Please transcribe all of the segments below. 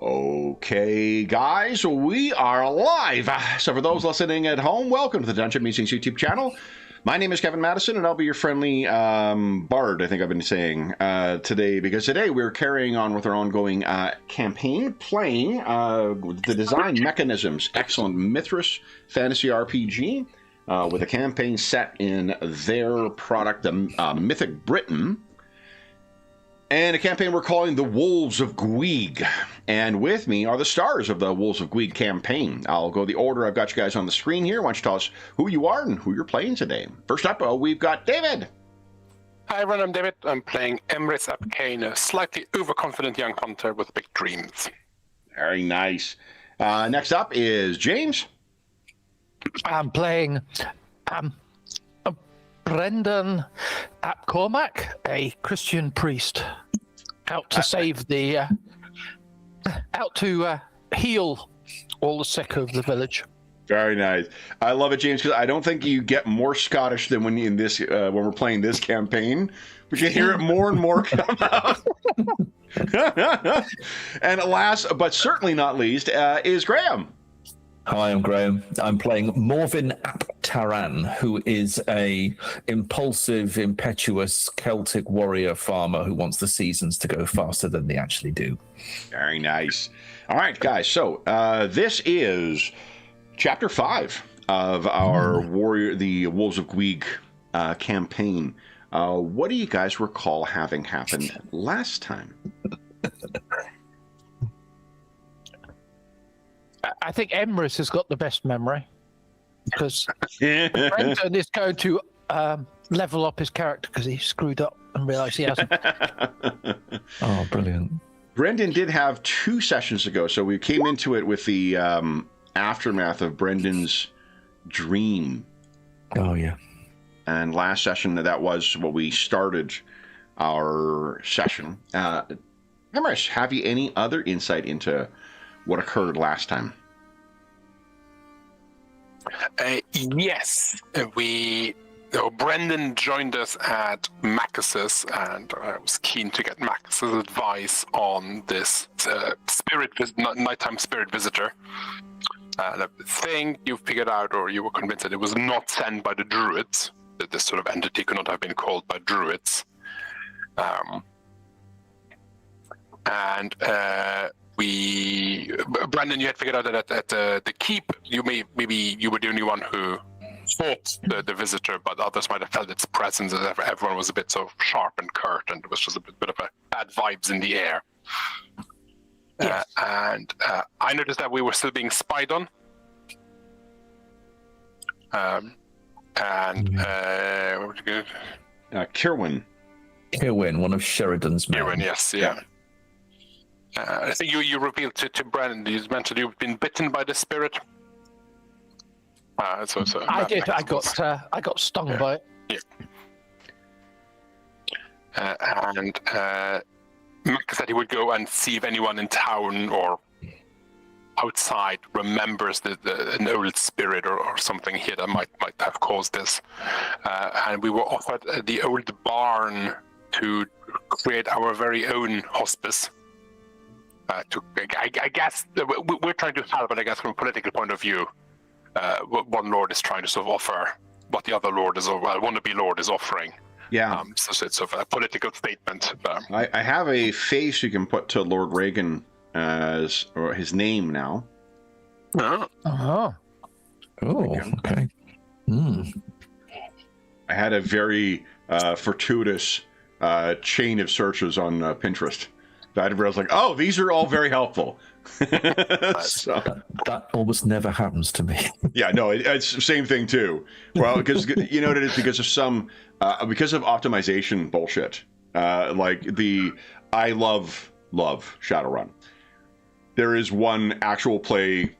Okay, guys, we are live. So for those listening at home, welcome to the Dungeon Meetings YouTube channel. My name is Kevin Madison, and I'll be your friendly bard, I think I've been saying, today, because today we're carrying on with our ongoing campaign, playing the design mechanisms, excellent Mythras fantasy RPG, with a campaign set in their product, the Mythic Britain, and a campaign we're calling the Wolves of Gwig. And with me are the stars of the Wolves of Gwig campaign. I'll go the order I've got you guys on the screen here. Why don't you tell us who you are and who you're playing today? First up, we've got David. Hi everyone, I'm David. I'm playing Emrys Apkane, a slightly overconfident young hunter with big dreams. Very nice. Next up is James. I'm playing Brendan ap Cormac, a Christian priest, out to save the, out to heal all the sick of the village. Very nice. I love it, James, because I don't think you get more Scottish than when you in this when we're playing this campaign. We can hear it more and more come out. And last, but certainly not least, is Graham. Hi, I'm Graham. I'm playing Morvin ap Taran, who is a impulsive, impetuous Celtic warrior farmer who wants the seasons to go faster than they actually do. Very nice. All right, guys. So this is Chapter 5 of our the Wolves of Gwig campaign. What do you guys recall having happened last time? I think Emrys has got the best memory, because Brendan is going to level up his character because he screwed up and realised he hasn't. Oh, brilliant. Brendan did have 2 sessions ago, so we came into it with the aftermath of Brendan's dream. Oh, yeah. And last session, that was what we started our session. Emrys, have you any other insight into what occurred last time? Yes, Brendan joined us at Macus's, and I was keen to get Macus's advice on this nighttime spirit visitor. The thing you figured out, or you were convinced that it was not sent by the druids, that this sort of entity could not have been called by druids. Brandon, you had figured out that at the keep, maybe you were the only one who fought the visitor, but others might have felt its presence, as everyone was a bit so sharp and curt, and it was just a bit of a bad vibes in the air. Yes. I noticed that we were still being spied on. Kirwin. Kirwin, one of Sheridan's men. Kirwin, yes, yeah. I think you revealed to Brandon, you mentioned you've been bitten by the spirit. I did. I got stung by it. Yeah. Mac said he would go and see if anyone in town or outside remembers an old spirit or something here that might have caused this. And we were offered the old barn to create our very own hospice. I guess we're trying to help, but I guess from a political point of view, one lord is trying to sort of offer what the other lord is, or wannabe lord is offering. Yeah. So it's sort of a political statement. I have a face you can put to Lord Reagan as or his name now. Oh. Uh-huh. Oh, okay. I had a very fortuitous chain of searches on Pinterest. I was like, oh, these are all very helpful. So, that almost never happens to me. Yeah, no, it's the same thing too. Well, because you know what it is, because of because of optimization bullshit. Like I love Shadowrun. There is one actual play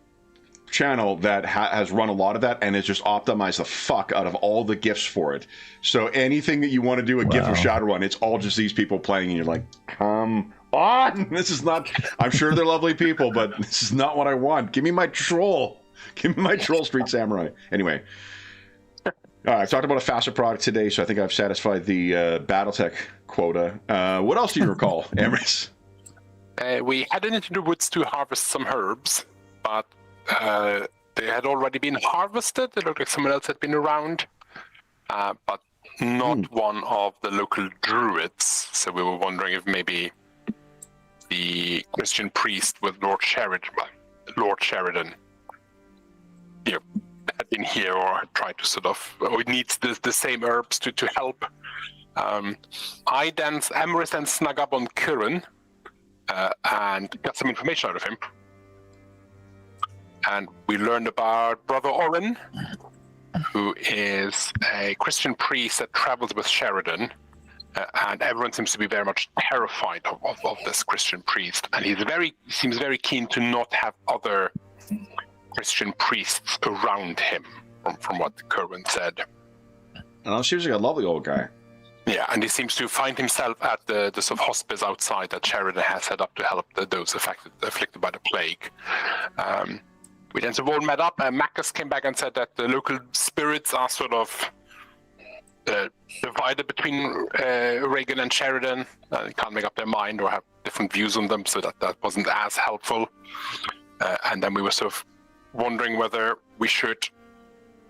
channel that has run a lot of that, and it's just optimized the fuck out of all the GIFs for it. So anything that you want to do a GIF of Shadowrun, it's all just these people playing, and you're like, come on, this is not. I'm sure they're lovely people, but this is not what I want. Give me my troll. Give me my troll Street Samurai. Anyway, I've talked about a faster product today, so I think I've satisfied the BattleTech quota. What else do you recall, Emrys? We headed into the woods to harvest some herbs, but they had already been harvested. It looked like someone else had been around, but not one of the local druids. So we were wondering if maybe the Christian priest with Lord Sheridan, had been here or had tried to sort of, or needs the same herbs to help. Emrys then snuck up on Curran and got some information out of him. And we learned about Brother Oren, who is a Christian priest that travels with Sheridan. And everyone seems to be very much terrified of this Christian priest. And he seems very keen to not have other Christian priests around him, from what Curran said. Oh, seems like a lovely old guy. Yeah, and he seems to find himself at the sort of hospice outside that Sheridan has set up to help those afflicted by the plague. We then sort of all met up, and Macus came back and said that the local spirits are sort of divided between Reagan and Sheridan. They can't make up their mind or have different views on them, so that wasn't as helpful. And then we were sort of wondering whether we should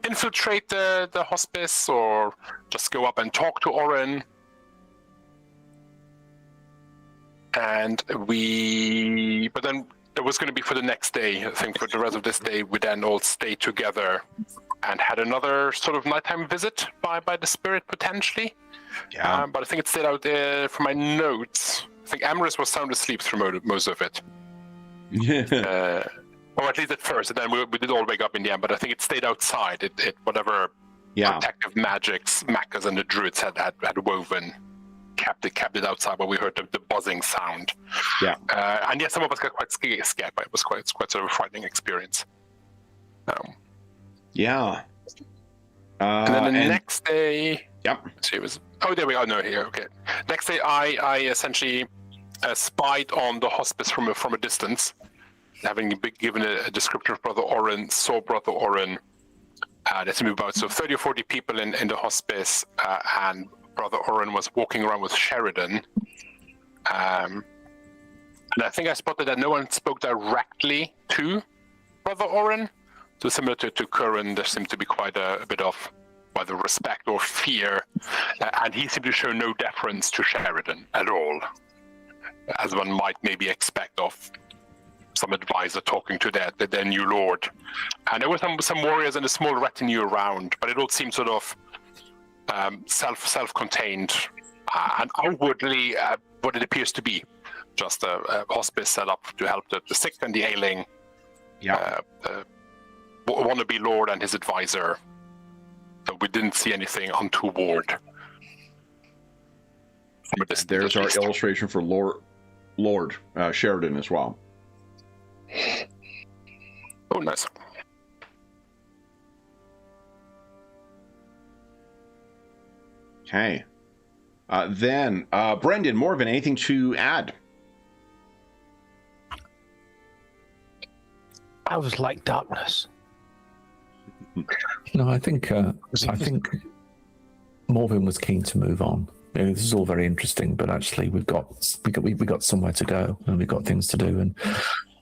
infiltrate the hospice or just go up and talk to Oren. But then it was going to be for the next day. I think for the rest of this day, we then all stayed together and had another sort of nighttime visit by the spirit, potentially. Yeah. But I think it stayed out there for my notes. I think Emrys was sound asleep through most of it. Yeah. Or at least at first, and then we did all wake up in the end, but I think it stayed outside. It whatever protective magics Macas and the druids had woven kept it outside, but we heard the buzzing sound. Yeah. And some of us got quite scared, but it was quite sort of a frightening experience. Yeah. And then the next day... Yep. Oh, there we go. No, here, okay. Next day, I essentially spied on the hospice from a distance, having been given a description of Brother Oren, saw Brother Oren. There's to be about 30 or 40 people in the hospice, and Brother Oren was walking around with Sheridan. And I think I spotted that no one spoke directly to Brother Oren. So similar to Curran, there seemed to be quite a bit of either respect or fear, and he seemed to show no deference to Sheridan at all, as one might maybe expect of some advisor talking to their new lord. And there were some warriors and a small retinue around, but it all seemed sort of self-contained and outwardly what it appears to be, just a hospice set up to help the sick and the ailing. Yeah. Wannabe lord and his advisor. So we didn't see anything untoward. There's our illustration for Lord Sheridan as well. Oh, nice. Okay. Then, Brendan, Morven, anything to add? I was like darkness. No, I think Morven was keen to move on. This is all very interesting, but actually we've got somewhere to go and we've got things to do,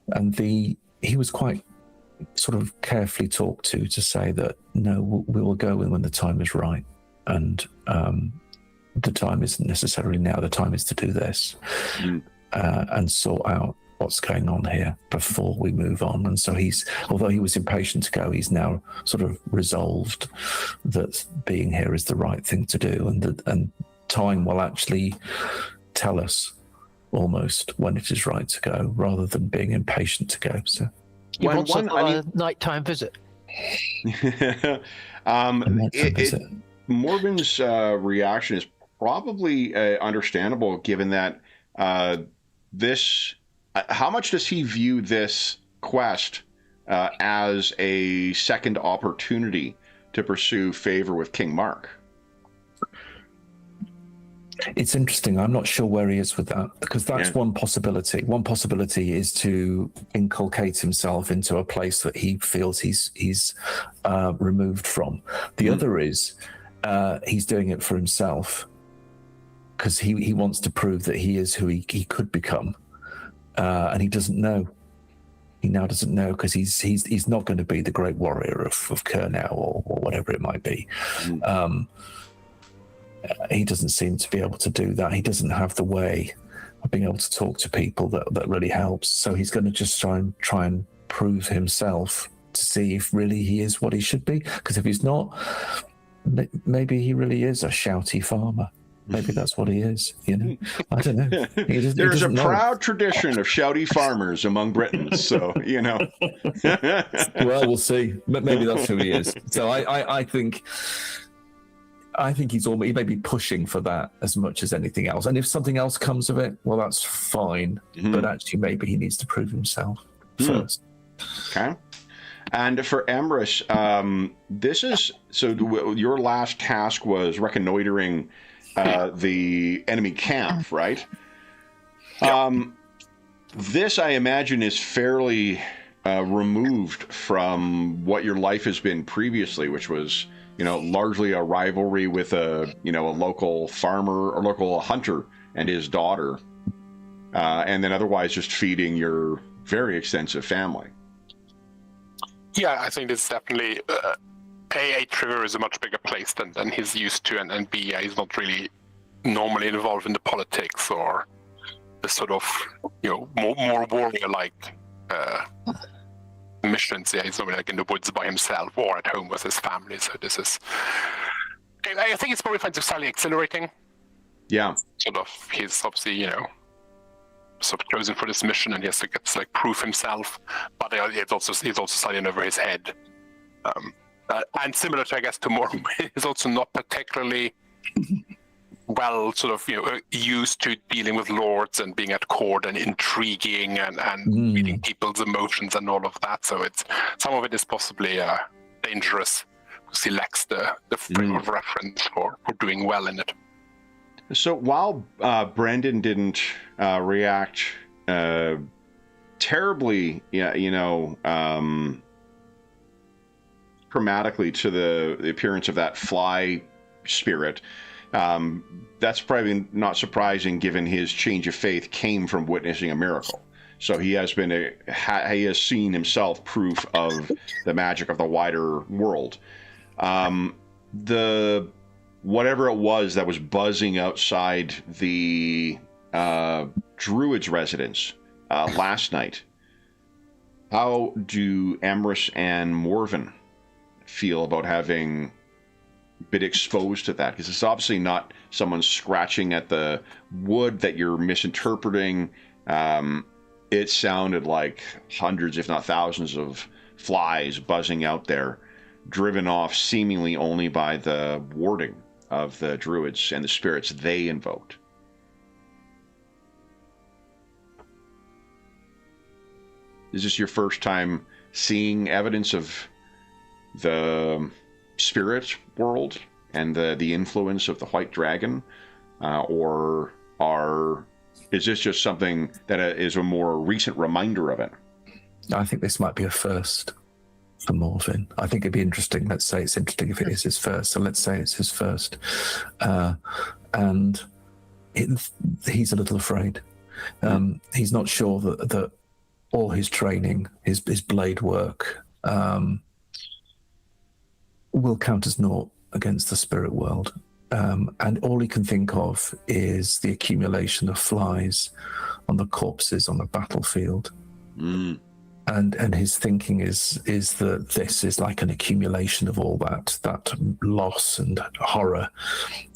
and he was quite sort of carefully talked to say that no, we will go when the time is right, and the time isn't necessarily now. The time is to do this and sort out what's going on here before we move on. And so although he was impatient to go, he's now sort of resolved that being here is the right thing to do, and time will actually tell us almost when it is right to go, rather than being impatient to go. So you want a nighttime visit? Morven's reaction is probably understandable, given that this. How much does he view this quest as a second opportunity to pursue favor with King Mark? It's interesting. I'm not sure where he is with that, because that's one possibility. One possibility is to inculcate himself into a place that he feels he's removed from. The other is he's doing it for himself, because he wants to prove that he is who he could become. and he doesn't know. He now doesn't know because he's not going to be the great warrior of Kerr now, or whatever it might be. He doesn't seem to be able to do that. He doesn't have the way of being able to talk to people that really helps. So he's going to just try and prove himself to see if really he is what he should be. Because if he's not, maybe he really is a shouty farmer. Maybe that's what he is, you know. I don't know. There's a proud tradition of shouty farmers among Britons, so, you know. Well, we'll see. But maybe that's who he is. So I think he may be pushing for that as much as anything else. And if something else comes of it, well, that's fine. But actually, maybe he needs to prove himself first. Okay. And for Emrys, your last task was reconnoitering the enemy camp, right? Yep. This, I imagine, is fairly removed from what your life has been previously, which was, largely a rivalry with a local farmer or local hunter and his daughter, and then otherwise just feeding your very extensive family. Yeah, I think it's definitely A, Trevor is a much bigger place than he's used to, and B, he's not really normally involved in the politics or the sort of more warrior-like missions. Yeah, he's normally like in the woods by himself or at home with his family. So this is, I think it's probably finds it slightly exhilarating. Yeah, sort of. He's obviously sort of chosen for this mission, and he has to get to prove himself. But it's also slightly over his head. And similar to, I guess, to Mormon, he's also not particularly well sort of used to dealing with lords and being at court and intriguing and reading people's emotions and all of that. So it's some of it is possibly dangerous because he lacks the frame of reference for doing well in it. So while Brendan didn't react terribly, chromatically to the appearance of that fly spirit, that's probably not surprising given his change of faith came from witnessing a miracle. So he has he has seen himself proof of the magic of the wider world. Whatever it was that was buzzing outside the druid's residence last night, how do Emrys and Morven feel about having been exposed to that? Because it's obviously not someone scratching at the wood that you're misinterpreting. It sounded like hundreds, if not thousands, of flies buzzing out there, driven off seemingly only by the warding of the druids and the spirits they invoked. Is this your first time seeing evidence of the spirit world and the influence of the white dragon, or is this just something that is a more recent reminder of it? I think this might be a first for Morven. I think it'd be interesting. Let's say it's interesting if it is his first. So let's say it's his first, and he's a little afraid. He's not sure that all his training, his blade work, will count as naught against the spirit world. And all he can think of is the accumulation of flies on the corpses on the battlefield. And his thinking is that this is like an accumulation of all that loss and horror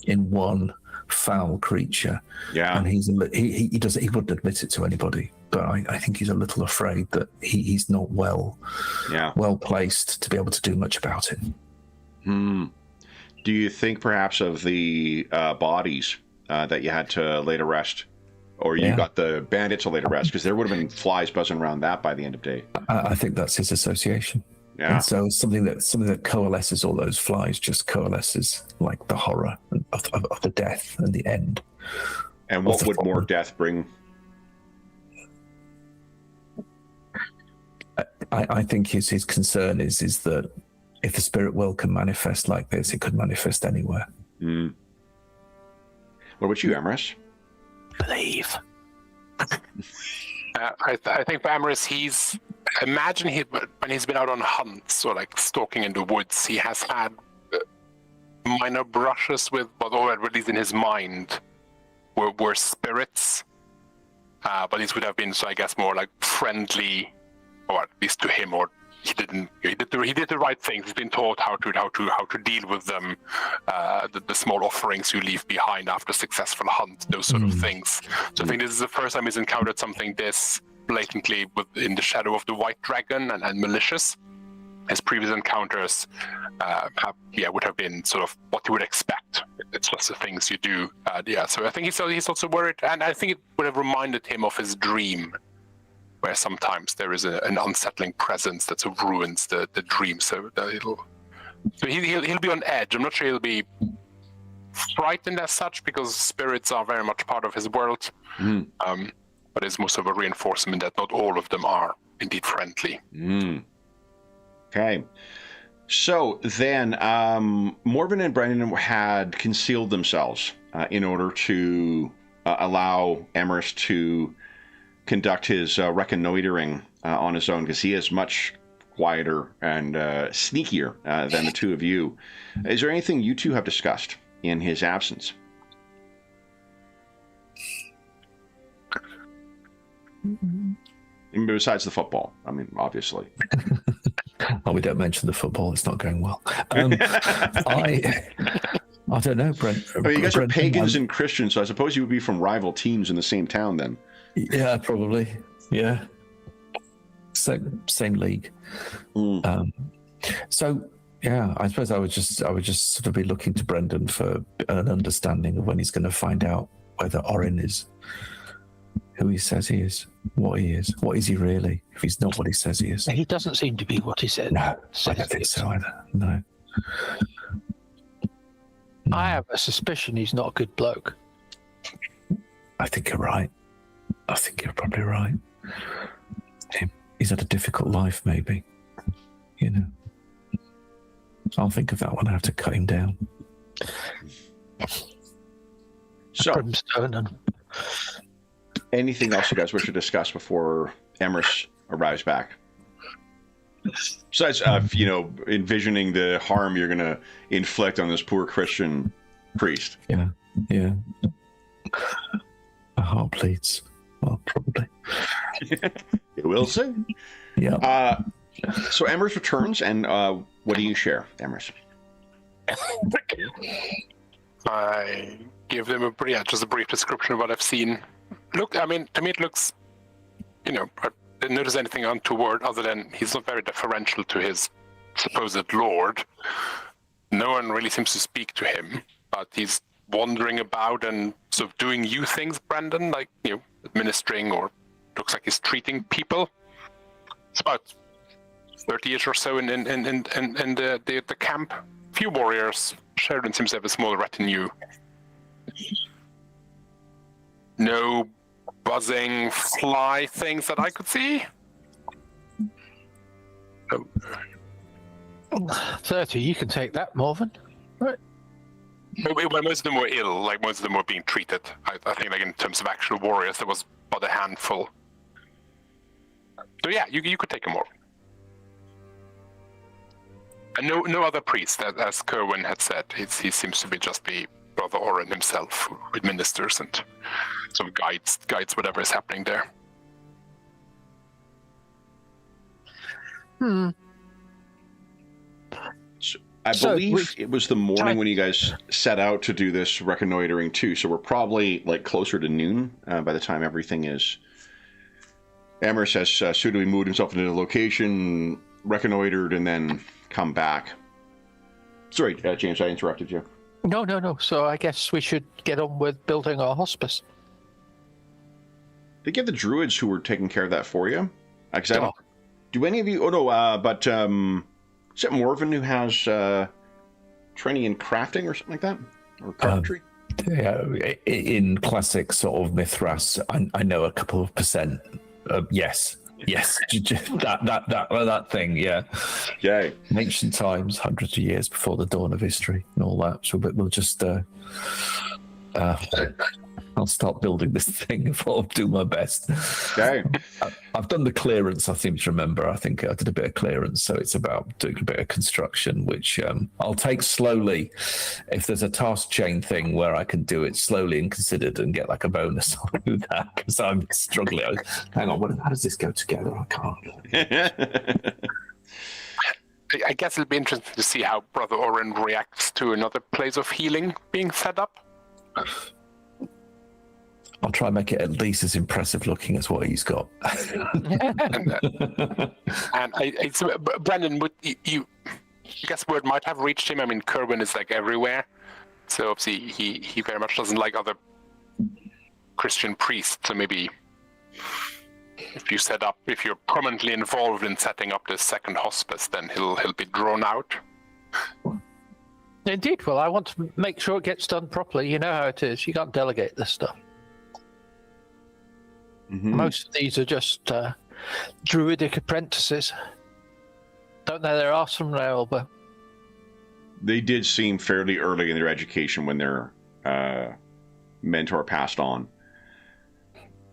in one foul creature. Yeah. And he wouldn't admit it to anybody, but I think he's a little afraid that he's not well placed to be able to do much about it. Do you think perhaps of the bodies that you had to lay to rest, or you got the bandits to lay to rest? Because there would have been flies buzzing around that by the end of day. I think that's his association. Yeah. And so something that coalesces all those flies just coalesces like the horror of the death and the end. And what would more death bring? I think his concern is that if the spirit world can manifest like this, it could manifest anywhere. What about you, Emrys? Believe. I think for Amaris, when he's been out on hunts or like stalking in the woods, he has had minor brushes with what, or at least in his mind, were spirits. But these would have been, so I guess, more like friendly, or at least to him, or he did the right things. He's been taught how to deal with them, the small offerings you leave behind after successful hunt, those sort of things. So I think this is the first time he's encountered something this blatantly in the shadow of the white dragon and malicious. His previous encounters would have been sort of what you would expect. It's just the things you do. So I think he's also worried, and I think it would have reminded him of his dream, where sometimes there is an unsettling presence that sort of ruins the dream. So he'll be on edge. I'm not sure he'll be frightened as such, because spirits are very much part of his world. But it's most of a reinforcement that not all of them are indeed friendly. Okay. So then, Morven and Brendan had concealed themselves in order to allow Amaris to conduct his reconnoitering on his own, because he is much quieter and sneakier than the two of you. Is there anything you two have discussed in his absence? Besides the football, I mean, obviously. Oh, we don't mention the football. It's not going well. I don't know, Brent. I mean, you guys are pagans and Christians, so I suppose you would be from rival teams in the same town then. Yeah, probably. Yeah. Same league. So yeah, I suppose I would just sort of be looking to Brendan for an understanding of when he's going to find out whether Orin is who he says he is, what he is. What is he really, if he's not what he says he is? He doesn't seem to be what he said. No, I don't think so either. No. I have a suspicion he's not a good bloke. I think you're right. I think you're probably right. He's had a difficult life, maybe. You know. I'll think of that when I have to cut him down. So, Brimstone and... anything else you guys wish to discuss before Amaris arrives back? Besides, envisioning the harm you're going to inflict on this poor Christian priest. Yeah. My heart bleeds. Well, probably. It will soon. Yeah. So Amaris returns, and what do you share, Amaris? I give them just a brief description of what I've seen. Look, I mean, to me it looks, I didn't notice anything untoward other than he's not very deferential to his supposed lord. No one really seems to speak to him, but he's wandering about and sort of doing you things, Brandon, like, administering, or looks like he's treating people. It's about 30-ish or so in the camp. Few warriors. Sheridan seems to have a small retinue. No buzzing fly things that I could see. 30, you can take that, Morven. Right. Well, most of them were ill, like most of them were being treated. I think, like, in terms of actual warriors, there was about a handful. So yeah, you could take them more. And no other priest, as Kerwin had said. He seems to be just the Brother Orin himself, who administers and sort of guides whatever is happening there. So I believe it was the morning when you guys set out to do this reconnoitering too, so we're probably like closer to noon by the time everything is... Amaris has suitably moved himself into the location, reconnoitered, and then come back. Sorry, James, I interrupted you. No. So I guess we should get on with building our hospice. Did you get the druids who were taking care of that for you? Do any of you... Oh, no, but is it Morven who has training in crafting or something like that? Or carpentry? Yeah, in classic sort of Mythras, I know a couple of percent. Yes, that thing, yeah. Yay. Ancient times, hundreds of years before the dawn of history and all that. So we'll just I'll start building this thing. I'll do my best. Okay. I've done the clearance, I seem to remember. I think I did a bit of clearance, so it's about doing a bit of construction, which I'll take slowly. If there's a task chain thing where I can do it slowly and considered and get like a bonus, I'll do that, because I'm struggling. Hang on, how does this go together? I can't. I guess it'll be interesting to see how Brother Oren reacts to another place of healing being set up. I'll try and make it at least as impressive looking as what he's got. So, Brendan, would you I guess word might have reached him. I mean, Kerwin is like everywhere, so obviously he very much doesn't like other Christian priests. So maybe if you're prominently involved in setting up this second hospice, then he'll be drawn out. Indeed. Well, I want to make sure it gets done properly. You know how it is. You can't delegate this stuff. Mm-hmm. Most of these are just druidic apprentices. Don't know their arse from their elbow. They did seem fairly early in their education when their mentor passed on.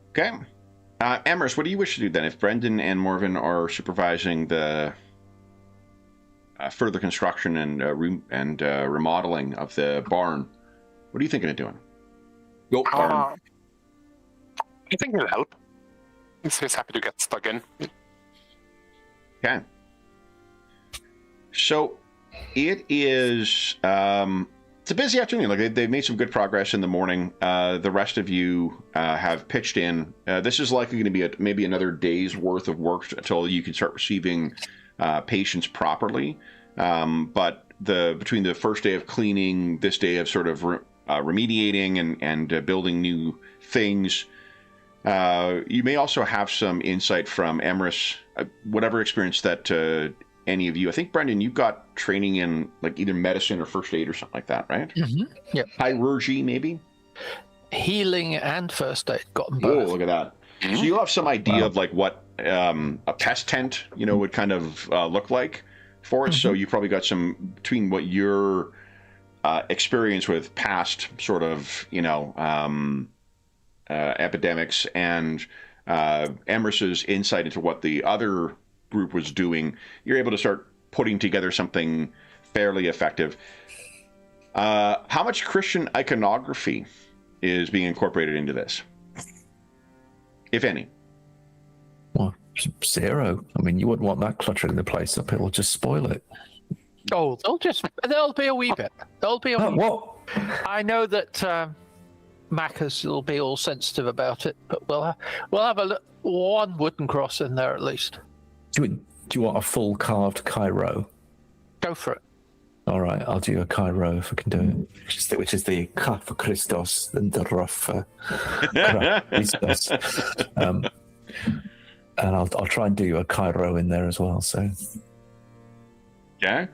Okay. Emrys, what do you wish to do then? If Brendan and Morven are supervising the further construction and remodeling of the barn, what are you thinking of doing? Go barn. I think it'll help. He's happy to get stuck in. Okay. So it is. It's a busy afternoon. Like they've made some good progress in the morning. The rest of you have pitched in. This is likely going to be maybe another day's worth of work until you can start receiving patients properly. But between the first day of cleaning, this day of sort of remediating and building new things. You may also have some insight from Emrys, whatever experience that any of you. I think, Brendan, you've got training in like either medicine or first aid or something like that, right? Mm-hmm. Yep. Chirurgy, maybe? Healing and first aid. Got them both. Oh, look at that. Mm-hmm. So you'll have some idea of like what a pest tent, would kind of look like for it. Mm-hmm. So you probably got some between what your experience with past sort of, epidemics and Emrys's insight into what the other group was doing, you're able to start putting together something fairly effective. How much Christian iconography is being incorporated into this, if any? Well, 0. I mean, you wouldn't want that cluttering the place up. It'll just spoil it. Oh, there'll be a wee bit. There'll be a wee what? bit. I know that Macca's will be all sensitive about it, but we'll have one wooden cross in there at least. Do you want a full carved Cairo? Go for it. All right, I'll do a Cairo if I can do it, which is the Ka for Christos and the Ra for Christos. And I'll try and do a Cairo in there as well. So, yeah.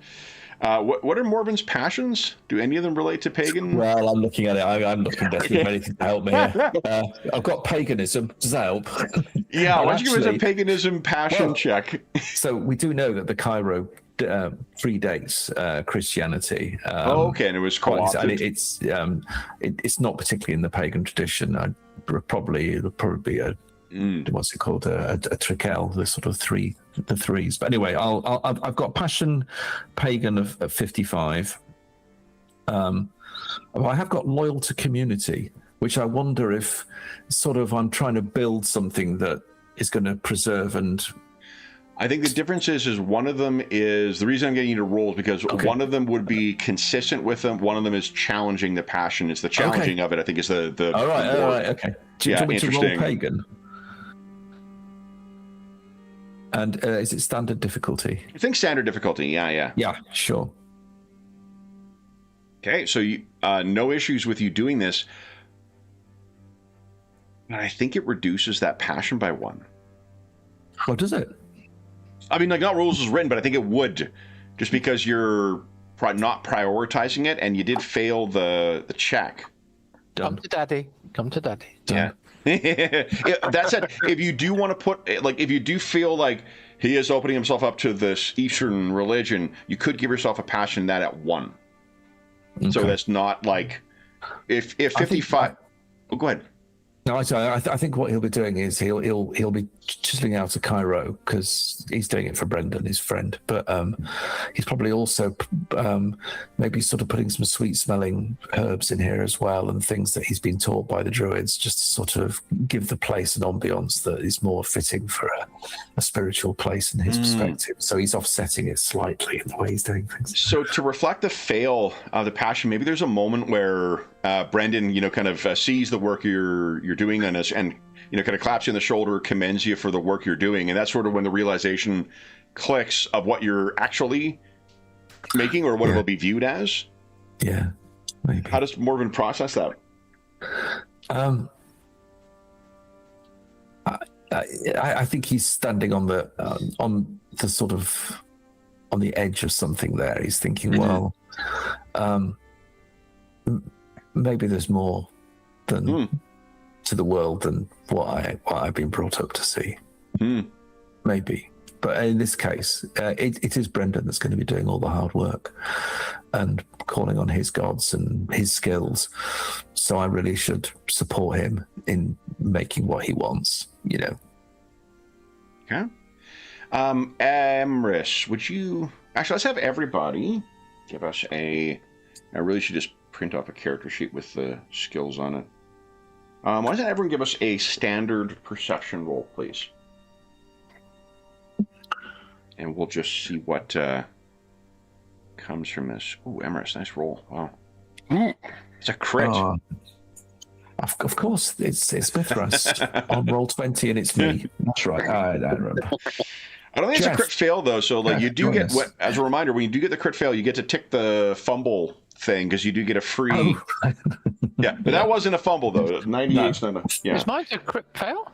What are Morven's passions? Do any of them relate to pagan? Well, I'm looking at it. I'm looking desperately for anything to help me here. I've got paganism. Does that help? Yeah, why don't you give us a paganism passion check? So we do know that the Cairo predates Christianity. Okay, and it was co-opted. And it's not particularly in the pagan tradition. It'll probably be a what's it called, a trikel, the sort of the threes. But anyway, I've got passion pagan of 55. I have got loyal to community, which I wonder if sort of I'm trying to build something that is going to preserve and. I think the difference is one of them is the reason I'm getting you to roll is because one of them would be consistent with them. One of them is challenging the passion. It's the challenging of it. I think is the. All right. Okay. Do you want me to roll pagan? And is it standard difficulty? I think standard difficulty. Yeah. Yeah, sure. Okay, so you, no issues with you doing this. But I think it reduces that passion by 1. What does it? I mean, like not rules is written, but I think it would, just because you're not prioritizing it, and you did fail the check. Done. Come to daddy. Done. Yeah. That said, if you do want to put, like, if you do feel like he is opening himself up to this Eastern religion, you could give yourself a passion in that at 1. Okay. So that's not like if 55. Oh, go ahead. No, I think what he'll be doing is he'll be chiseling out a Cairo because he's doing it for Brendan, his friend. But he's probably also maybe sort of putting some sweet-smelling herbs in here as well, and things that he's been taught by the druids, just to sort of give the place an ambience that is more fitting for a spiritual place in his perspective. So he's offsetting it slightly in the way he's doing things. So to reflect the fail of the passion, maybe there's a moment where Brendan, kind of sees the work you're doing on this, and kind of claps you on the shoulder, commends you for the work you're doing, and that's sort of when the realization clicks of what you're actually making, or what it will be viewed as. Yeah, maybe. How does Morven process that? I think he's standing on the sort of on the edge of something there. He's thinking, well, maybe there's more than to the world than what I've been brought up to see. Maybe. But in this case, it is Brendan that's going to be doing all the hard work and calling on his gods and his skills. So I really should support him in making what he wants, Okay. Emrys, would you... Actually, let's have everybody give us I really should just print off a character sheet with the skills on it. Why doesn't everyone give us a standard perception roll, please? And we'll just see what comes from this. Ooh, Emrys, nice roll. Wow. It's a crit. Of course, it's Mythras on roll 20, and it's me. That's right. I remember. I don't think it's a crit fail, though. So, you do get, as a reminder, when you do get the crit fail, you get to tick the fumble thing, because you do get a free... Oh. Yeah, but that wasn't a fumble, though. 98's not a... Yeah. Is mine a crit fail?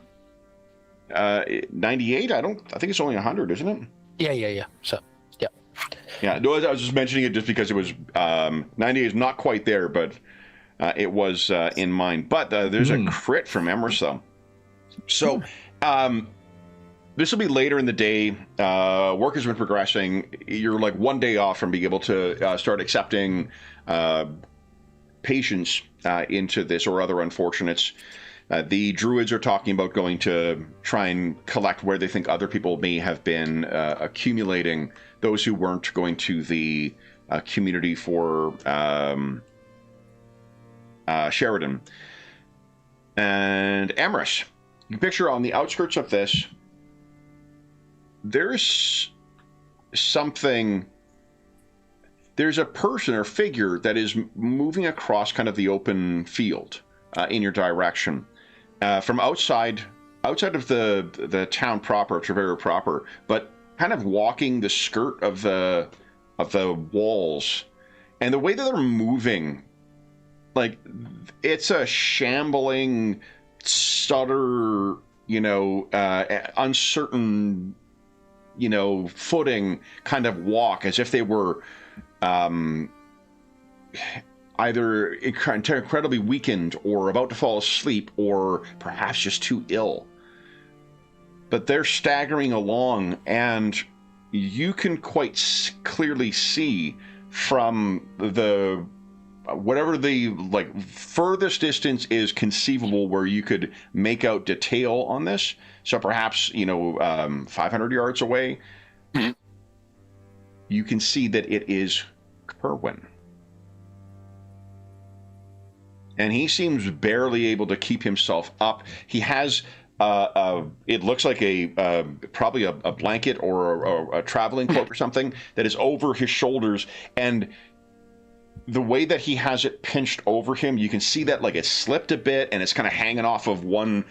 98? I think it's only 100, isn't it? Yeah. So, yeah. Yeah, no, I was just mentioning it just because it was... 98 is not quite there, but it was in mine. But there's a crit from Emrys, though. So, this will be later in the day. Work has been progressing. You're like one day off from being able to start accepting patients into this or other unfortunates. The druids are talking about going to try and collect where they think other people may have been accumulating, those who weren't going to the community for Sheridan. And Emrys, you picture on the outskirts of this, there's a person or figure that is moving across kind of the open field in your direction. From outside of the town proper, Trevero proper, but kind of walking the skirt of the walls. And the way that they're moving, like, it's a shambling, stutter, uncertain, footing kind of walk, as if they were either incredibly weakened or about to fall asleep, or perhaps just too ill. But they're staggering along, and you can quite clearly see from the whatever the furthest distance is conceivable where you could make out detail on this. So perhaps 500 yards away, you can see that it is Kerwin. And he seems barely able to keep himself up. He has, it looks like probably a blanket or a traveling cloak or something that is over his shoulders. And the way that he has it pinched over him, you can see that it slipped a bit and it's kind of hanging off of one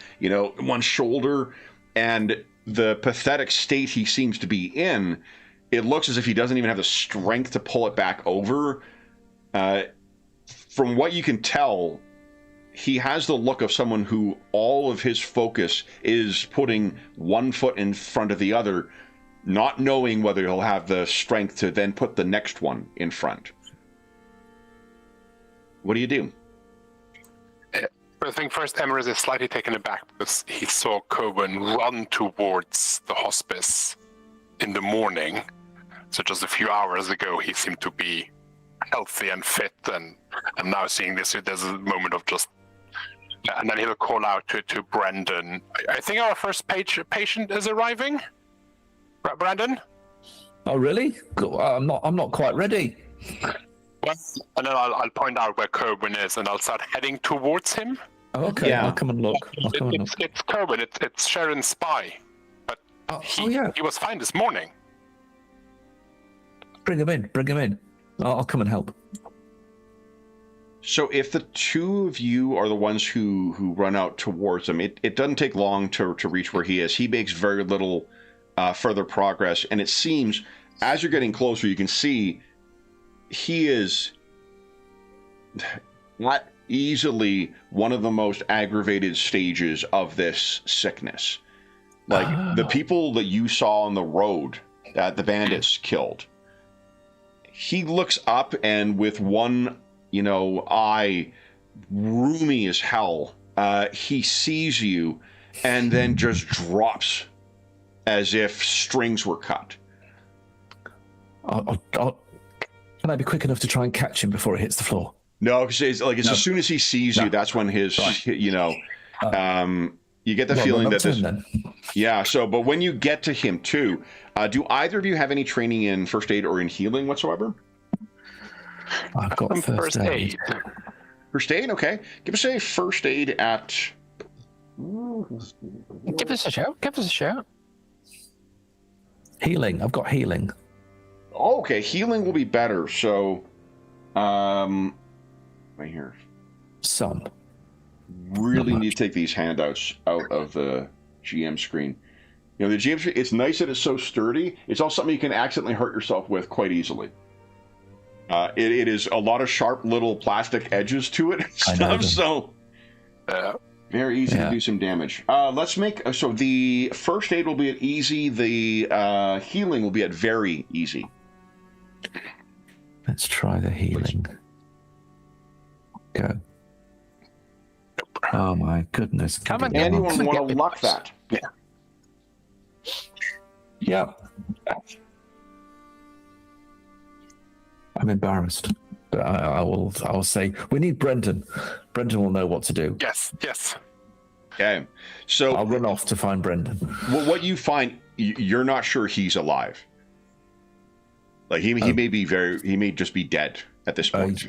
shoulder. And the pathetic state he seems to be in, it looks as if he doesn't even have the strength to pull it back over. From what you can tell, he has the look of someone who all of his focus is putting one foot in front of the other, not knowing whether he'll have the strength to then put the next one in front. What do you do? I think first Emrys is slightly taken aback because he saw Coburn run towards the hospice in the morning. So just a few hours ago, he seemed to be healthy and fit, and now seeing this, there's a moment of just And then he'll call out to Brendan. I think our first patient is arriving. Brandon? Oh, really? I'm not quite ready. Well, and then I'll point out where Kerwin is, and I'll start heading towards him. Oh, okay, Yeah. I'll come and look. It's Kerwin. It's Sharon's spy. But he was fine this morning. Bring him in. I'll come and help. So if the two of you are the ones who run out towards him, it doesn't take long to reach where he is. He makes very little further progress, and it seems as you're getting closer, you can see he is not easily one of the most aggravated stages of this sickness. Like the people that you saw on the road that the bandits killed, he looks up and with one eye roomy as hell, he sees you and then just drops as if strings were cut. Can I be quick enough to try and catch him before he hits the floor? No, because as soon as he sees you, that's when his, you get the feeling that this... Then. Yeah, but when you get to him too, do either of you have any training in first aid or in healing whatsoever? I've got first aid. First aid, okay. Give us a first aid at... Give us a shout. Healing. I've got healing. Oh, okay, healing will be better. So, right here. Some. Really need to take these handouts out of the GM screen. The GM screen, it's nice that it's so sturdy. It's also something you can accidentally hurt yourself with quite easily. It is a lot of sharp little plastic edges to it and stuff, so very easy to do some damage. Let's make... So the first aid will be at easy. The healing will be at very easy. Let's try the healing. Go. Oh my goodness. Come on, anyone want to luck that? Yeah. Yeah. I'm embarrassed, but I will say we need Brendan. Brendan will know what to do. Yes. Okay, so I'll run off to find Brendan. What you find, you're not sure he's alive. Like he may just be dead at this point.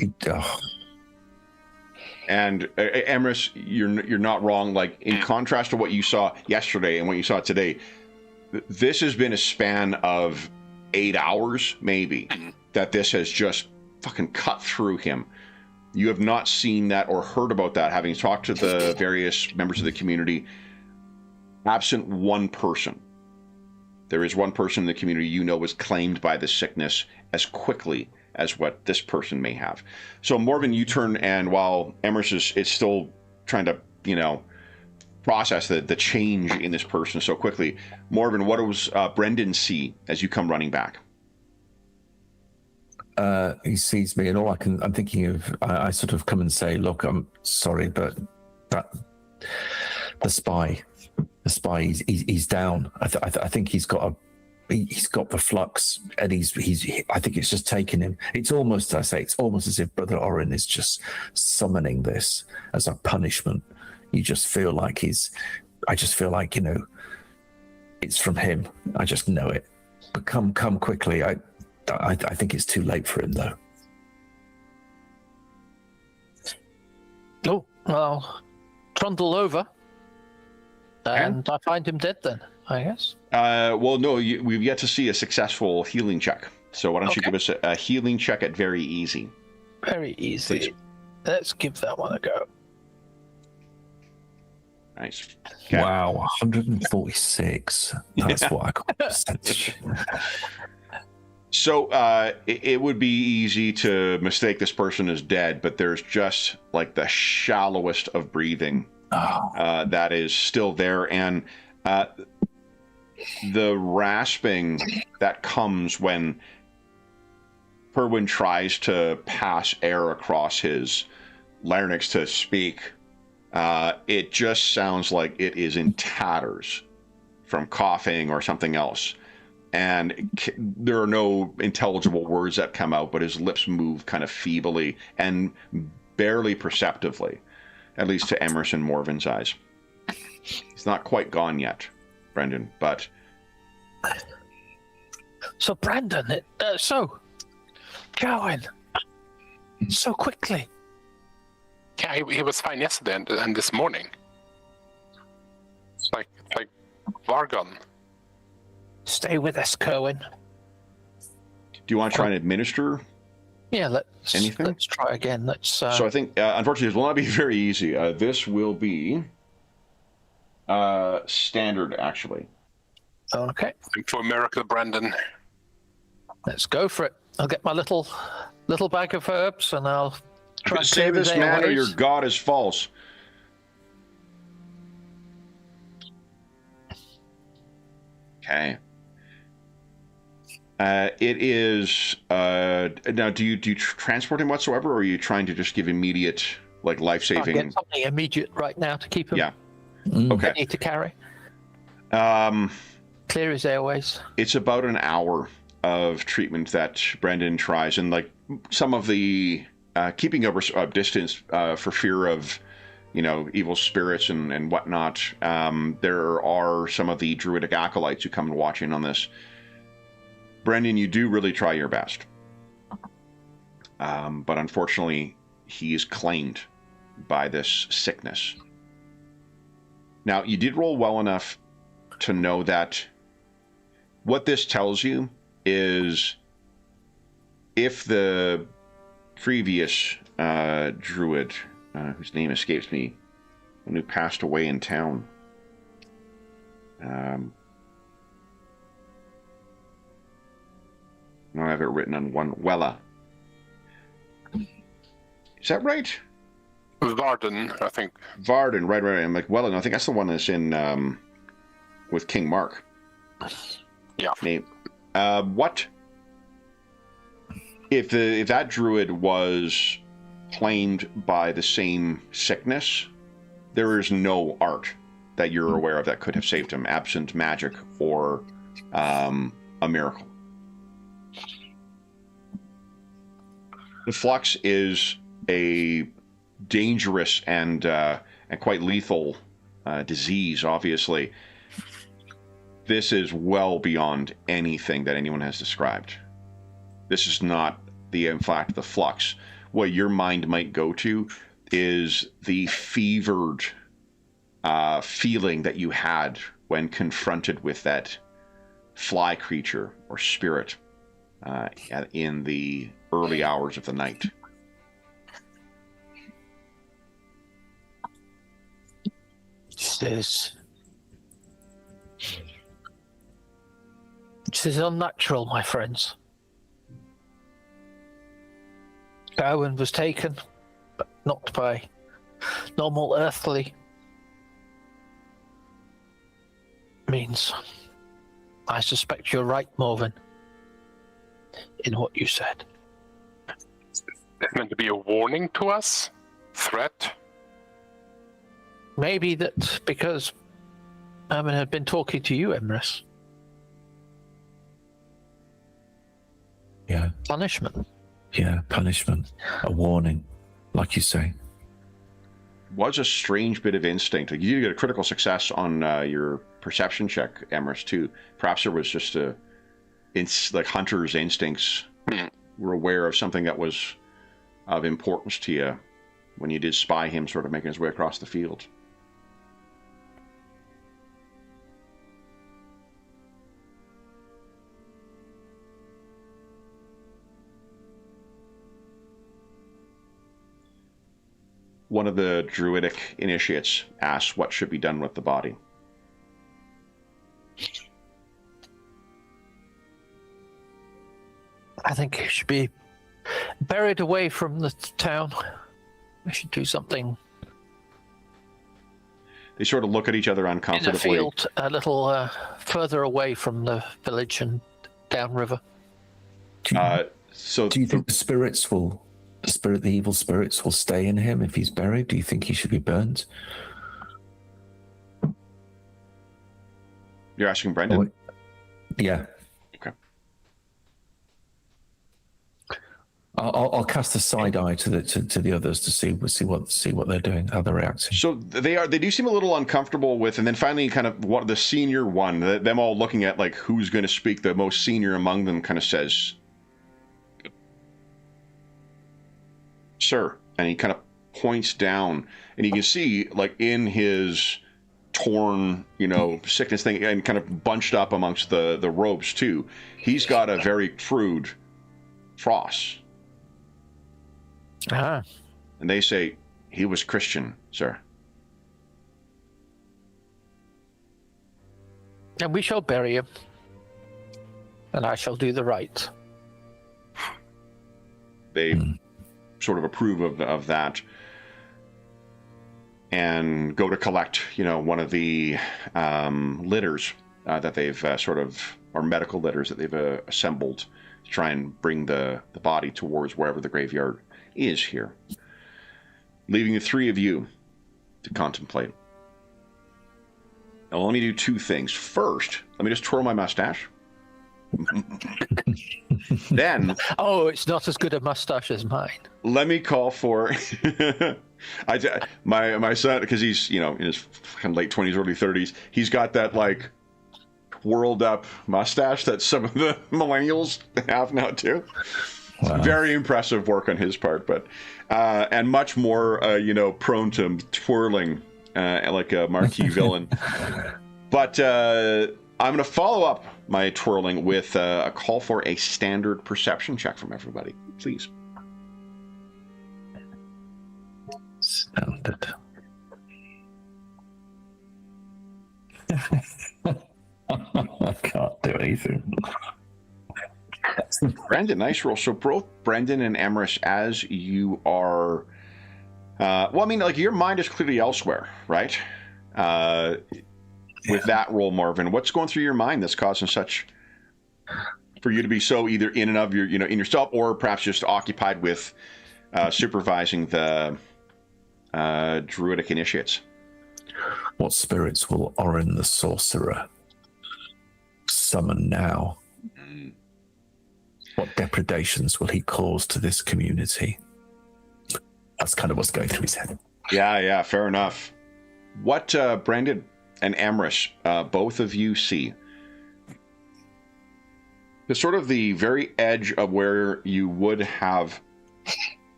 And Emrys, you're not wrong. Like in contrast to what you saw yesterday and what you saw today, this has been a span of 8 hours, maybe, that this has just fucking cut through him. You have not seen that or heard about that, having talked to the various members of the community. Absent one person, there is one person in the community was claimed by the sickness as quickly as what this person may have. So Morven, you turn, and while Emrys is still trying to, process the change in this person so quickly, Morven, what does Brendan see as you come running back? He sees me, and all I'm thinking of, I sort of come and say, look, I'm sorry, but the spy, he's down. I think he's got the flux, and I think it's just taken him. It's almost as if Brother Orin is just summoning this as a punishment. You just feel like it's from him. I just know it. But come quickly. I think it's too late for him, though. Oh, well, trundle over, and I find him dead then, I guess. Well, no, we've yet to see a successful healing check. So why don't you give us a healing check at very easy? Very easy. Please. Let's give that one a go. Nice. Okay. Wow, 146. That's what I got percentage. So it would be easy to mistake this person as dead, but there's just like the shallowest of breathing that is still there. And the rasping that comes when Kerwin tries to pass air across his larynx to speak, it just sounds like it is in tatters from coughing or something else. And there are no intelligible words that come out, but his lips move kind of feebly and barely perceptively. at least to Emerson Morven's eyes. He's not quite gone yet, Brendan, but... So, Brandon, Cowan, so quickly. Yeah, he was fine yesterday and this morning. It's like Vargon. Stay with us, Cowan. Do you want to try and administer? Yeah, let's try again. So I think, unfortunately, this will not be very easy. This will be standard, actually. Okay. For miracle, Brandon. Let's go for it. I'll get my little bag of herbs and I'll try and save this man, or your ways. god is false. Okay. It is now. Do you transport him whatsoever, or are you trying to just give immediate, like, life-saving? Get something immediate right now to keep him. Yeah. Okay. Okay. Ready to carry. Clear his airways. It's about an hour of treatment that Brendan tries, and like some of the keeping a distance for fear of, evil spirits and whatnot. There are some of the druidic acolytes who come and watch in on this. Brendan, you do really try your best. But unfortunately, he is claimed by this sickness. Now, you did roll well enough to know that what this tells you is if the previous druid, whose name escapes me, and who passed away in town, I don't have it written on one. Wella. Is that right? Varden, I think. Varden, right. I'm like, Wella, no, I think that's the one that's in with King Mark. Yeah. Name. What if that druid was claimed by the same sickness? There is no art that you're aware of that could have saved him, absent magic or a miracle. The flux is a dangerous and quite lethal disease, obviously. This is well beyond anything that anyone has described. This is not in fact, the flux. What your mind might go to is the fevered feeling that you had when confronted with that fly creature or spirit in the early hours of the night. This is unnatural, my friends. Owen was taken, but not by normal earthly means. I suspect you're right, Morven, in what you said. It's meant to be a warning to us? Threat? Maybe that because Owen had been talking to you, Emrys. Yeah. Punishment. Yeah, punishment. A warning, like you say. Was a strange bit of instinct. Like, you get a critical success on your perception check, Emrys, too. Perhaps there was just like hunter's instincts were aware of something that was of importance to you when you did spy him sort of making his way across the field. One of the druidic initiates asks what should be done with the body. I think it should be buried away from the town. We should do something They sort of look at each other in uncomfortably. a field a little further away from the village and downriver. Do you think the evil spirits will stay in him if he's buried? Do you think he should be burnt? You're asking Brendan? Yeah. Okay. I'll cast a side eye to the others to see what they're doing, how they're reacting. So they do seem a little uncomfortable with, and then finally kind of what the senior one, them all looking at like who's going to speak. The most senior among them kind of says, "Sir," and he kind of points down, and you can see like in his torn, sickness thing, and kind of bunched up amongst the robes too. He's got a very crude cross. Ah. And they say, he was Christian, sir. And we shall bury him. And I shall do the right. They sort of approve of that. And go to collect, one of the litters that they've or medical litters that they've assembled to try and bring the body towards wherever the graveyard is here, leaving the three of you to contemplate. Now, let me do two things. First, let me just twirl my mustache. Then, it's not as good a mustache as mine. let me call for my son, because he's in his kind of late 20s, early 30s. He's got that like twirled up mustache that some of the millennials have now too. Wow. Very impressive work on his part, but and much more prone to twirling like a marquee villain. But I'm going to follow up my twirling with a call for a standard perception check from everybody, please. Standard. I can't do anything. Brendan, nice roll. So both Brendan and Emrys, as you are, your mind is clearly elsewhere, right? With that roll, Marvin, what's going through your mind that's causing such, for you to be so either in and of your, in yourself, or perhaps just occupied with supervising the druidic initiates? What spirits will Orin the sorcerer summon now? What depredations will he cause to this community? That's kind of what's going through his head. Yeah, fair enough. What Brendan and Emrys, both of you see, the sort of the very edge of where you would have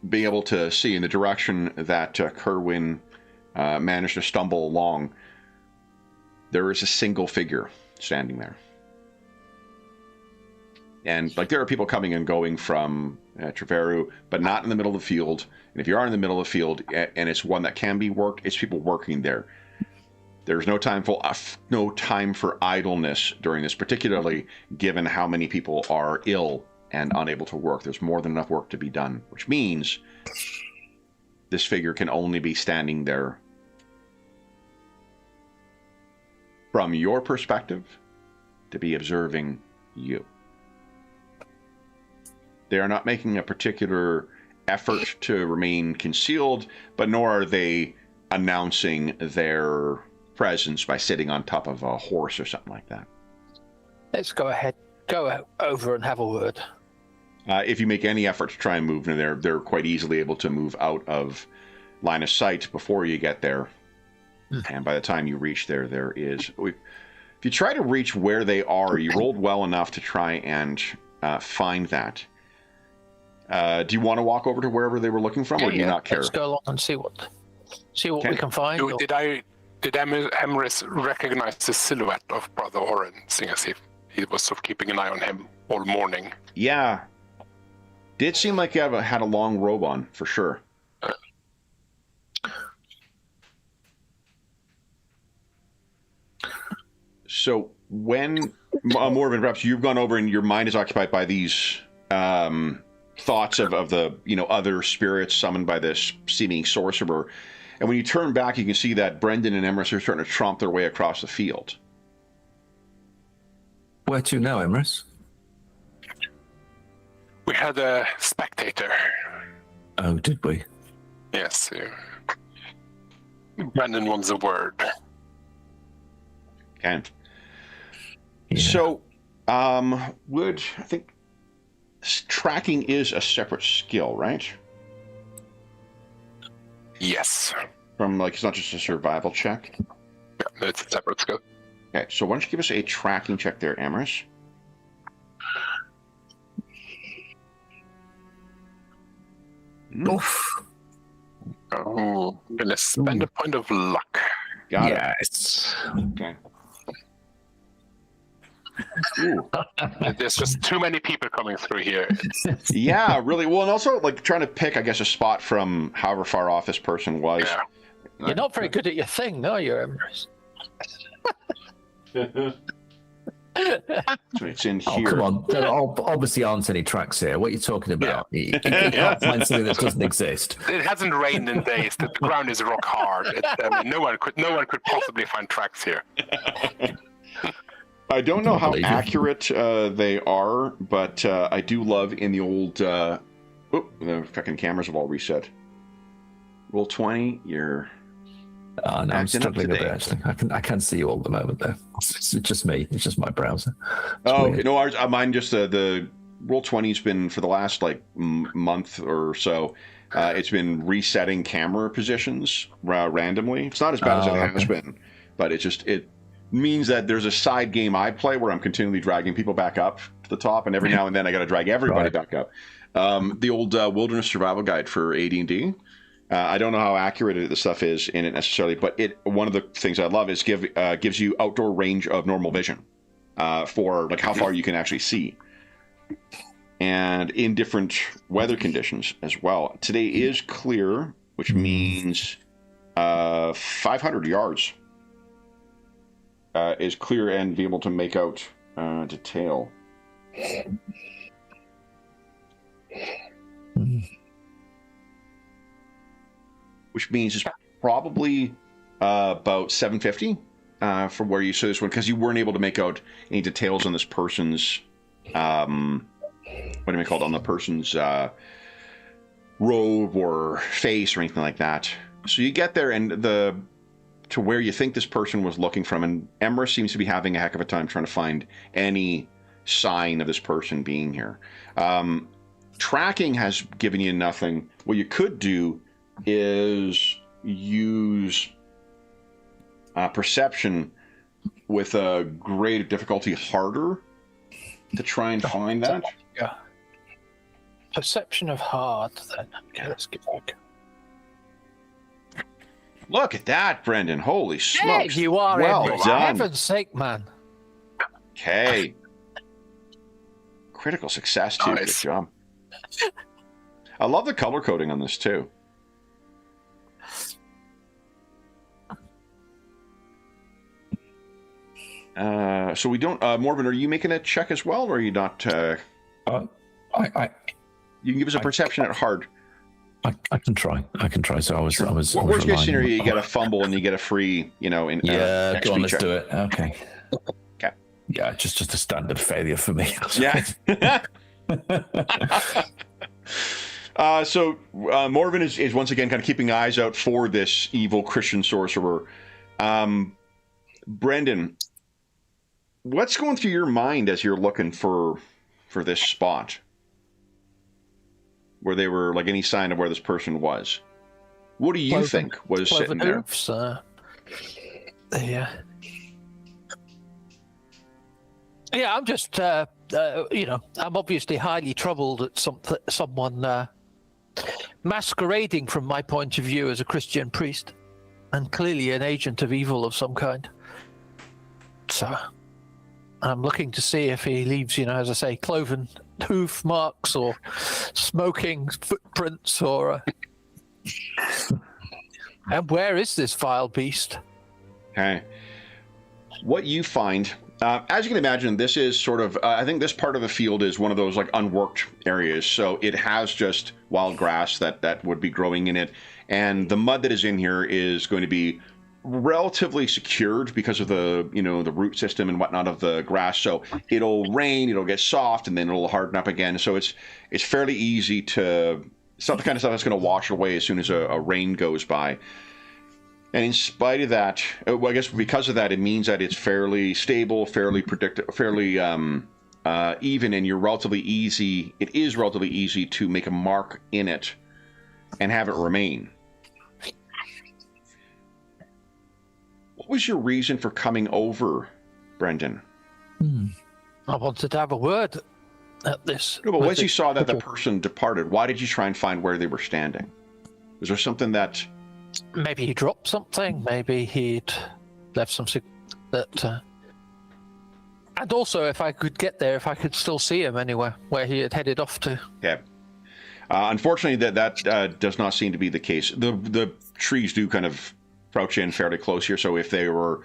been able to see in the direction that Kerwin managed to stumble along, there is a single figure standing there. And like there are people coming and going from Treveru, but not in the middle of the field. And if you are in the middle of the field and it's one that can be worked, it's people working there. There's no time for idleness during this, particularly given how many people are ill and unable to work. There's more than enough work to be done, which means this figure can only be standing there from your perspective to be observing you. They are not making a particular effort to remain concealed, but nor are they announcing their presence by sitting on top of a horse or something like that. Let's go over and have a word. If you make any effort to try and move, they're quite easily able to move out of line of sight before you get there. And by the time you reach there, if you try to reach where they are, you rolled well enough to try and find that. Do you want to walk over to wherever they were looking from, or do you not care? Let's go along and see what we can find. Did Emrys recognize the silhouette of Brother Orin, seeing as if he was sort of keeping an eye on him all morning? Yeah. Did seem like he had a long robe on, for sure. So when, Morven, perhaps you've gone over and your mind is occupied by these thoughts of the other spirits summoned by this seeming sorcerer, and when you turn back, you can see that Brendan and Emrys are starting to tromp their way across the field. Where to now, Emrys? We had a spectator. Oh, did we? Yes. Brendan wants a word. Okay. Yeah. So, I Tracking is a separate skill, right? Yes. From, like, it's not just a survival check? Yeah, it's a separate skill. Okay, so why don't you give us a tracking check there, Amaris? Oof. Oh, I'm gonna spend a point of luck. Got it. Yes. Okay. Ooh. There's just too many people coming through here. Yeah, really. Well, and also, like, trying to pick, I guess, a spot from however far off this person was. Yeah. You're not very good at your thing, no, you, Emrys? So it's in Oh, here. come on. There obviously aren't any tracks here. What are you talking about? You can't find something that doesn't exist. It hasn't rained in days. The ground is rock hard. I mean, no one could possibly find tracks here. I don't know how believe you. accurate they are, but I do love in the old... the fucking cameras have all reset. Roll 20, you're... No, I'm Acting up struggling a bit, today. actually. I can see you all at the moment, though. It's just me. It's just my browser. Oh, weird. no, ours, mine just... the Roll 20's been, for the last, like, month or so, it's been resetting camera positions randomly. It's not as bad as it has been, but it just... It means that there's a side game I play where I'm continually dragging people back up to the top, and every now and then I got to drag everybody back up. The old Wilderness Survival Guide for AD&D. I don't know how accurate the stuff is in it necessarily, but one of the things I love is gives you outdoor range of normal vision for like how far you can actually see, and in different weather conditions as well. Today is clear, which means 500 yards is clear and be able to make out detail. Which means it's probably about 750 from where you saw this one, because you weren't able to make out any details on this person's what do we call it, on the person's robe or face or anything like that. So you get there and to where you think this person was looking from, and Emra seems to be having a heck of a time trying to find any sign of this person being here. Tracking has given you nothing. What you could do is use perception with a grade of difficulty harder to try and find that. Yeah. Perception of hard, then. Okay, let's get back. Look at that, Brendan. Holy There smokes. you are, Well Emrys. For done. heaven's sake, man. Okay. Critical success, too. Nice. Good job. I love the color coding on this, too. So we don't... Morven, are you making a check as well, or are you not... I You can give us a perception at hard. can try. I can try. So I was Worst case relying- scenario, you get a fumble and you get a free, Yeah, XP go on, let's check. do it. Okay. Okay. Yeah, just a standard failure for me. Yeah. So Morven is once again kind of keeping eyes out for this evil Christian sorcerer. Brendan, what's going through your mind as you're looking for this spot where they were, like, any sign of where this person was? What do you think was sitting there? Hoofs, yeah. Yeah, I'm just, I'm obviously highly troubled at someone masquerading from my point of view as a Christian priest, and clearly an agent of evil of some kind. So I'm looking to see if he leaves, as I say, cloven hoof marks or smoking footprints or... And where is this vile beast? Okay. What you find, as you can imagine, this is sort of, I think this part of the field is one of those, like, unworked areas. So it has just wild grass that would be growing in it. And the mud that is in here is going to be relatively secured because of the, the root system and whatnot of the grass. So it'll rain, it'll get soft, and then it'll harden up again. So it's fairly easy to... It's not the kind of stuff that's going to wash away as soon as a rain goes by. And in spite of that, well, I guess because of that, it means that it's fairly stable, fairly predictable, fairly even, and you're relatively easy. It is relatively easy to make a mark in it and have it remain. What was your reason for coming over, Brendan? I wanted to have a word at this. No, but once you saw that the person departed, why did you try and find where they were standing? Was there something that... Maybe he dropped something. Maybe he'd left something that... And also, if I could get there, if I could still see him anywhere where he had headed off to. Yeah. Unfortunately, that does not seem to be the case. The trees do kind of crouch in fairly close here, so if they were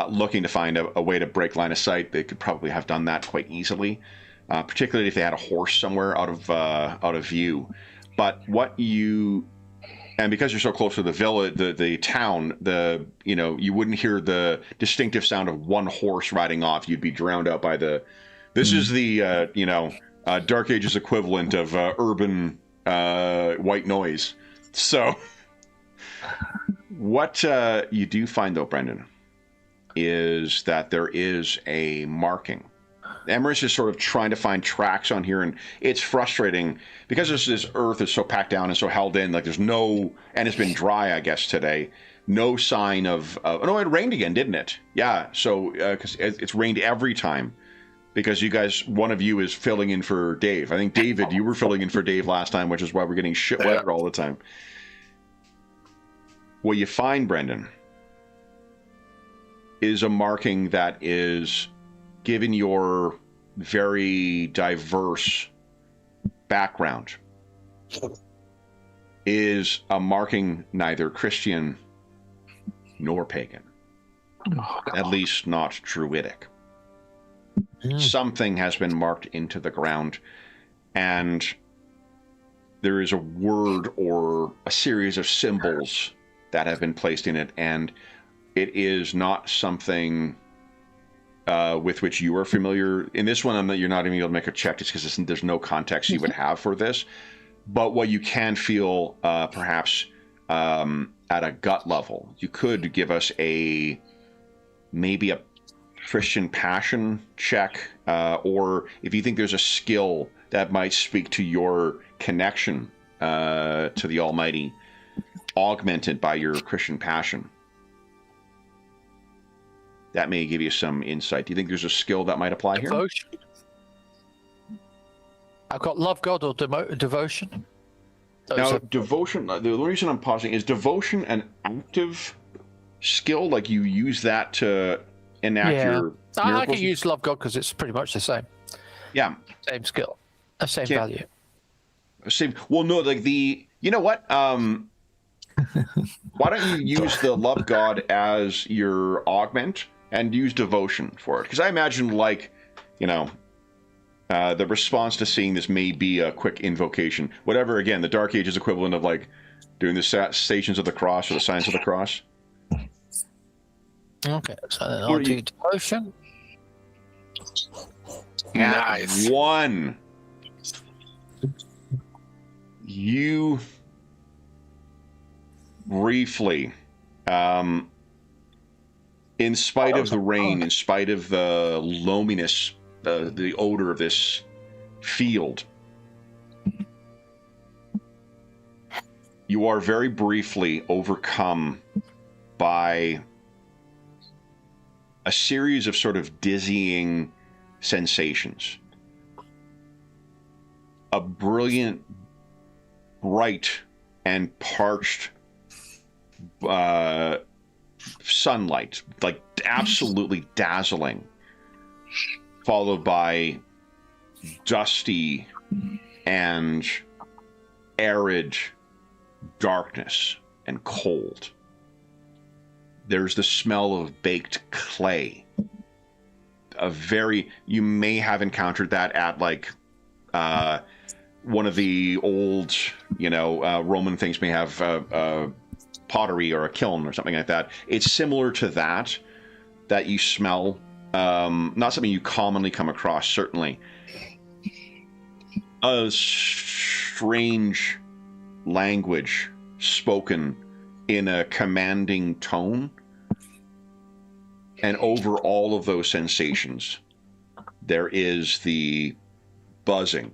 looking to find a way to break line of sight, they could probably have done that quite easily, particularly if they had a horse somewhere out of view. But what you... And because you're so close to the village, the town, you wouldn't hear the distinctive sound of one horse riding off. You'd be drowned out by the... This is the, Dark Ages equivalent of urban white noise. So what you do find, though, Brendan, is that there is a marking. Emrys is sort of trying to find tracks on here, and it's frustrating because this earth is so packed down and so held in. Like there's no, and it's been dry, I guess, today. No sign of. No, it rained again, didn't it? Yeah. So because it's rained every time, because you guys, one of you is filling in for Dave. I think David, you were filling in for Dave last time, which is why we're getting shit weather all the time. What you find, Brendan, is a marking that is, given your very diverse background, is a marking neither Christian nor pagan. At least not druidic. Something has been marked into the ground, and there is a word or a series of symbols that have been placed in it, and it is not something with which you are familiar. In this one, you're not even able to make a check just because there's no context you would have for this. But what you can feel, perhaps at a gut level, you could give us maybe a Christian passion check, or if you think there's a skill that might speak to your connection to the Almighty, augmented by your Christian passion. That may give you some insight. Do you think there's a skill that might apply here? Devotion. I've got love God or devotion. Now, devotion, the reason I'm pausing is devotion an active skill? Like you use that to enact your miracles? I can use love God because it's pretty much the same. Yeah. Same skill. Same value. Same. Well, no, like you know what? Why don't you use the love God as your augment and use devotion for it? Because I imagine, the response to seeing this may be a quick invocation. Whatever, again, the Dark Ages equivalent of, doing the Stations of the Cross or the Signs of the Cross. Okay, so then I'll do devotion. Nice. One. You... briefly, in spite of the rain, in spite of the loaminess, the odor of this field, you are very briefly overcome by a series of sort of dizzying sensations. A brilliant, bright, and parched sunlight, absolutely dazzling, followed by dusty and arid darkness and cold. There's the smell of baked clay. You may have encountered that at one of the old, Roman things may have pottery or a kiln or something like that. It's similar to that you smell. Not something you commonly come across, certainly. A strange language spoken in a commanding tone. And over all of those sensations, there is the buzzing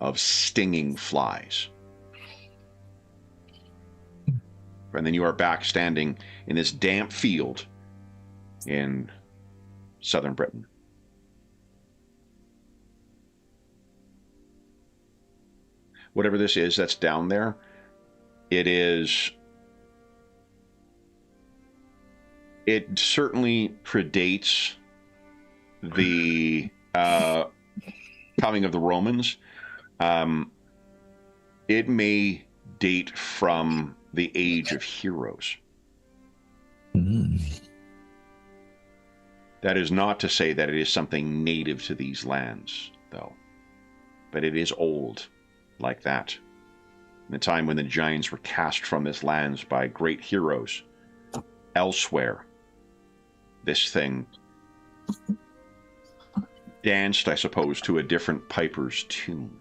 of stinging flies. And then you are back standing in this damp field in southern Britain. Whatever this is that's down there, it certainly predates the coming of the Romans. It may date from the age of heroes. That is not to say that it is something native to these lands, though. But it is old, like that. In the time when the giants were cast from this lands by great heroes elsewhere, this thing danced, I suppose, to a different piper's tune.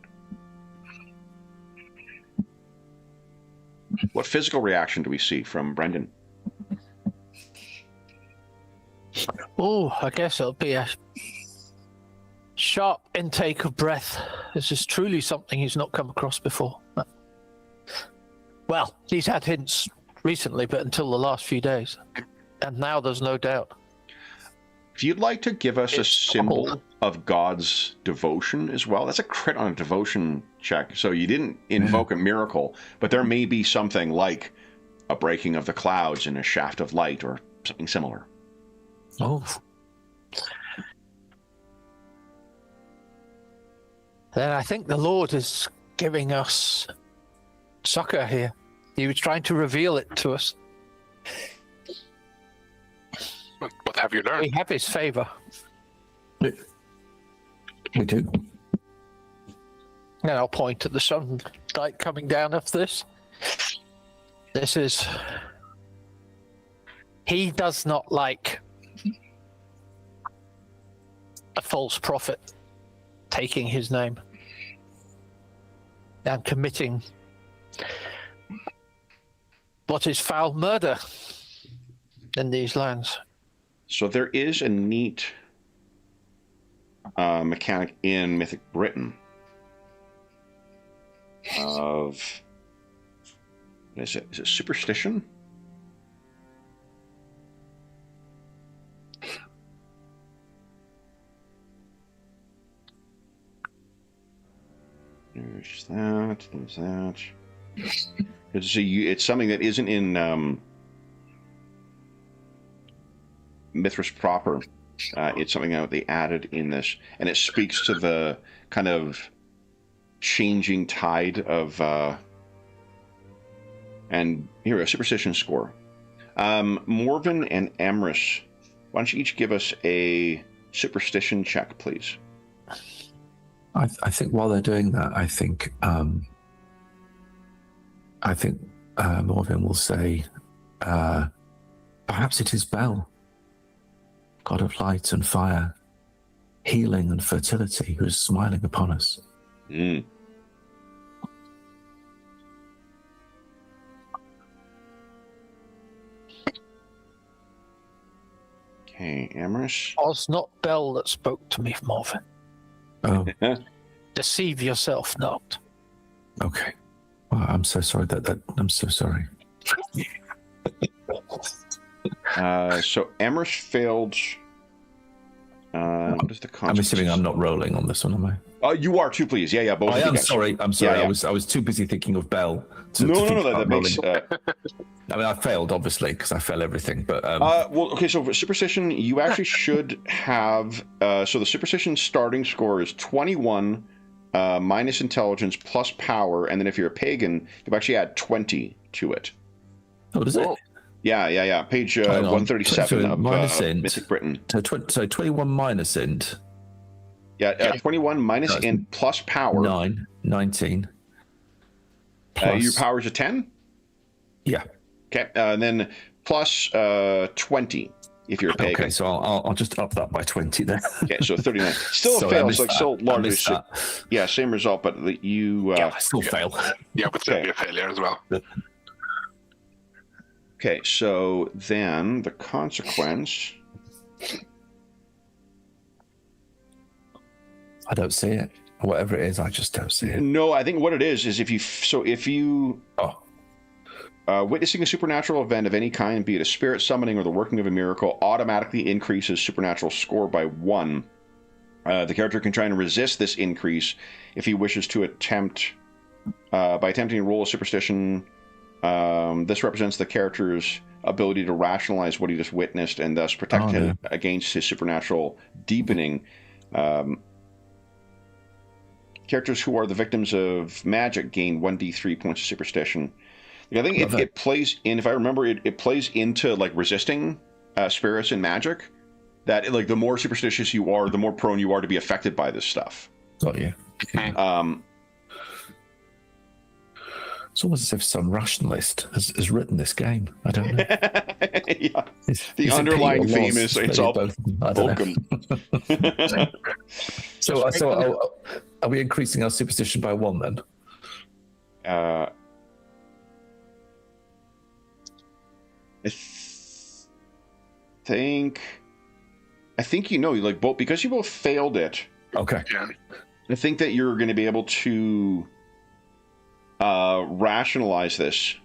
What physical reaction do we see from Brendan? Oh, I guess it'll be a sharp intake of breath. This is truly something he's not come across before. Well, he's had hints recently, but until the last few days. And now there's no doubt. If you'd like to give us a symbol of God's devotion as well, that's a crit on a devotion check. So you didn't invoke a miracle, but there may be something like a breaking of the clouds in a shaft of light or something similar. Oh. Then I think the Lord is giving us succor here. He was trying to reveal it to us. What have you learned? We have his favor. We do. And I'll point to the sunlight coming down off this. This is... He does not like a false prophet taking his name and committing what is foul murder in these lands. So there is a neat mechanic in Mythic Britain of... Is it superstition? There's that. There's that. It's something that isn't in Mythras proper. It's something that they added in this, and it speaks to the kind of changing tide of. And here, a superstition score. Morven and Amris, why don't you each give us a superstition check, please? I think while they're doing that, I think Morven will say, perhaps it is Bel, god of light and fire, healing and fertility, who is smiling upon us. Mm. Okay, Amris. It was not Bell that spoke to me, Morven. Oh, Deceive yourself not. okay. Well, I'm so sorry I'm so sorry. So Amris failed. What is the I'm assuming I'm not rolling on this one, am I? You are too, please. Yeah, both. I am sorry. I'm sorry. Yeah, yeah. I was too busy thinking of Bell. No, that makes. I mean, I failed obviously because I failed everything. But well, okay. So for superstition, you actually should have. So the superstition starting score is 21 minus intelligence plus power, and then if you're a pagan, you actually add 20 to it. Oh, does it? Yeah. Page 137 of Mythic Britain. So 21 minus int. Yeah, 21 minus int plus power. 19. Plus, your power's a 10? Yeah. Okay, and then plus 20 if you're a pagan. Okay, so I'll just up that by 20 then. Okay, so 39. Still a fail. It's like still largely. Yeah, same result, but you. I still fail. Yeah, would still be a failure as well. Okay, so then the consequence I don't see it. Whatever it is, I just don't see it. No, I think what it is if you witnessing a supernatural event of any kind, be it a spirit summoning or the working of a miracle, automatically increases supernatural score by 1. The character can try and resist this increase if he wishes to attempt, by attempting to roll a superstition. This represents the character's ability to rationalize what he just witnessed and thus protect him against his supernatural deepening. Characters who are the victims of magic gain 1d3 points of superstition. I think it plays in, if I remember, it plays into like resisting spirits and magic. That like the more superstitious you are, the more prone you are to be affected by this stuff. Got you. It's almost as if some rationalist has written this game. I don't know. Yeah. The underlying theme is it's all Vulcan. So are we increasing our superstition by 1 then? I think like both, because you both failed it. Okay. Yeah. I think that you're going to be able to rationalize this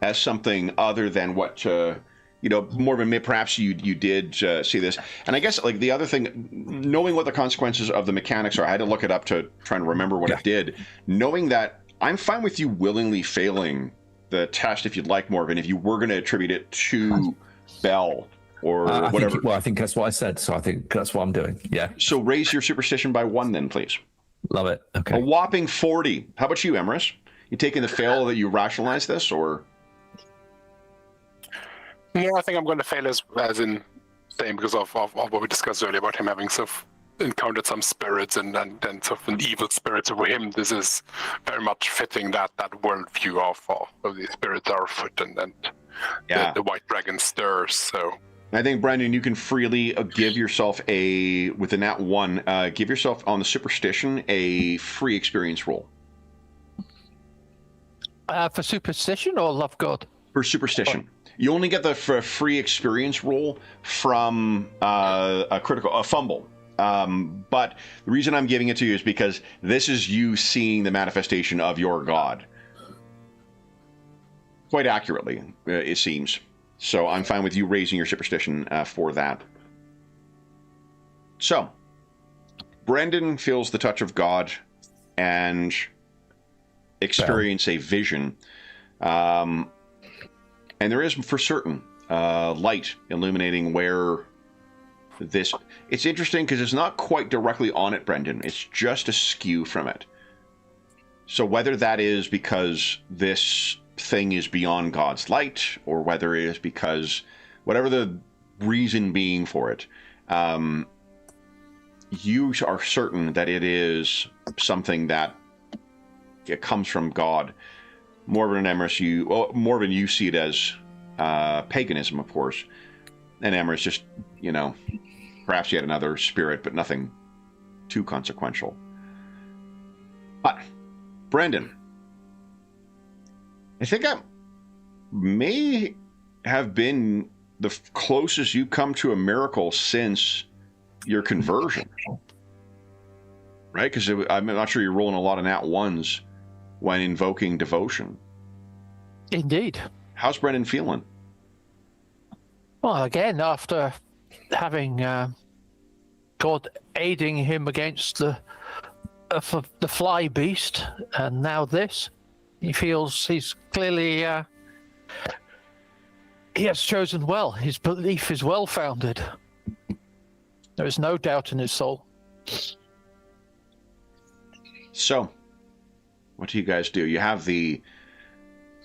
as something other than what Morven, perhaps you did see this. And I guess like the other thing, knowing what the consequences of the mechanics are, I had to look it up to try and remember what it did. Knowing that, I'm fine with you willingly failing the test if you'd like, Morven, if you were going to attribute it to Bell or whatever. I think that's what I said, so I think that's what I'm doing. Yeah. So raise your superstition by 1 then, please. Love it. Okay. A whopping 40. How about you, Emrys? You taking the fail that you rationalize this, or? Yeah, I think I'm going to fail as in same because of what we discussed earlier about him having sort of encountered some spirits and sort of an evil spirits over him. This is very much fitting that worldview of the spirits are afoot and the white dragon stirs. So I think, Brendan, you can freely give yourself with a nat 1, give yourself on the superstition a free experience roll. For superstition or love God? For superstition. You only get the free experience roll from a fumble. But the reason I'm giving it to you is because this is you seeing the manifestation of your god. Quite accurately, it seems. So I'm fine with you raising your superstition for that. So, Brendan feels the touch of God and experience a vision. And there is, for certain, light illuminating where this... It's interesting because it's not quite directly on it, Brendan. It's just askew from it. So whether that is because this thing is beyond God's light, or whether it is because... Whatever the reason being for it, you are certain that it is something that it comes from God. Morven and Emrys, Morven, you see it as paganism, of course. And Emrys just, perhaps you had another spirit, but nothing too consequential. But, Brendan, I think I may have been the closest you come to a miracle since your conversion. Right? Because I'm not sure you're rolling a lot of nat 1s when invoking devotion. Indeed. How's Brendan feeling? Well, again, after having God aiding him against the fly beast, and now this, he feels he's clearly he has chosen well. His belief is well founded. There is no doubt in his soul. So, what do you guys do? You have the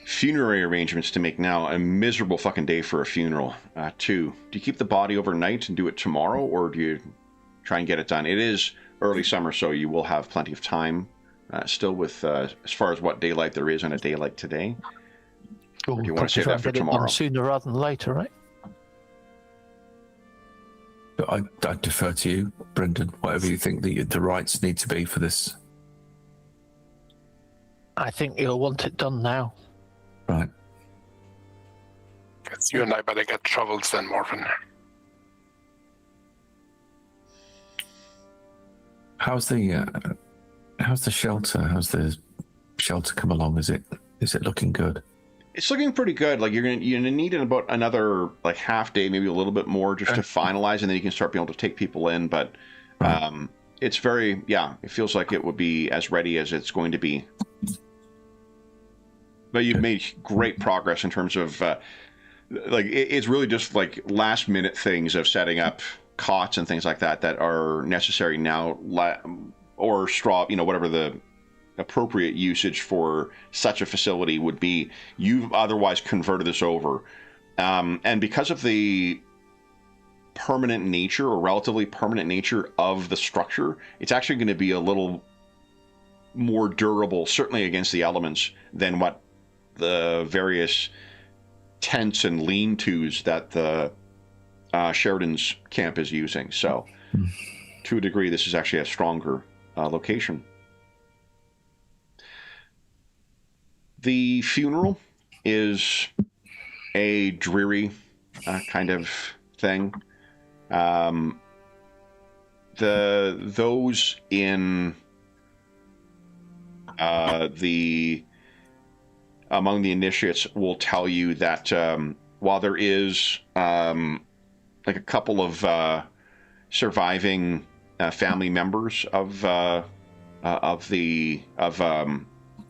funerary arrangements to make now. A miserable fucking day for a funeral. 2, do you keep the body overnight and do it tomorrow, or do you try and get it done? It is early summer, so you will have plenty of time still with as far as what daylight there is on a day like today. Or do you want to save that for tomorrow? Sooner rather than later, right? I defer to you, Brendan. Whatever you think the rights need to be for this. I think you'll want it done now. Right. Guess you and I better get shovels then, Morven. How's the shelter? How's the shelter come along? Is it looking good? It's looking pretty good. Like you're gonna need about another like half day, maybe a little bit more, just to finalize, and then you can start being able to take people in. But it's very it feels like it would be as ready as it's going to be. But you've made great progress in terms of like it's really just like last minute things of setting up cots and things like that are necessary now, or straw, whatever the appropriate usage for such a facility would be. You've otherwise converted this over, and because of the permanent nature or relatively permanent nature of the structure, it's actually going to be a little more durable, certainly against the elements, than what the various tents and lean-tos that the Sheridan's camp is using. So to a degree, this is actually a stronger location. The funeral is a dreary kind of thing. Those in among the initiates will tell you that while there is like a couple of surviving family members of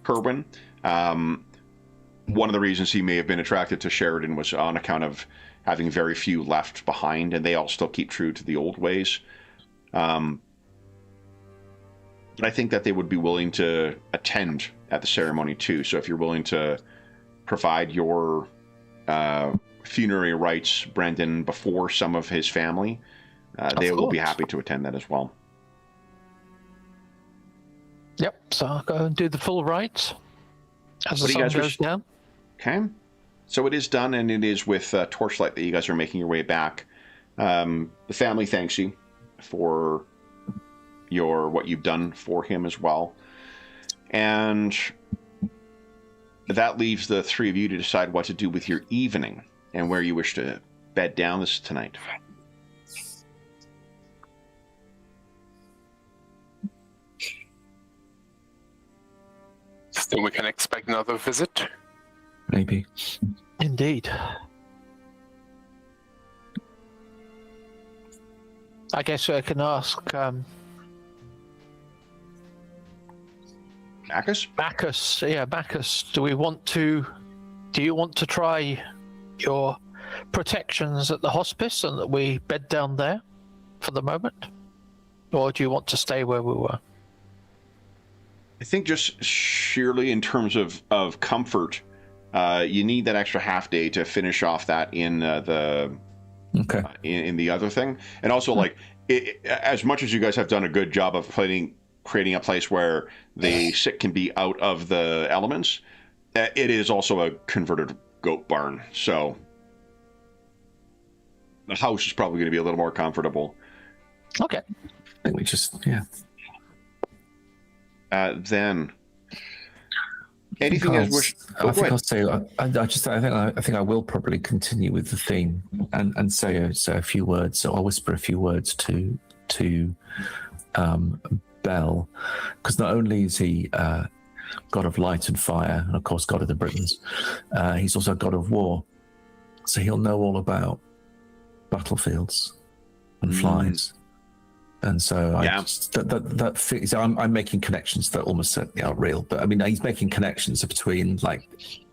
Kerwin, one of the reasons he may have been attracted to Sheridan was on account of having very few left behind, and they all still keep true to the old ways. But I think that they would be willing to attend at the ceremony too. So if you're willing to provide your funerary rites, Brendan, before some of his family, they will be happy to attend that as well. Yep, so I'll go and do the full rites as the sun goes down. Okay. So it is done, and it is with torchlight that you guys are making your way back. The family thanks you for what you've done for him as well. And that leaves the three of you to decide what to do with your evening and where you wish to bed down this tonight. So we can expect another visit? Maybe. Indeed. I guess I can ask Bacchus? Bacchus, Bacchus, do you want to try your protections at the hospice and that we bed down there for the moment? Or do you want to stay where we were? I think just sheerly in terms of comfort, you need that extra half day to finish off that in the in the other thing. And also, like, as much as you guys have done a good job of creating a place where the sick can be out of the elements, it is also a converted goat barn. So the house is probably going to be a little more comfortable. Okay. I think we just, then anything else? I think I'll say. I think I will probably continue with the theme and say a few words. So I'll whisper a few words to Bell, because not only is he god of light and fire, and of course god of the Britons, he's also god of war. So he'll know all about battlefields and flies. And so I'm making connections that almost certainly are real. But I mean, he's making connections between like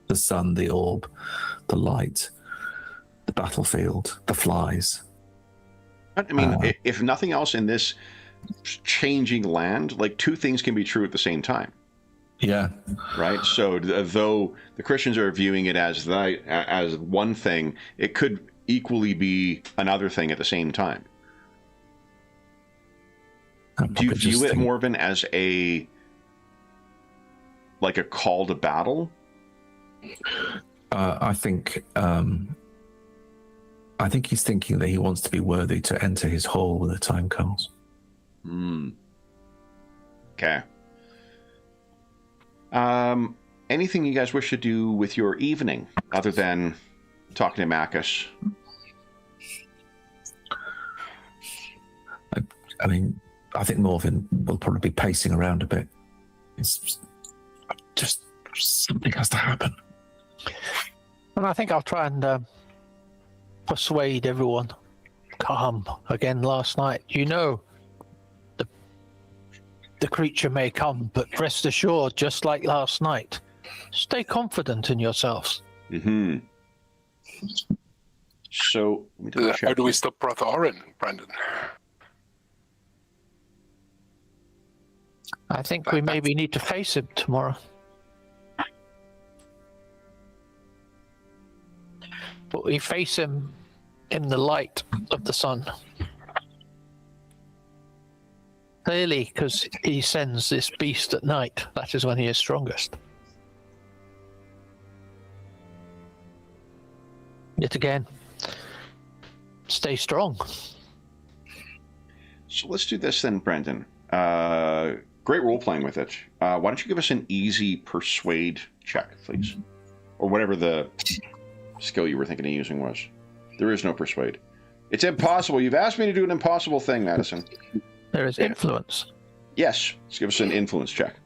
the sun, the orb, the light, the battlefield, the flies. I mean, if nothing else in this changing land, like two things can be true at the same time. Yeah. Right. So though the Christians are viewing it as one thing, it could equally be another thing at the same time. Do you view it, Morven, as a call to battle? I think he's thinking that he wants to be worthy to enter his hall when the time comes. Okay. Anything you guys wish to do with your evening other than talking to Marcus? I mean, I think Morvin will probably be pacing around a bit. It's just something has to happen. And I think I'll try and persuade everyone. Calm again last night. You know, the creature may come, but rest assured, just like last night, stay confident in yourselves. Mm-hmm. So, let me How do we stop Brother Orin, Brandon? I think we maybe need to face him tomorrow. But we face him in the light of the sun. Clearly, because he sends this beast at night. That is when he is strongest. Yet again, stay strong. So let's do this then, Brendan. Great role-playing with it. Why don't you give us an easy persuade check, please? Or whatever the skill you were thinking of using was. There is no persuade. It's impossible. You've asked me to do an impossible thing, Madison. There is influence. Yes. Let's give us an influence check.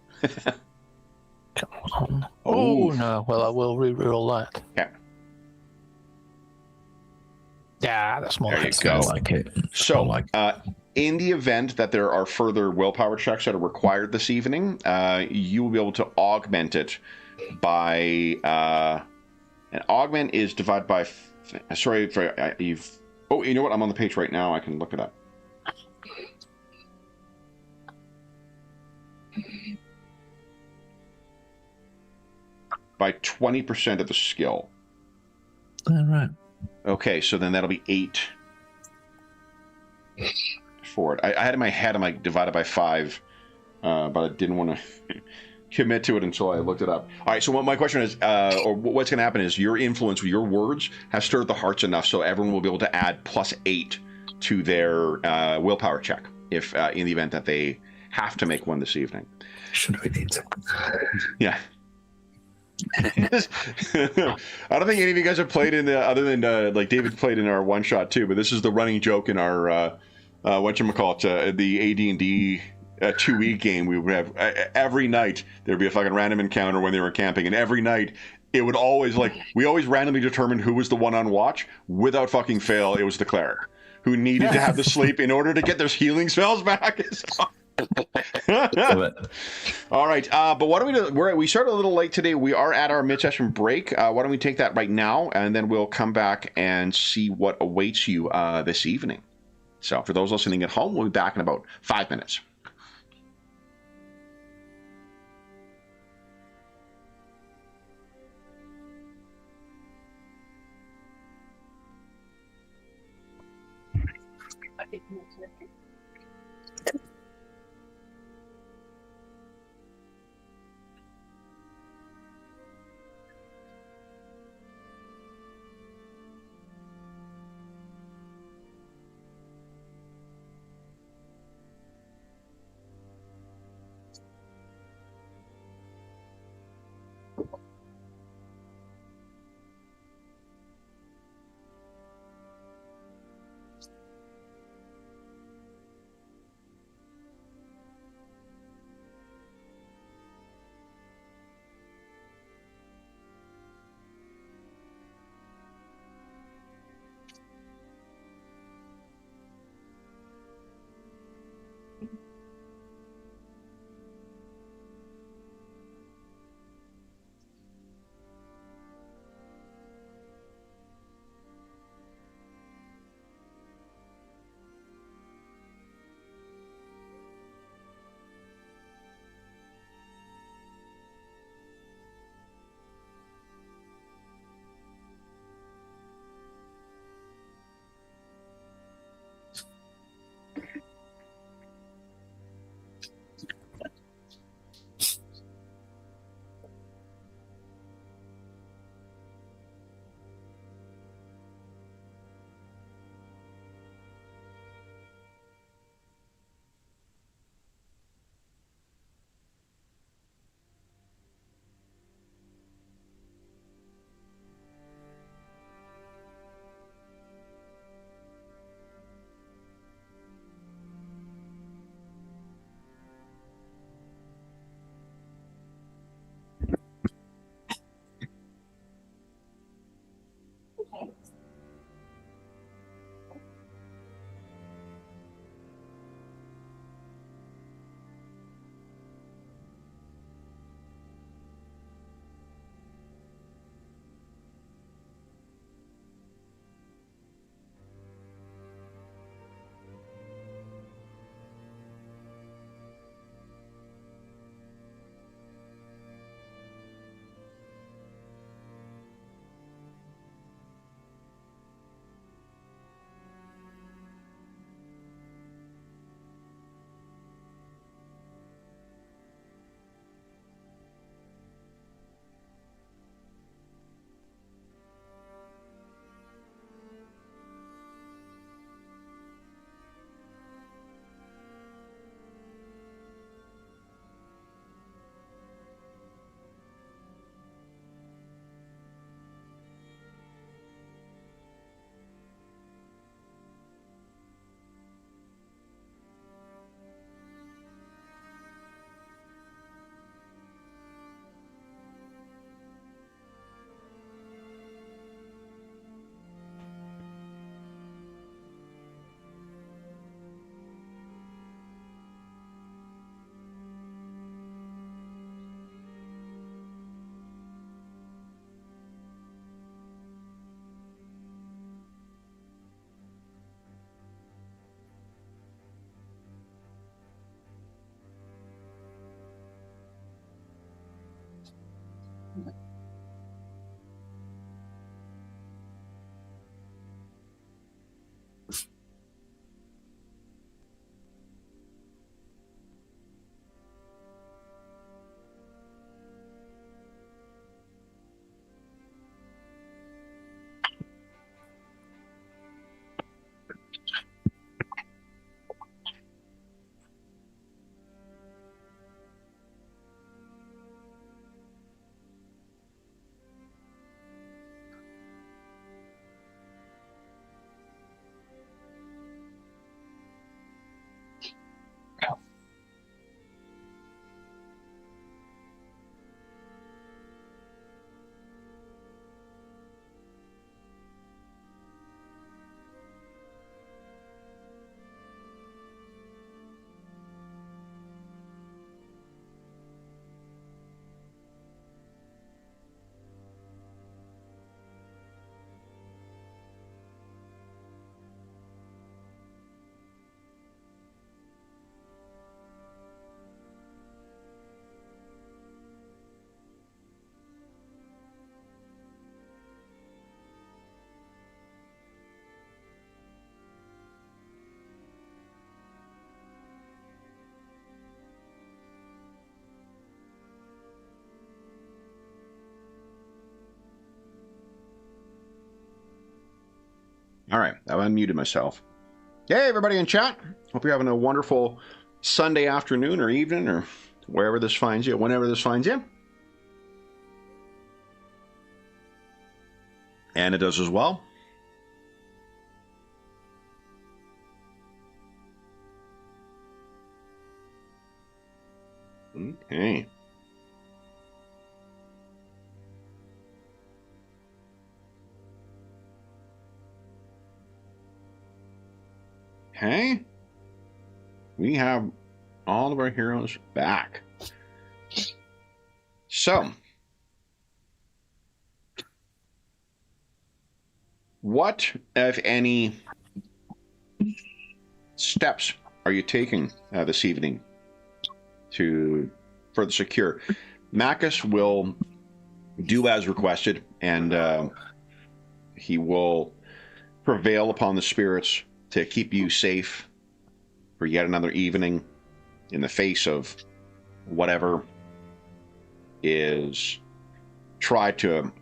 Come on. Oh, no. Well, I will re-roll that. Okay. Yeah, that's more There you like go. I like it. So, in the event that there are further willpower checks that are required this evening, you will be able to augment it by... an augment is divided by... Oh, you know what? I'm on the page right now. I can look it up. By 20% of the skill. All right. Okay, so then that'll be 8 for it. I had in my head, I'm like, divided by 5, but I didn't want to commit to it until I looked it up. All right, so what my question is, or what's going to happen is your influence with your words has stirred the hearts enough so everyone will be able to add +8 to their willpower check if in the event that they have to make one this evening. Should we need to? Yeah. I don't think any of you guys have played in the other than like David played in our one shot too, but this is the running joke in our whatchamacallit, the AD&D 2-week game. We would have every night there'd be a fucking random encounter when they were camping, and every night it would always we always randomly determined who was the one on watch. Without fucking fail, it was the cleric who needed to have the sleep in order to get their healing spells back. All right, but why don't we do? We started a little late today. We are at our mid-session break. Why don't we take that right now, and then we'll come back and see what awaits you this evening. So, for those listening at home, we'll be back in about 5 minutes. All right, I've unmuted myself. Hey, everybody in chat. Hope you're having a wonderful Sunday afternoon or evening or wherever this finds you, whenever this finds you. And it does as well. Okay. Okay. We have all of our heroes back. So, what, if any, steps are you taking this evening to further secure? Macus will do as requested, and he will prevail upon the spirits to keep you safe for yet another evening in the face of whatever is tried to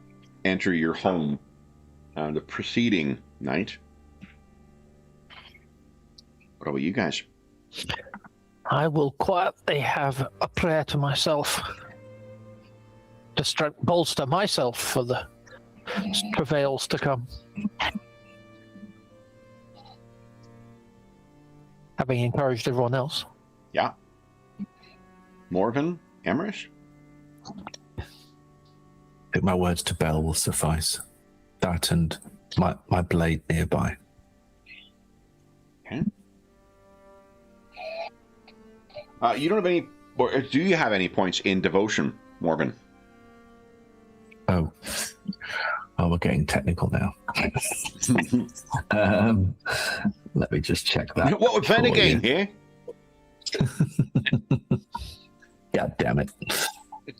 enter your home the preceding night. What about you guys? I will quietly have a prayer to myself to bolster myself for the travails to come. Having encouraged everyone else. Yeah. Morven, Emrys? I think my words to Bell will suffice. That and my blade nearby. Okay. You don't have any, or do you have any points in devotion, Morven? Oh, we're getting technical now. Let me just check that. What we're playing a game here? God damn it.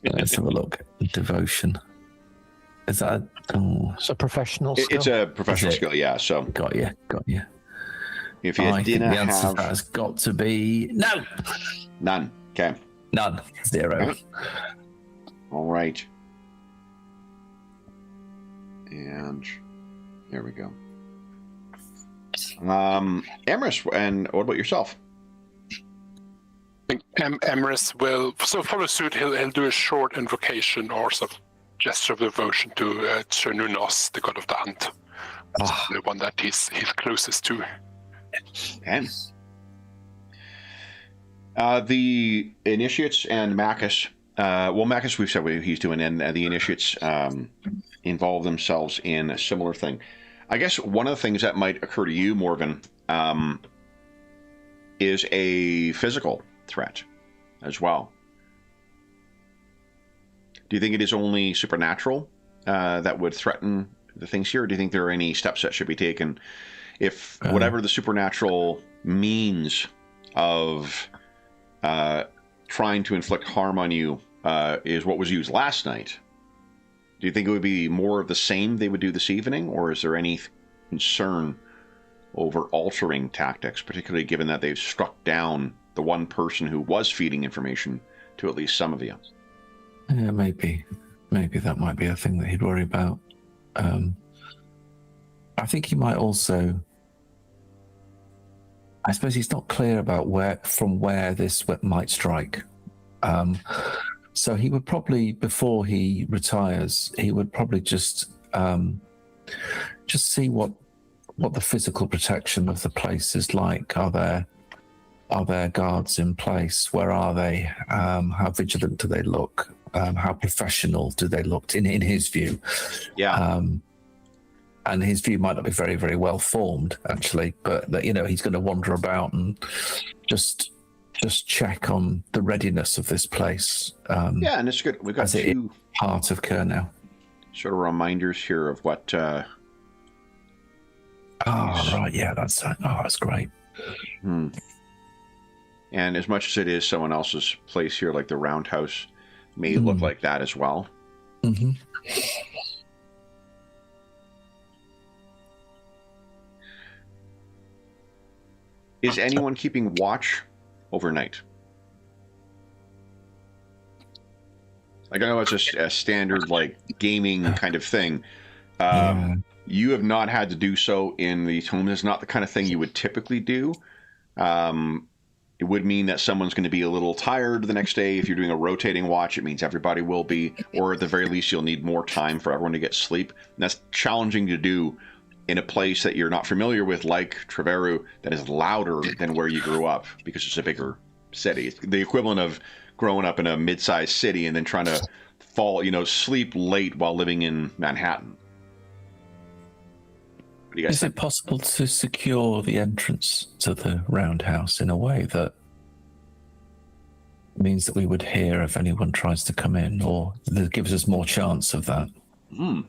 Let's have a look. Devotion. Is that? Oh. It's a professional skill. It's a professional skill, yeah. So got you. if you I didn't think the answer have, has got to be no. None. Okay. None. 0. Okay. All right. And there we go. Emrys, and what about yourself? I think Emrys will follow suit. He'll do a short invocation or some gesture of devotion to Nunos, the god of the hunt. The one that he's closest to. Okay. The initiates and Macus. Macus, we've said what he's doing, and the initiates involve themselves in a similar thing. I guess one of the things that might occur to you, Morgan, is a physical threat as well. Do you think it is only supernatural that would threaten the things here, or do you think there are any steps that should be taken if whatever the supernatural means of trying to inflict harm on you is what was used last night? Do you think it would be more of the same they would do this evening, or is there any concern over altering tactics, particularly given that they've struck down the one person who was feeding information to at least some of you? Yeah, maybe that might be a thing that he'd worry about. I think he might also. I suppose he's not clear about where this might strike. So he would probably, before he retires, he would probably just see what the physical protection of the place is like. Are there guards in place? Where are they? How vigilant do they look? How professional do they look in his view? Yeah. And his view might not be very, very well formed, actually, but that, he's going to wander about and just check on the readiness of this place. Yeah, and it's good. We've got two part of Kernow. Sort of reminders here of what. Right, yeah, that's great. And as much as it is someone else's place here, like the Roundhouse, may look like that as well. Mm-hmm. Is anyone keeping watch overnight? Like, I know it's a standard, like, gaming kind of thing. You have not had to do so in these homes. It's not the kind of thing you would typically do. It would mean that someone's going to be a little tired the next day. If you're doing a rotating watch, it means everybody will be. Or at the very least, you'll need more time for everyone to get sleep. And that's challenging to do in a place that you're not familiar with, like Treveru, that is louder than where you grew up because it's a bigger city. It's the equivalent of growing up in a mid-sized city and then trying to sleep late while living in Manhattan. What do you guys Is think? it possible to secure the entrance to the Roundhouse in a way that means that we would hear if anyone tries to come in, or that gives us more chance of that? Do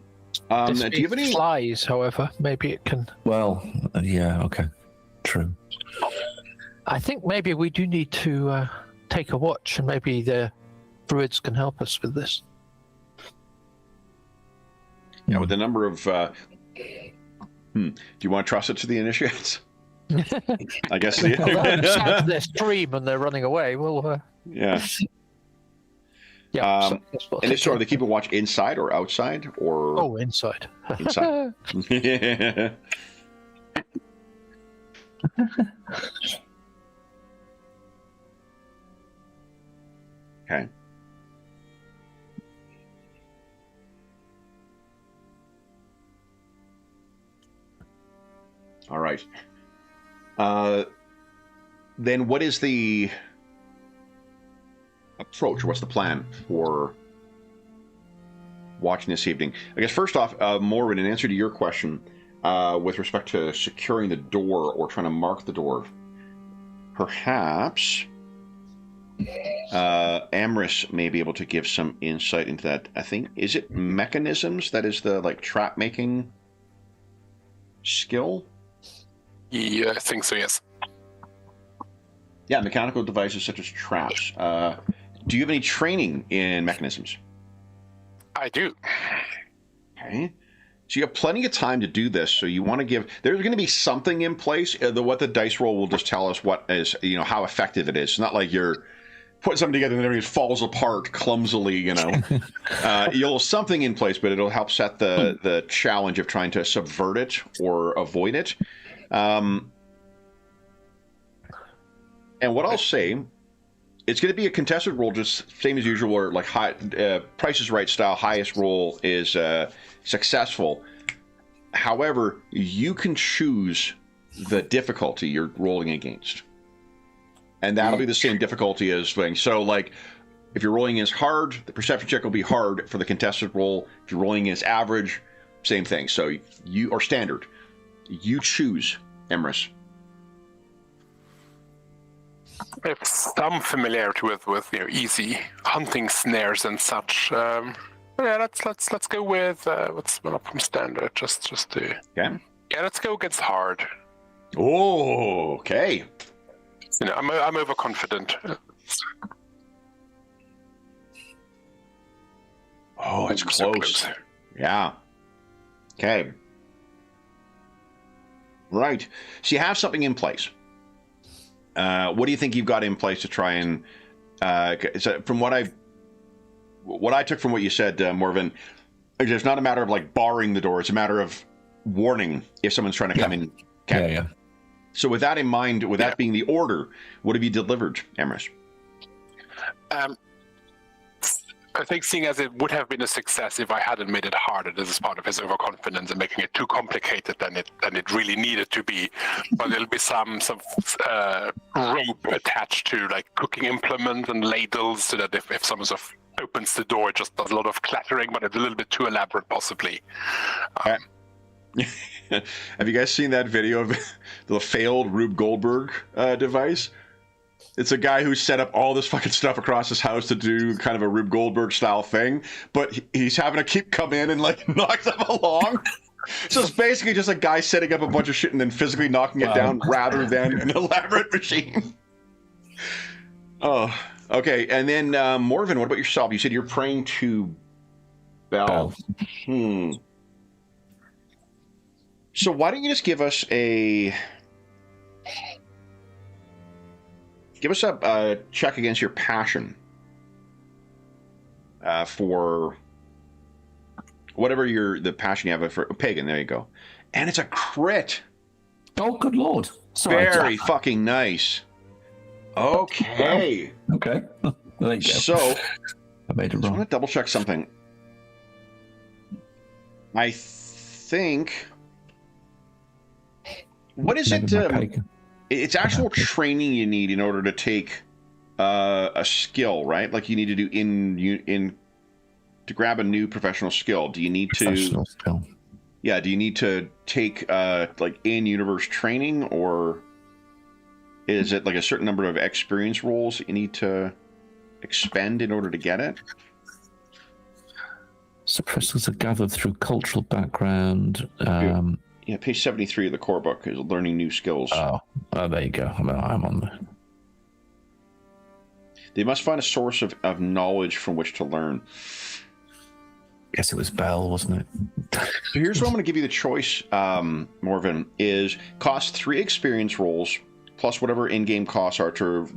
you have any flies, however, maybe it can. Well, yeah, okay, true. I think maybe we do need to take a watch, and maybe the druids can help us with this. Yeah, with the number of. Do you want to trust it to the initiates? I guess. Well, their stream and they're running away. Well, yeah. Yeah. And it's, so are they keeping watch inside or outside, or? Oh, inside. Inside. Yeah. Okay. All right. Then what is the approach, or what's the plan for watching this evening? I guess first off, Morwen, in answer to your question, with respect to securing the door or trying to mark the door, perhaps Amris may be able to give some insight into that. I think, is it mechanisms that is the trap making skill? Yeah, I think so, yes. Yeah, mechanical devices such as traps. Do you have any training in mechanisms? I do. Okay. So you have plenty of time to do this. So you want to give. There's going to be something in place. What the dice roll will just tell us what is, how effective it is. It's not like you're putting something together and everything falls apart clumsily. You'll have something in place, but it'll help set the challenge of trying to subvert it or avoid it. And what I'll say, it's going to be a contested roll, just same as usual, or like high, Price is Right style. Highest roll is successful. However, you can choose the difficulty you're rolling against, and that'll be the same difficulty as thing. So, if you're rolling as hard, the perception check will be hard for the contested roll. If you're rolling as average, same thing. So you are standard. You choose, Emrys. I have some familiarity with easy hunting snares and such. Yeah, let's go with what's one up from standard, just to. Okay. Yeah, let's go against hard. Oh, okay. I'm overconfident. Oh, it's So close. Yeah. Okay. Right. So you have something in place. What do you think you've got in place to try and? So from what I took from what you said, Morven, it's not a matter of like barring the door. It's a matter of warning if someone's trying to come in. Okay. Yeah. So with that in mind, with that being the order, what have you delivered, Emrys? I think seeing as it would have been a success if I hadn't made it harder, this is part of his overconfidence and making it too complicated than it really needed to be. But there'll be some rope attached to like cooking implements and ladles, so that if someone sort of opens the door, it just does a lot of clattering, but it's a little bit too elaborate, possibly. Have you guys seen that video of the failed Rube Goldberg device? It's a guy who set up all this fucking stuff across his house to do kind of a Rube Goldberg style thing, but he's having to keep come in and like knock them along. So it's basically just a guy setting up a bunch of shit and then physically knocking it down rather than an elaborate machine. Oh, okay. And then Morven, what about yourself? You said you're praying to Bell. So why don't you just give us a check against your passion for whatever the passion you have for pagan. There you go, and it's a crit. Oh, good lord! Sorry, Very fucking nice. Okay. Okay. There you go. So I made it I wrong. want to double check something. I think. What is it? It's actual training you need in order to take a skill, right? Like you need to do to grab a new professional skill. Do you need to? Skill. Yeah. Do you need to take like in-universe training, or is it like a certain number of experience rolls that you need to expend in order to get it? Suppressors are gathered through cultural background. Yeah, page 73 of the core book is learning new skills. Oh, there you go. I'm on there. They must find a source of knowledge from which to learn. Guess it was Bell, wasn't it? So here's what I'm going to give you the choice, Morven, is cost 3 experience rolls, plus whatever in-game costs are to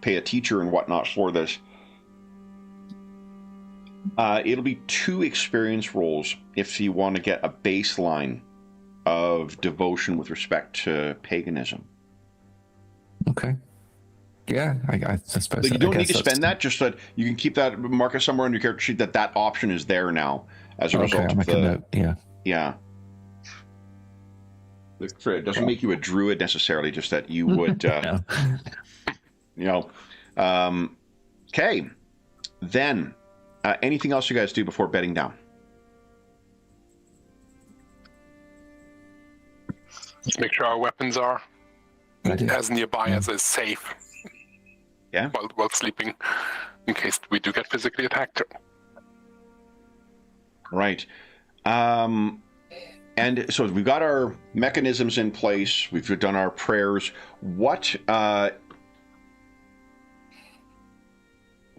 pay a teacher and whatnot for this. It'll be 2 experience rolls if you want to get a baseline of devotion with respect to paganism. Okay. Yeah, I suppose. But you don't need to spend that, just that you can keep that, mark it somewhere on your character sheet that option is there now as a result of the... Note. Yeah. It doesn't make you a druid necessarily, just that you would, you know. Okay. Then, anything else you guys do before bedding down? Just make sure our weapons are as nearby as is safe. Yeah. While sleeping, in case we do get physically attacked. Right. And so we've got our mechanisms in place. We've done our prayers. What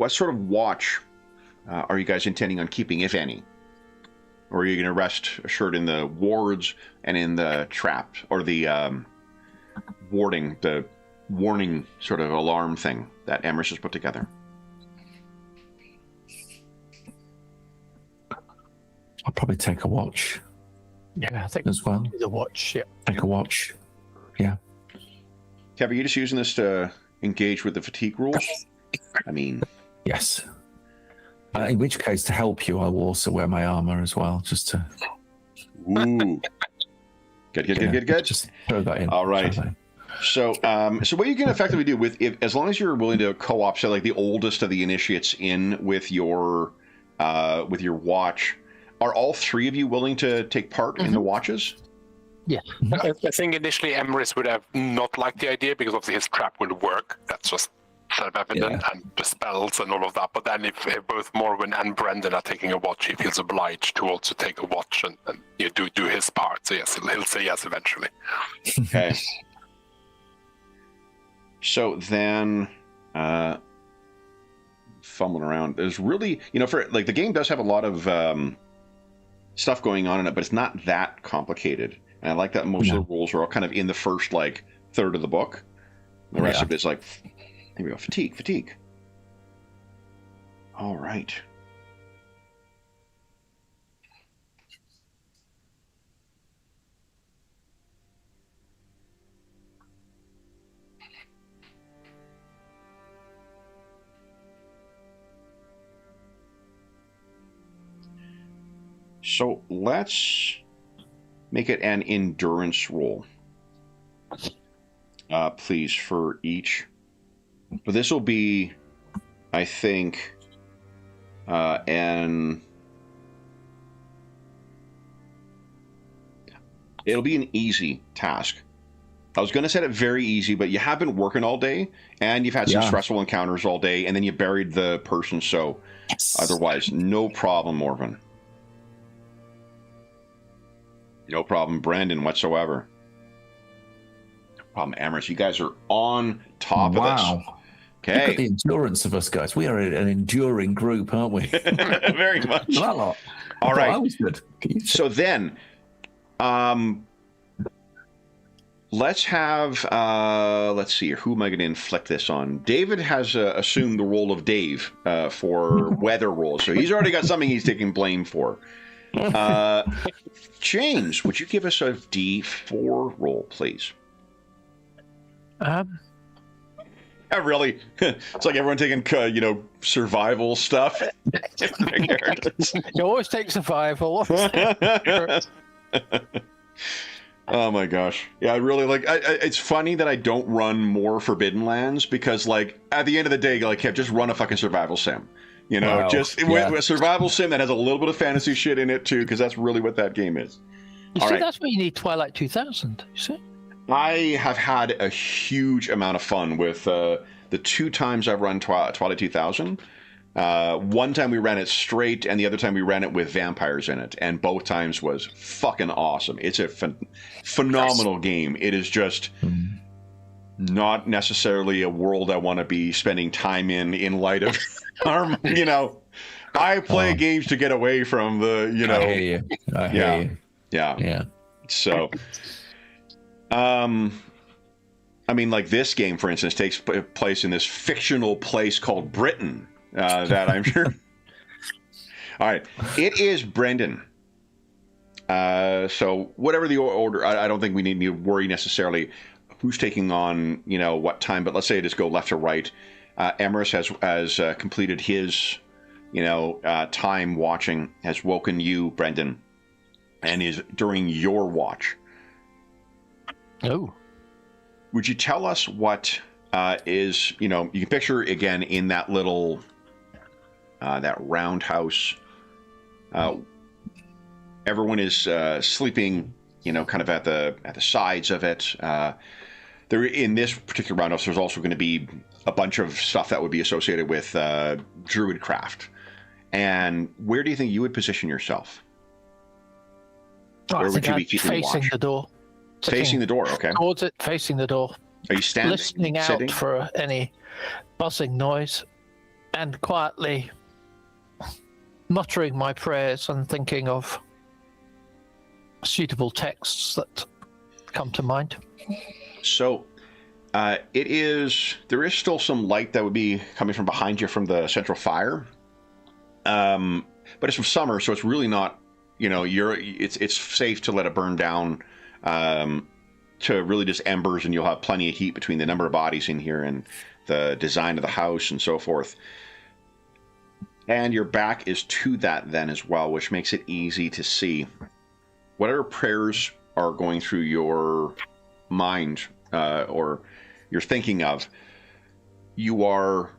sort of watch are you guys intending on keeping, if any? Or are you going to rest assured in the wards and in the trap, or the the warning sort of alarm thing that Emrys has put together? I'll probably take a watch. Yeah, I think as well. The watch, yeah. Take a watch. Yeah. Kev, are you just using this to engage with the fatigue rules? I mean... Yes. In which case, to help you, I will also wear my armor as well, just to... Ooh. Good. Just throw that in. All right. So what you can effectively do as long as you're willing to co-op, say like the oldest of the initiates in with your watch, are all 3 of you willing to take part in the watches? Yeah. I think initially Emrys would have not liked the idea because obviously his trap would work. That's just self-evident, and the spells and all of that. But then if both Morwen and Brendan are taking a watch, he feels obliged to also take a watch and do his part. So yes, he'll say yes eventually. Okay. So then, fumbling around. There's really, for like the game does have a lot of stuff going on in it, but it's not that complicated. And I like that most of the rules are all kind of in the first like third of the book. The rest of it's like, here we go, fatigue. All right. So let's make it an endurance roll, please, for each. But this will be, I think, it'll be an easy task. I was going to set it very easy, but you have been working all day, and you've had some stressful encounters all day, and then you buried the person, so otherwise, no problem, Morven. No problem, Brendan, whatsoever. No problem, Amherst. You guys are on top of this. Okay. Look at the endurance of us, guys. We are an enduring group, aren't we? Very much. Not a lot. All right. I was good. So then, let's have, let's see, who am I going to inflict this on? David has assumed the role of Dave for weather rolls, so he's already got something he's taking blame for. James, would you give us a D4 roll, please? Really? It's like everyone taking, survival stuff. You always take survival. Oh my gosh. Yeah, I really like it's funny that I don't run more Forbidden Lands because, like, at the end of the day, like, just run a fucking survival sim. A survival sim that has a little bit of fantasy shit in it too, because that's really what that game is. You see, that's why you need Twilight 2000. You see? I have had a huge amount of fun with the 2 times I've run Twilight 2000. One time we ran it straight, and the other time we ran it with vampires in it, and both times was fucking awesome. It's a phenomenal game. It is just not necessarily a world I want to be spending time in light of I play games to get away from the, I hear you. I hear you. Yeah. So, I mean, like this game, for instance, takes place in this fictional place called Britain, that I'm sure. All right. It is Brendan. So whatever the order, I don't think we need to worry necessarily who's taking on, what time, but let's say it is go left to right. Emerus has completed his, time watching, has woken you, Brendan, and is during your watch. Oh. Would you tell us what is, you can picture again in that little, that roundhouse. Everyone is sleeping, kind of at the sides of it. There, in this particular roundhouse, there's also going to be a bunch of stuff that would be associated with druidcraft. And where do you think you would position yourself? Where would you be keeping facing watch? The door. Facing the door, okay. Towards it, facing the door. Are you standing? Listening out sitting? for any buzzing noise, and quietly muttering my prayers and thinking of suitable texts that come to mind. So, there is still some light that would be coming from behind you from the central fire. But it's from summer, so it's really not, it's safe to let it burn down to really just embers, and you'll have plenty of heat between the number of bodies in here and the design of the house and so forth. And your back is to that then as well, which makes it easy to see. Whatever prayers are going through your mind or you're thinking of, you are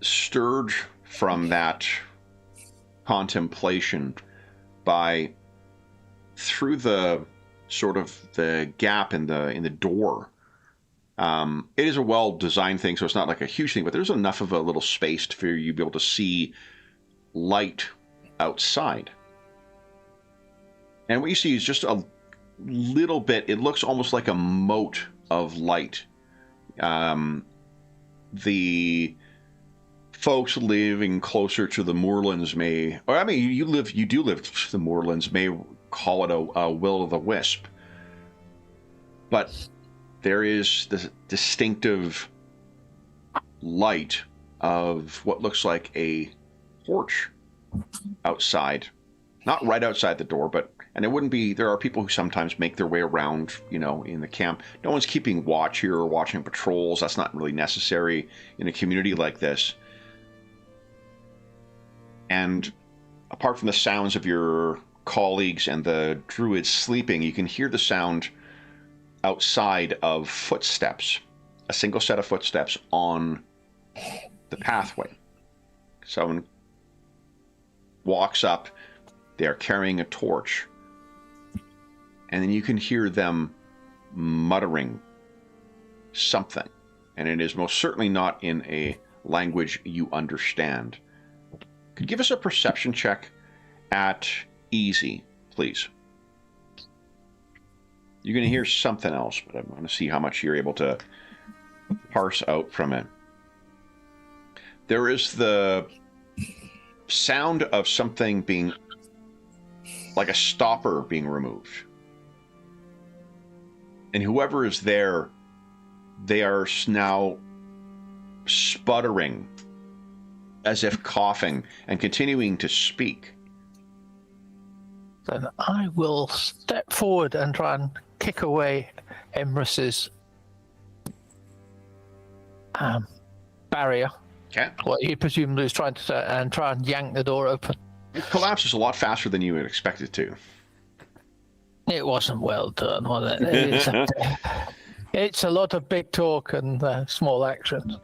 stirred from that contemplation by, through the sort of the gap in the door. It is a well-designed thing, so it's not like a huge thing, but there's enough of a little space for you to be able to see light outside. And what you see is just a little bit, it looks almost like a mote of light. The folks living closer to the moorlands may, or I mean, you do live to the moorlands, may call it a will-o'-the-wisp. But there is this distinctive light of what looks like a torch outside. Not right outside the door, but, and it wouldn't be, there are people who sometimes make their way around, you know, in the camp. No one's keeping watch here or watching patrols. That's not really necessary in a community like this. And apart from the sounds of your colleagues and the druids sleeping, you can hear the sound outside of footsteps, a single set of footsteps on the pathway. Someone walks up, they're carrying a torch, and then you can hear them muttering something, and it is most certainly not in a language you understand. Could you give us a perception check at easy, please? You're going to hear something else, but I want to see how much you're able to parse out from it. There is the sound of something being, like a stopper being removed. And whoever is there, they are now sputtering, as if coughing, and continuing to speak. Then I will step forward and try and kick away Emrys's barrier. Okay. What he presumably was trying to, and try and yank the door open. It collapses a lot faster than you would expect it to. It wasn't well done, was it? It's a lot of big talk and small action.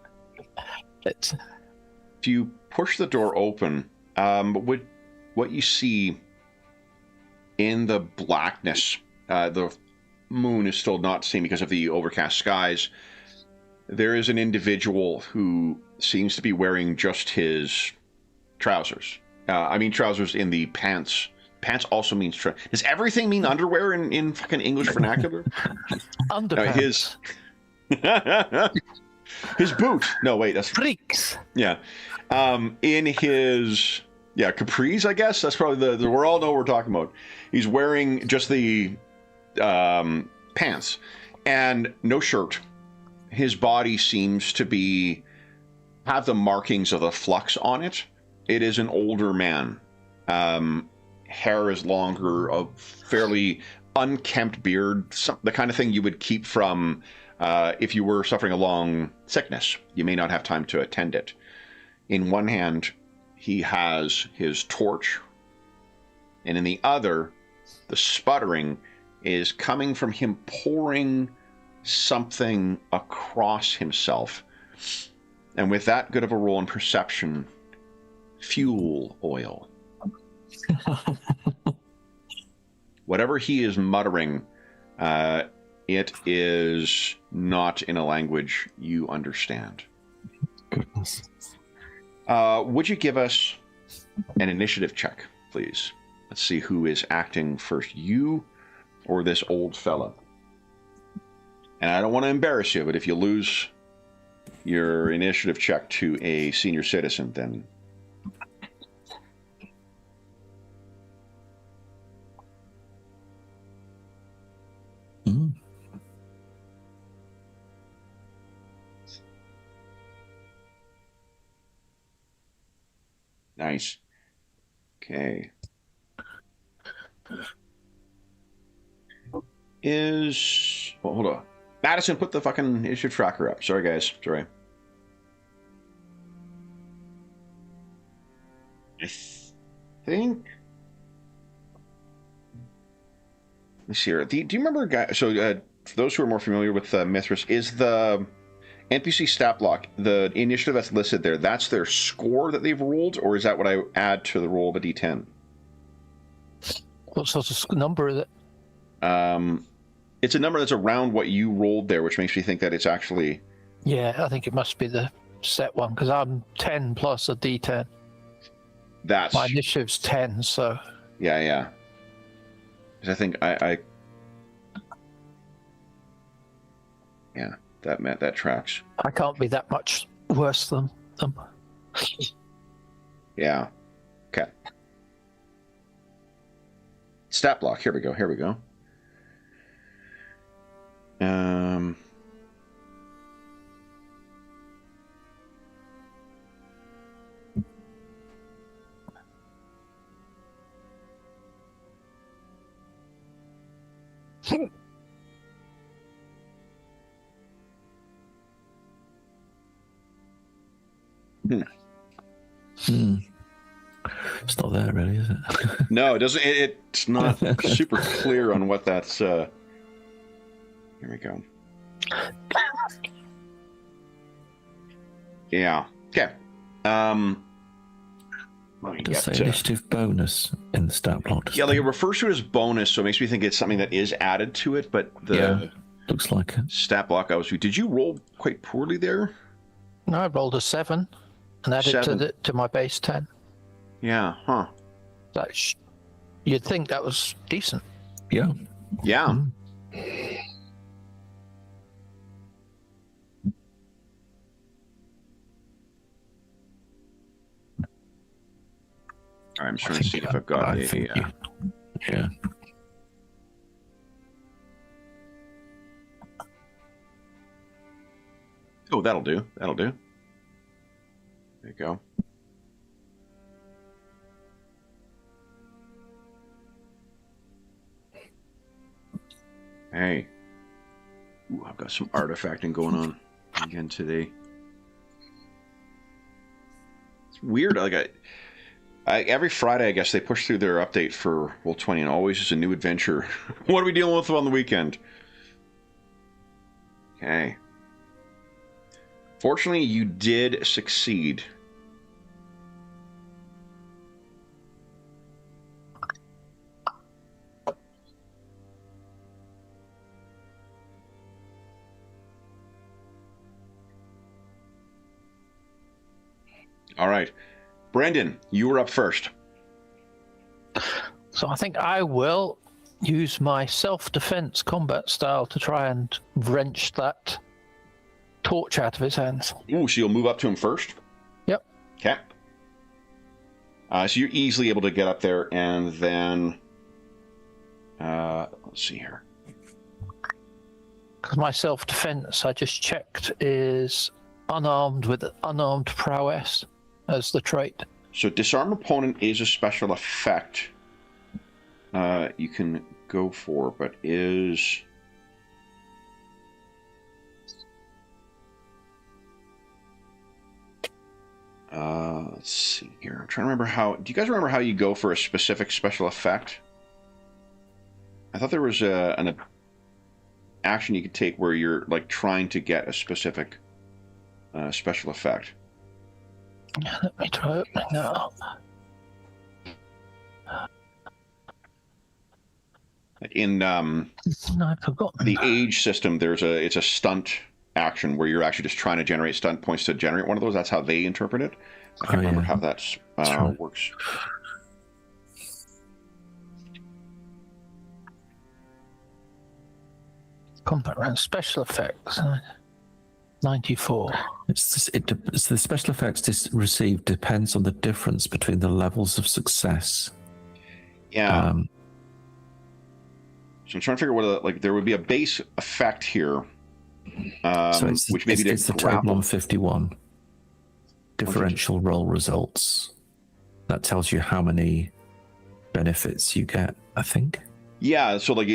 It's... If you push the door open, what you see in the blackness, the moon is still not seen because of the overcast skies. There is an individual who seems to be wearing just his trousers. I mean trousers in the pants. Pants also means does everything mean underwear in fucking English vernacular? Underpants. His boot. No, wait, that's freaks. Yeah. In his capris, I guess. That's probably the we all know what we're talking about. He's wearing just the pants and no shirt. His body seems to have the markings of the flux on it. It is an older man. Hair is longer, a fairly unkempt beard, the kind of thing you would keep from if you were suffering a long sickness. You may not have time to attend it. In one hand, he has his torch, and in the other, the sputtering is coming from him pouring something across himself. And with that good of a roll in perception, fuel oil. Whatever he is muttering, it is not in a language you understand. Goodness. Would you give us an initiative check, please? Let's see who is acting first, you or this old fella. And I don't want to embarrass you, but if you lose your initiative check to a senior citizen, then... Mm. Nice. Okay. Well, hold on. Madison, put the fucking issue tracker up. Sorry, guys. Sorry. I think... Let's see here. Do you remember, guy? So, for those who are more familiar with Mythras, is the NPC stat block, the initiative that's listed there, that's their score that they've rolled, or is that what I add to the roll of a d10? What sort of number is it? It's a number that's around what you rolled there, which makes me think that it's actually... Yeah, I think it must be the set one, because I'm 10 plus a d10. That's... My initiative's 10, so... Yeah. Because I think I... Yeah, that tracks. I can't be that much worse than them. Yeah. Okay. Stat block. Here we go. Here we go. It's not there, really, is it? No, it doesn't. It's not super clear on what that's. Here we go. Yeah. Okay. It does say initiative bonus in the stat block. Yeah, like it refers to it as bonus, so it makes me think it's something that is added to it. But the looks like it. Stat block I was. Did you roll quite poorly there? No, I rolled a 7 and added to my base 10. Yeah. Huh. You'd think that was decent. Yeah. Yeah. I'm just trying to see if I've got Yeah. Oh, that'll do. That'll do. There you go. Hey. Ooh, I've got some artifacting going on again today. It's weird. Like every Friday, I guess they push through their update for Roll20, and always is a new adventure. What are we dealing with on the weekend? Okay. Fortunately, you did succeed. All right. Brendan, you were up first. So I think I will use my self-defense combat style to try and wrench that torch out of his hands. Ooh, so you'll move up to him first? Yep. Okay. So you're easily able to get up there, and then... let's see here. Because my self-defense, I just checked, is unarmed with unarmed prowess as the trait. So disarm opponent is a special effect you can go for, but is... let's see here. I'm trying to remember how... Do you guys remember how you go for a specific special effect? I thought there was an action you could take where you're like trying to get a specific special effect. Let me try opening that up. In No, I've forgotten. the age system, it's a stunt action where you're actually just trying to generate stunt points to generate one of those. That's how they interpret it. I can't remember how that works. Combat round special effects. 94. It's the special effects received depends on the difference between the levels of success. Yeah. So I'm trying to figure what there would be a base effect here, which maybe it's the table on 51. Differential roll results. That tells you how many benefits you get, I think. Yeah. So what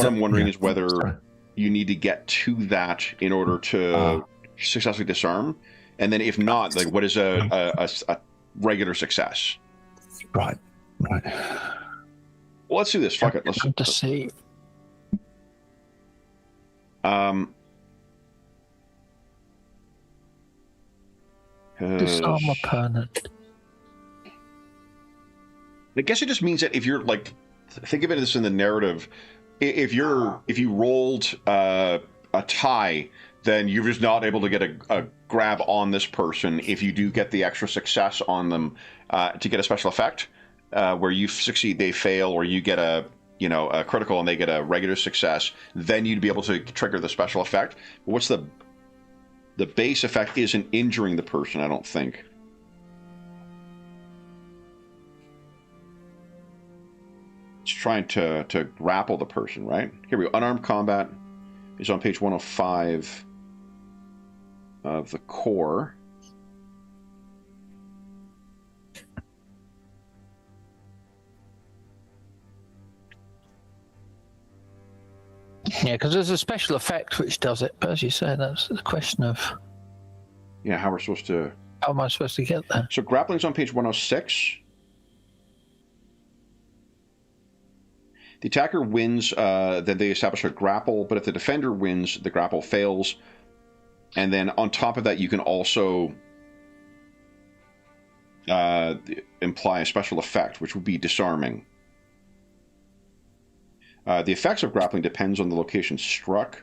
I'm wondering is whether you need to get to that in order to successfully disarm, and then if not, what is a regular success? Right. Well, let's do this. Fuck it. Let's see. Disarm opponent. I guess it just means that if you're think of it as in the narrative, if you rolled a tie, then you're just not able to get a grab on this person. If you do get the extra success on them to get a special effect, where you succeed, they fail, or you get a critical and they get a regular success, then you'd be able to trigger the special effect. But what's the base effect isn't injuring the person, I don't think. trying to grapple the person, right? Here we go. Unarmed combat is on page 105 of the core. Yeah, because there's a special effect which does it, but as you say, that's the question of how we're supposed to... How am I supposed to get there? So grappling's on page 106. The attacker wins, then they establish a grapple, but if the defender wins, the grapple fails. And then on top of that, you can also imply a special effect, which would be disarming. The effects of grappling depends on the location struck.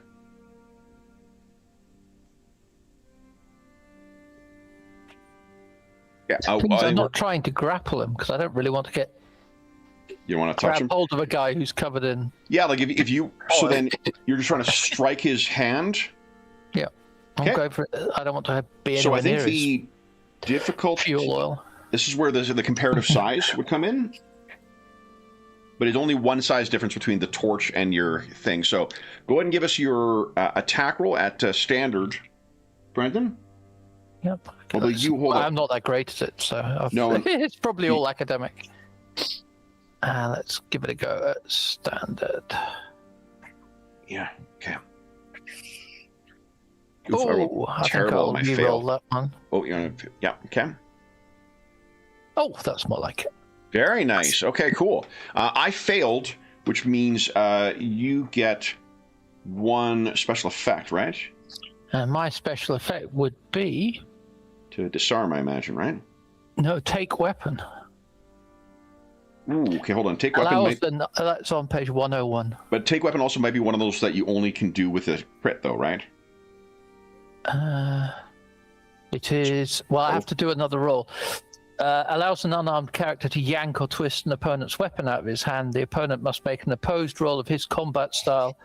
Yeah, I'm not trying to grapple him because I don't really want to get. You want to touch him? Hold of a guy who's covered in. Yeah, like if you. So then you're just trying to strike his hand. Yeah, I'm going for it. I don't want to be anywhere so I think near the difficult fuel oil. This is where the comparative size would come in. But it's only one size difference between the torch and your thing. So go ahead and give us your attack roll at standard, Brendan. Yep. Although you hold I'm not that great at it, so no, it's probably all academic. Let's give it a go at standard. Yeah. Okay. Oh, I think I'll re-roll that one. Oh, yeah. Okay. Oh, that's more like it. Very nice. Okay, cool. I failed, which means you get one special effect, right? And my special effect would be... To disarm, I imagine, right? No, take weapon. Ooh, okay, hold on. Take weapon. That's on page 101. But take weapon also might be one of those that you only can do with a crit, though, right? It is... Well, I have to do another roll. Allows an unarmed character to yank or twist an opponent's weapon out of his hand. The opponent must make an opposed roll of his combat style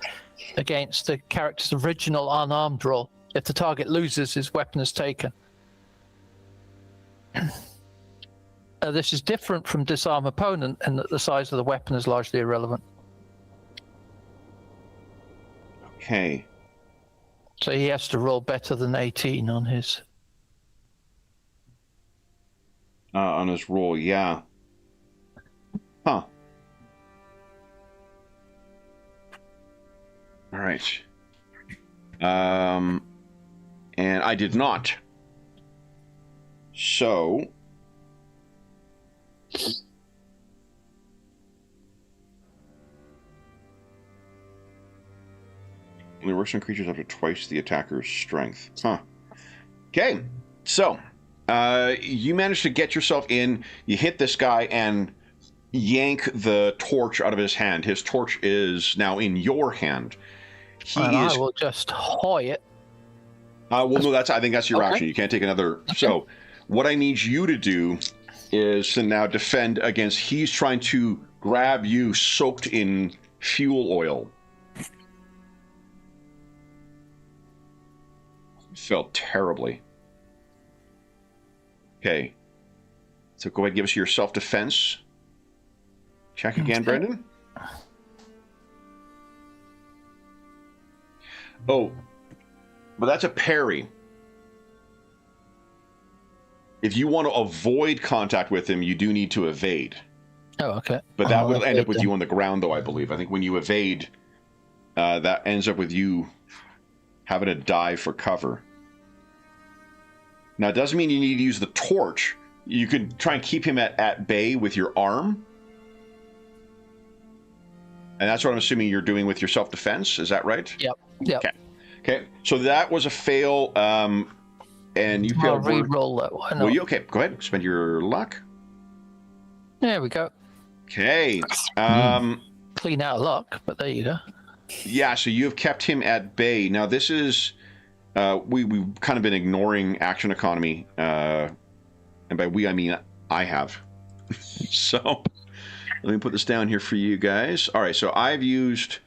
against the character's original unarmed roll. If the target loses, his weapon is taken. This is different from disarm opponent in that the size of the weapon is largely irrelevant. Okay. So he has to roll better than 18 on his... on his roll, yeah. Huh. All right. And I did not. So... Only works on creatures up to twice the attacker's strength. Huh. Okay, so... you manage to get yourself in, you hit this guy and yank the torch out of his hand. His torch is now in your hand. I will just hoy it. Well, no, I think that's your action. You can't take another. Okay. So what I need you to do is to now defend against, he's trying to grab you soaked in fuel oil. Felt terribly. Okay. So go ahead and give us your self-defense. Check again, Brendan. Oh, but that's a parry. If you want to avoid contact with him, you do need to evade. Oh, okay. But that will end up with you on the ground, though, I believe. I think when you evade, that ends up with you having to dive for cover. Now, it doesn't mean you need to use the torch. You could try and keep him at bay with your arm. And that's what I'm assuming you're doing with your self-defense. Is that right? Yep. Okay. Okay. So that was a fail. And you failed. I'll re-roll that one. Well, you okay? Go ahead. Spend your luck. There we go. Okay. Clean out of luck, but there you go. Yeah. So you have kept him at bay. Now this is. We've kind of been ignoring action economy, and by we I mean I have. So let me put this down here for you guys. All right, so I've used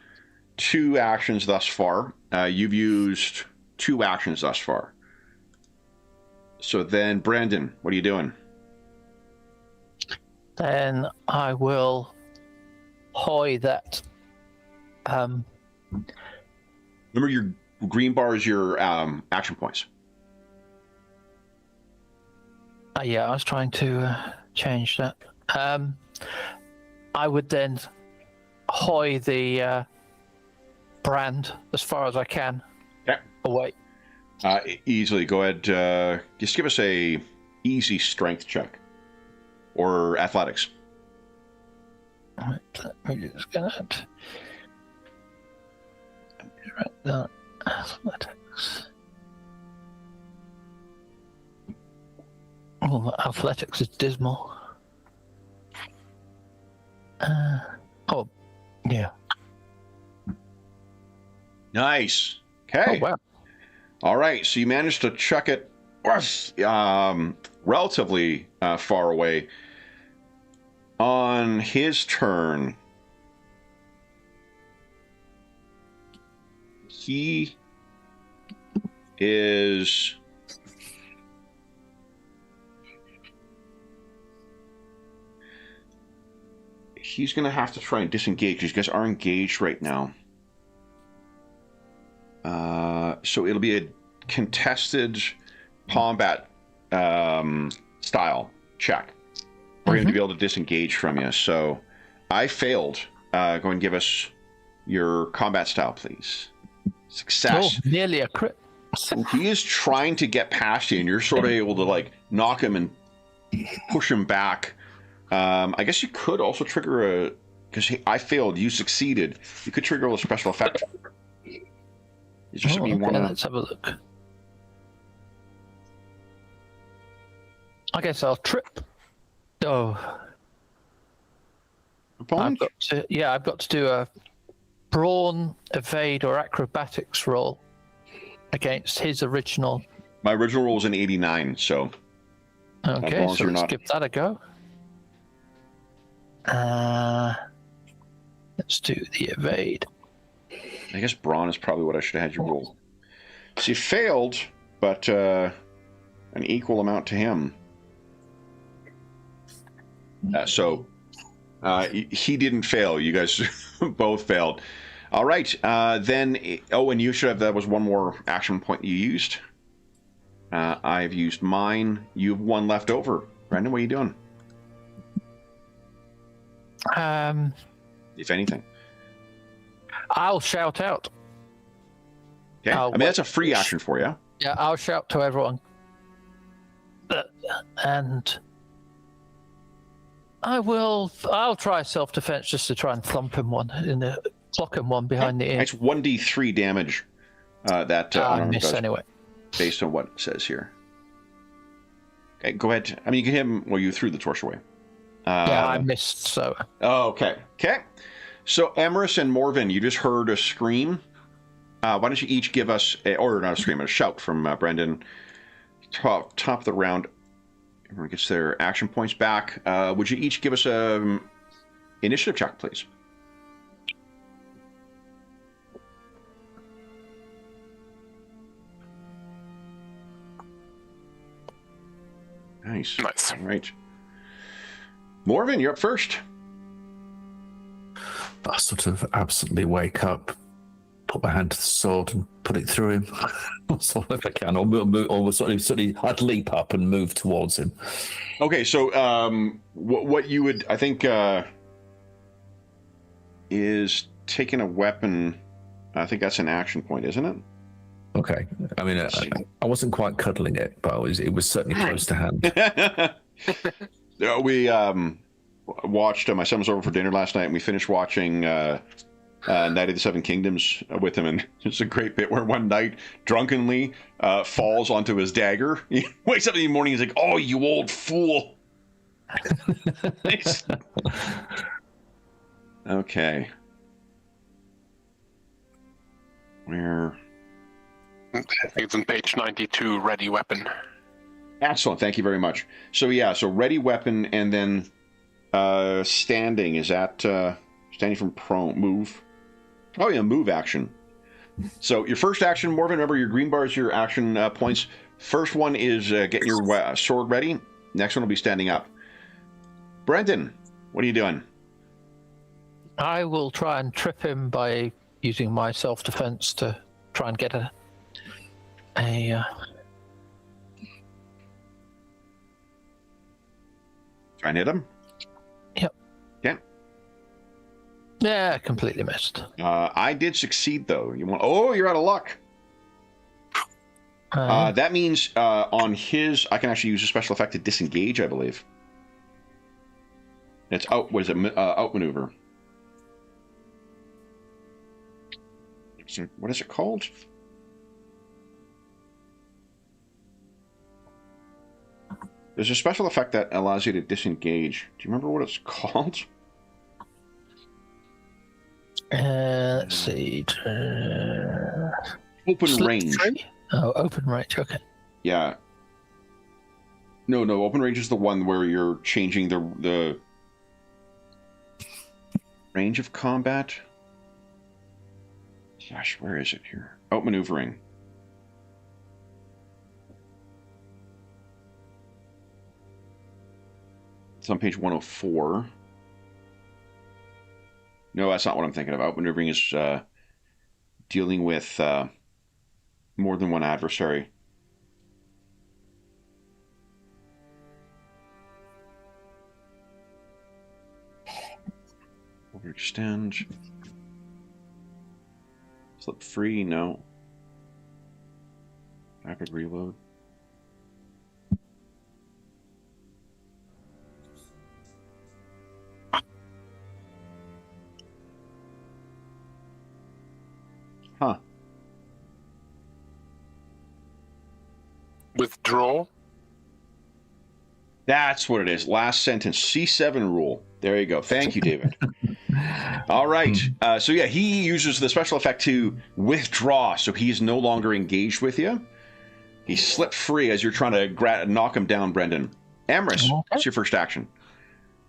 2 actions thus far. You've used 2 actions thus far. So then, Brandon, what are you doing? Then I will hoy that. Remember, your green bar is your action points. Yeah, I was trying to change that. I would then hoy the brand as far as I can away. Easily. Go ahead. Just give us a easy strength check or athletics. All right, let me just get it. Right there. Athletics. Oh, athletics is dismal. Oh, yeah. Nice. Okay. Oh, wow. All right. So you managed to chuck it relatively far away. On his turn, he is... He's going to have to try and disengage. These guys are engaged right now. So it'll be a contested combat style check for him to be able to disengage from you. So I failed. Go and give us your combat style, please. Success. Oh, nearly a crit. He is trying to get past you, and you're sort of able to like knock him and push him back. I guess you could also trigger a... Because I failed, you succeeded. You could trigger a special effect. Is there something you want to... Let's have a look. I guess I'll trip. Oh. Opponent? I've got to do a brawn, evade, or acrobatics roll against his original. My original roll was an 89, so... Okay, so let's give that a go. Let's do the evade. I guess brawn is probably what I should have had you roll. So you failed, but an equal amount to him. He didn't fail. You guys both failed. All right. Then, and you should have, that was one more action point you used. I've used mine. You have one left over. Brendan, what are you doing? If anything. I'll shout out. Okay. I mean, that's a free action for you. Yeah, I'll shout to everyone. And I'll try self-defense just to try and thump him clock him one behind the ear. It's 1d3 damage. I miss anyway. Based on what it says here. Okay, go ahead. I mean, you can hit him. Well, you threw the torch away. Yeah, I missed, so... Oh, okay. Okay. So, Emerus and Morven, you just heard a scream. Why don't you each give us... or not a scream, a shout from Brendan. Top of the round. Everyone gets their action points back. Would you each give us a initiative check, please? Nice. Nice. All right. Morven, you're up first. I sort of absently wake up, put my hand to the sword and put it through him. So if I can, or suddenly I'd leap up and move towards him. Okay, so what you would, I think, is taking a weapon. I think that's an action point, isn't it? Okay. I mean, I wasn't quite cuddling it, but it was certainly close to hand. We watched, my son was over for dinner last night, and we finished watching Night of the Seven Kingdoms with him, and it's a great bit where one knight drunkenly falls onto his dagger. He wakes up in the morning, he's like, "Oh, you old fool." Okay. Where... I think it's on page 92, ready weapon. Excellent, thank you very much. So yeah, so ready weapon, and then standing, is that standing from prone, move? Oh yeah, move action. So your first action, Morven, remember your green bar is your action points. First one is getting your sword ready. Next one will be standing up. Brendan, what are you doing? I will try and trip him by using my self-defense to try and get a Try and hit him. Yep. Yeah. Yeah, completely missed. I did succeed though. Oh, you're out of luck. That means on his, I can actually use a special effect to disengage, I believe. It's outmaneuver. What is it called? There's a special effect that allows you to disengage. Do you remember what it's called? Let's see. Open range. Oh, open range. Okay. Yeah. No. Open range is the one where you're changing the range of combat. Gosh, where is it here? Outmaneuvering. It's on page 104. No, that's not what I'm thinking of. Outmaneuvering is dealing with more than one adversary. Overextend. Slip free, no. Rapid reload. Huh. Withdraw. That's what it is. Last sentence. C7 rule. There you go. Thank you, David. All right. So yeah, he uses the special effect to withdraw, so he is no longer engaged with you. He slipped free as you're trying to knock him down, Brendan. Amris, what's your first action?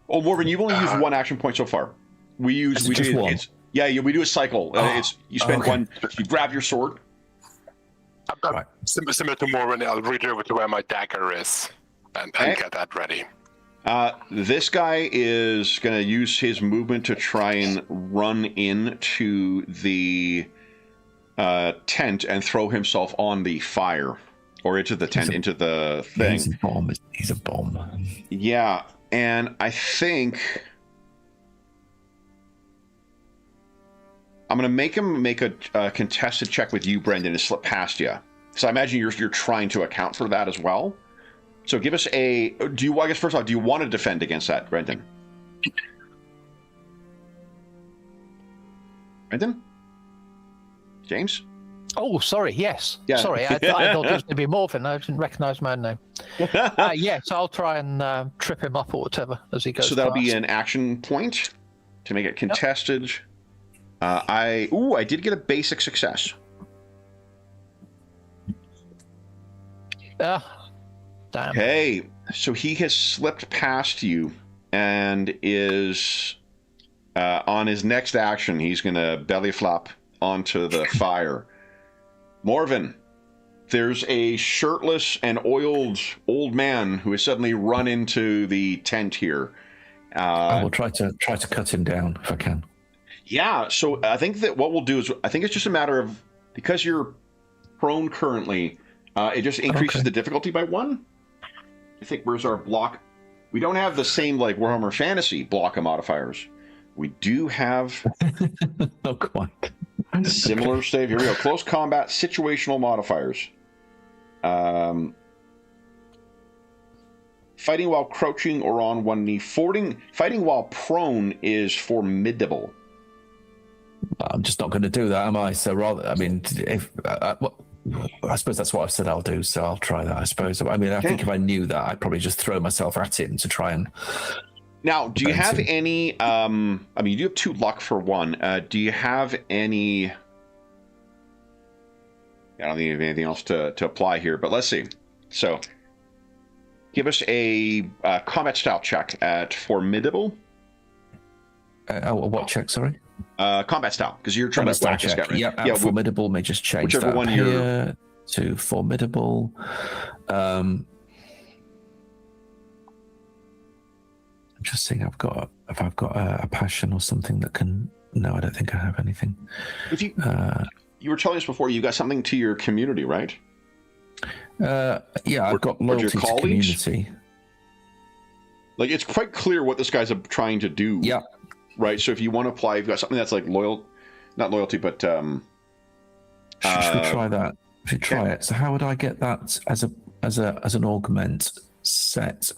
Oh, Morgan, you've only used one action point so far. We do a cycle. It's you spend one. You grab your sword. Right. Similar to Morgan, I'll reach over to where my dagger is and get that ready. This guy is going to use his movement to try and run into the tent and throw himself on the fire. Or into the tent, into the thing. He's a bomb. Yeah, and I think I'm going to make him make a contested check with you, Brendan, to slip past you. So I imagine you're trying to account for that as well. So give us I guess first off, do you want to defend against that, Brendan? Brendan? James? Oh, sorry. Yes. Yeah. Sorry. I thought it was going to be Morphin. I didn't recognize my own name. Yes, I'll try and trip him up or whatever as he goes. So that'll past. be an action point to make it contested. Yep. I did get a basic success. Damn. Okay, so he has slipped past you and is on his next action. He's going to belly flop onto the fire. Morven, there's a shirtless and oiled old man who has suddenly run into the tent here. I will try to cut him down if I can. Yeah, so I think that what we'll do is, I think it's just a matter of, because you're prone currently, it just increases the difficulty by 1. I think, where's our block? We don't have the same, like, Warhammer Fantasy block of modifiers. We do have... Not quite. Similar save. Here we go. Close combat, situational modifiers. Fighting while crouching or on one knee. Fighting while prone is formidable. I'm just not going to do that, am I? So rather, I mean, if I suppose that's what I've said I'll do, so I'll try that, I suppose. I mean, I think if I knew that, I'd probably just throw myself at him to try and... Now, do you have any... I mean, you do have 2 luck for 1. Do you have any... I don't think you have anything else to apply here, but let's see. So, give us a combat style check at formidable. What check, sorry? Combat style, because you're trying to whack this guy, right? Yeah, formidable may just change whichever that one here to formidable. just seeing if I've got a passion or something that can. No, I don't think I have anything. If you were telling us before, you got something to your community, right? Yeah, I've got loyalty to community. Like, it's quite clear what this guy's trying to do. Yeah. Right. So if you want to apply, you've got something that's like not loyalty, but should we try that? If you try it, so how would I get that as an augment set?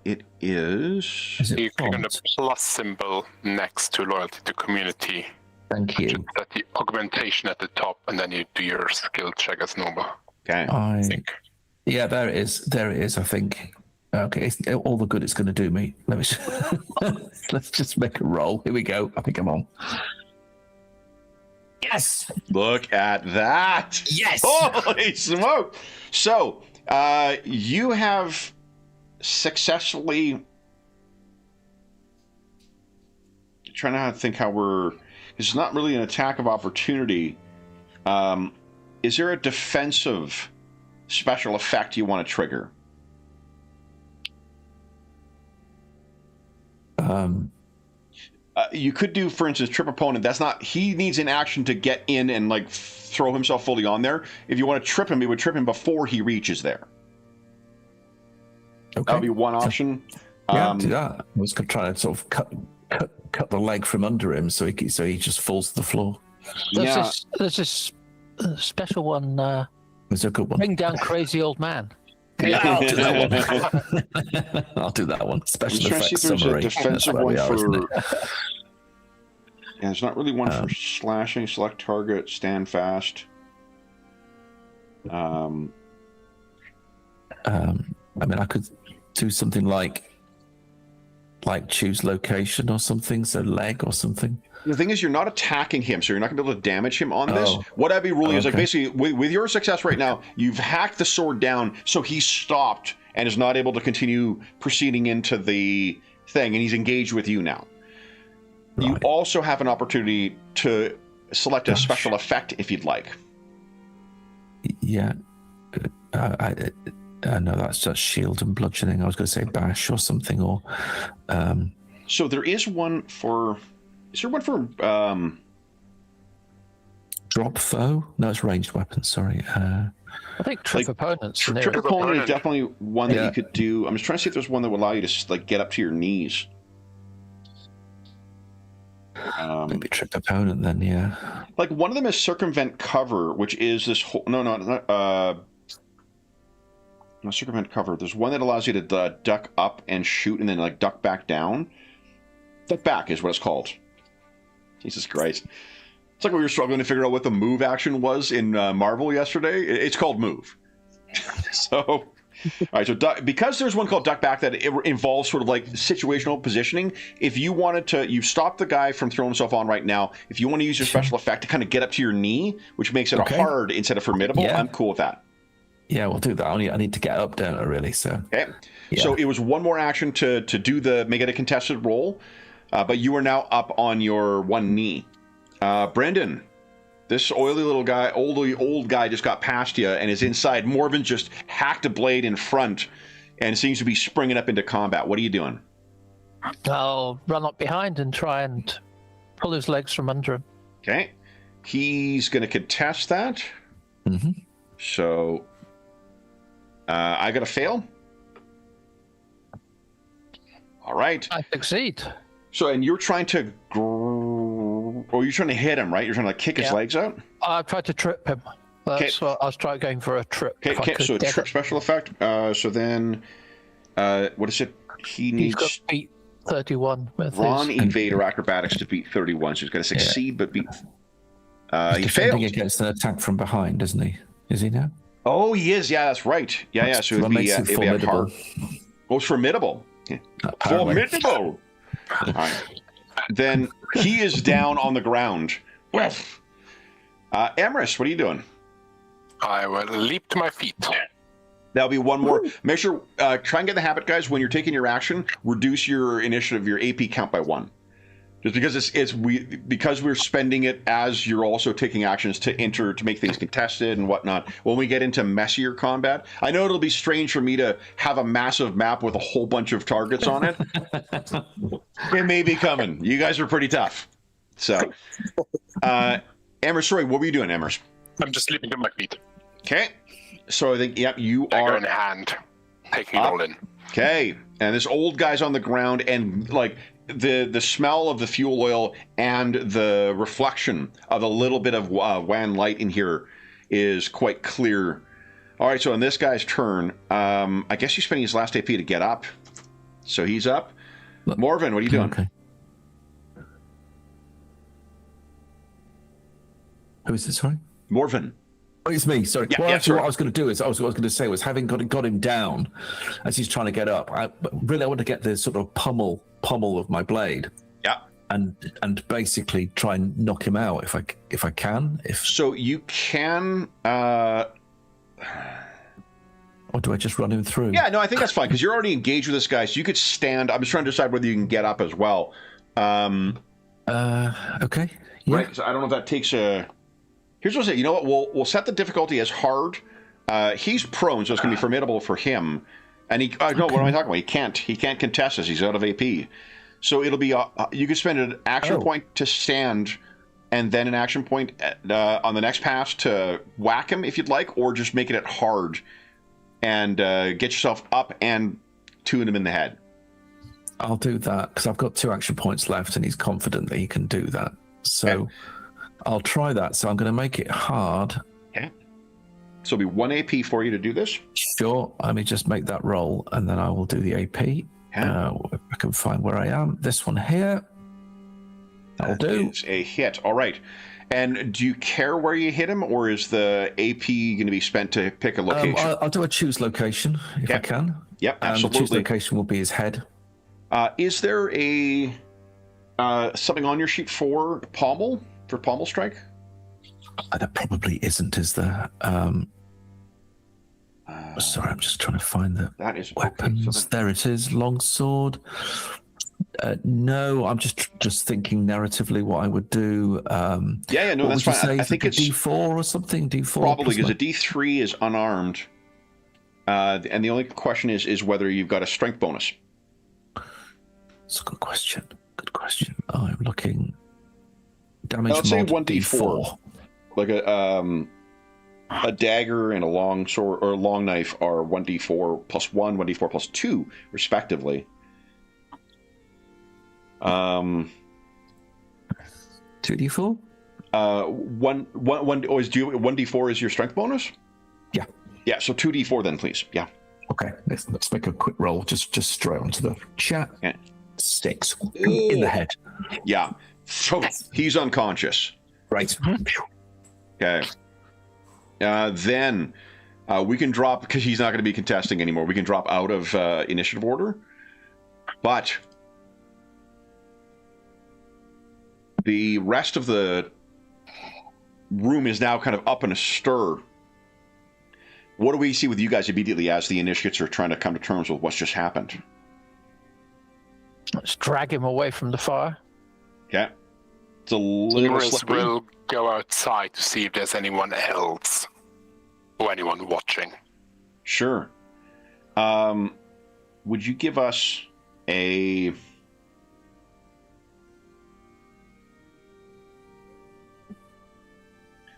It is. You click on the plus symbol next to loyalty to community. Thank you. Just at the augmentation at the top, and then you do your skill check as normal. Okay. I think. Yeah, there it is. There it is. I think. Okay, it's all the good it's going to do me. Let's just make a roll. Here we go. I think I'm on. Yes. Look at that. Yes. Holy smoke! So, you have successfully. Trying to think how we're. It's not really an attack of opportunity. Is there a defensive special effect you want to trigger? You could do, for instance, trip opponent. That's not. He needs an action to get in and like throw himself fully on there. If you want to trip him, it would trip him before he reaches there. Okay. That would be one option. Yeah, do that. I was trying to sort of cut the leg from under him, so he just falls to the floor. There's this special one. There's a good one. Bring down crazy old man. Yeah, I'll do that one. I'll do that one. Special effects summary. A defensive one for. Yeah, there's not really one for slashing. Select target. Stand fast. I mean, I could do something like choose location or something. So leg or something. The thing is, you're not attacking him, so you're not going to be able to damage him on this. What I'd be ruling is like basically with your success right now, you've hacked the sword down, so he's stopped and is not able to continue proceeding into the thing, and he's engaged with you now. Right. You also have an opportunity to select a special effect if you'd like. Yeah. No, that's just shield and bludgeoning. I was going to say bash or something, or. So there is one for. Is there one for drop foe? No, it's ranged weapons. Sorry. I think trip opponents. Trip opponent is definitely one that you could do. I'm just trying to see if there's one that will allow you to like get up to your knees. Maybe trip opponent then, yeah. Like one of them is circumvent cover, which is this whole. No, circumvent cover. There's one that allows you to duck up and shoot, and then like duck back down. Duck back is what it's called. Jesus Christ. It's like we were struggling to figure out what the move action was in Marvel yesterday. It's called move. So, all right, so because there's one called duck back that it involves sort of like situational positioning. If you wanted to, you stop the guy from throwing himself on right now. If you want to use your special effect to kind of get up to your knee, which makes it a hard instead of formidable, I'm cool with that. Yeah, we'll do that. I need to get up, don't I, really? So, okay. Yeah. So it was one more action to do make it a contested roll. But you are now up on your one knee. Brendan, this oily little guy, old guy just got past you and is inside. Morven just hacked a blade in front and seems to be springing up into combat. What are you doing? I'll run up behind and try and pull his legs from under him. Okay. He's going to contest that. Mm-hmm. So I got to fail. All right. I succeed. So, and you're trying to, you're trying to hit him, right? You're trying to kick his legs out? I tried to trip him. That's what I was trying going for a trip. Okay, so trip special effect. So then, what is it? He needs... He's got to beat 31 with Ron evade or acrobatics to beat 31. So he's going to succeed, but beat... he failed. Against an attack from behind, isn't he? Is he now? Oh, he is. Yeah, that's right. Yeah. So it'd be hard. Oh, it's formidable. Yeah. Formidable! All right. Then he is down on the ground. Well, Emrys, what are you doing? I will leap to my feet. That'll be one more. Make sure, try and get the habit, guys. When you're taking your action, reduce your initiative, your AP count by 1. Just because because we're spending it as you're also taking actions to make things contested and whatnot. When we get into messier combat, I know it'll be strange for me to have a massive map with a whole bunch of targets on it. It may be coming. You guys are pretty tough. So, Emers, sorry, what were you doing, Emers? I'm just leaping to my feet. Okay. So I think, yep, you Dagger are in hand, taking it all in. Okay. And this old guy's on the ground, and like the smell of the fuel oil and the reflection of a little bit of wan light in here is quite clear. All right, so on this guy's turn, I guess he's spending his last AP to get up. So he's up. Morven, what are you doing? Okay. Who is this, sorry? Morven. Oh, it's me. Sorry. Yeah, Well, yeah, actually, sorry. what I was going to do is, I was going to say was having got him down as he's trying to get up. I want to get the sort of pummel of my blade. Yeah. And basically try and knock him out if I can. So you can. Or do I just run him through? Yeah, no, I think that's fine because you're already engaged with this guy, so you could stand. I'm just trying to decide whether you can get up as well. Okay. Yeah. Right. So I don't know if that takes a. Here's what I'll say. You know what? We'll set the difficulty as hard. He's prone, so it's going to be formidable for him. And he. No, what am I talking about? He can't. He can't contest us. He's out of AP. So it'll be. You could spend an action point to stand, and then an action point on the next pass to whack him if you'd like, or just making it hard, and get yourself up and tune him in the head. I'll do that because I've got 2 action points left, and he's confident that he can do that. So. Okay. I'll try that. So I'm going to make it hard. Okay. So it'll be 1 AP for you to do this. Sure. Let me just make that roll, and then I will do the AP. If I can find where I am. This one here. That'll do. It's a hit. All right. And do you care where you hit him, or is the AP going to be spent to pick a location? I'll do a choose location if I can. Yep, And absolutely. the choose location will be his head. Is there a something on your sheet for pommel strike? There probably isn't, is there? Sorry, I'm just trying to find the that is weapons. Okay, so there it is, longsword. No, I'm just thinking narratively what I would do. no, that's fine. I think it's D4 or something. D4 probably because a D3 is unarmed, and the only question is whether you've got a strength bonus. That's a good question. Good question. I'm looking. Damage Let's say mod 1d4. Like a dagger and a long sword or a long knife are 1d4 plus 1, 1d4 plus 2, respectively. 2d4? 1d4 is your strength bonus? Yeah. Yeah, so 2d4 then, please. Yeah. Okay, let's make a quick roll. Just straight onto the chat. Yeah. 6 in the head. Yeah. So he's unconscious. Right. Okay. Then we can drop, because he's not going to be contesting anymore, we can drop out of initiative order. But the rest of the room is now kind of up in a stir. What do we see with you guys immediately as the initiates are trying to come to terms with what's just happened? Let's drag him away from the fire. Okay. It's a little slippery. We'll go outside to see if there's anyone else or anyone watching. Sure. Would you give us a...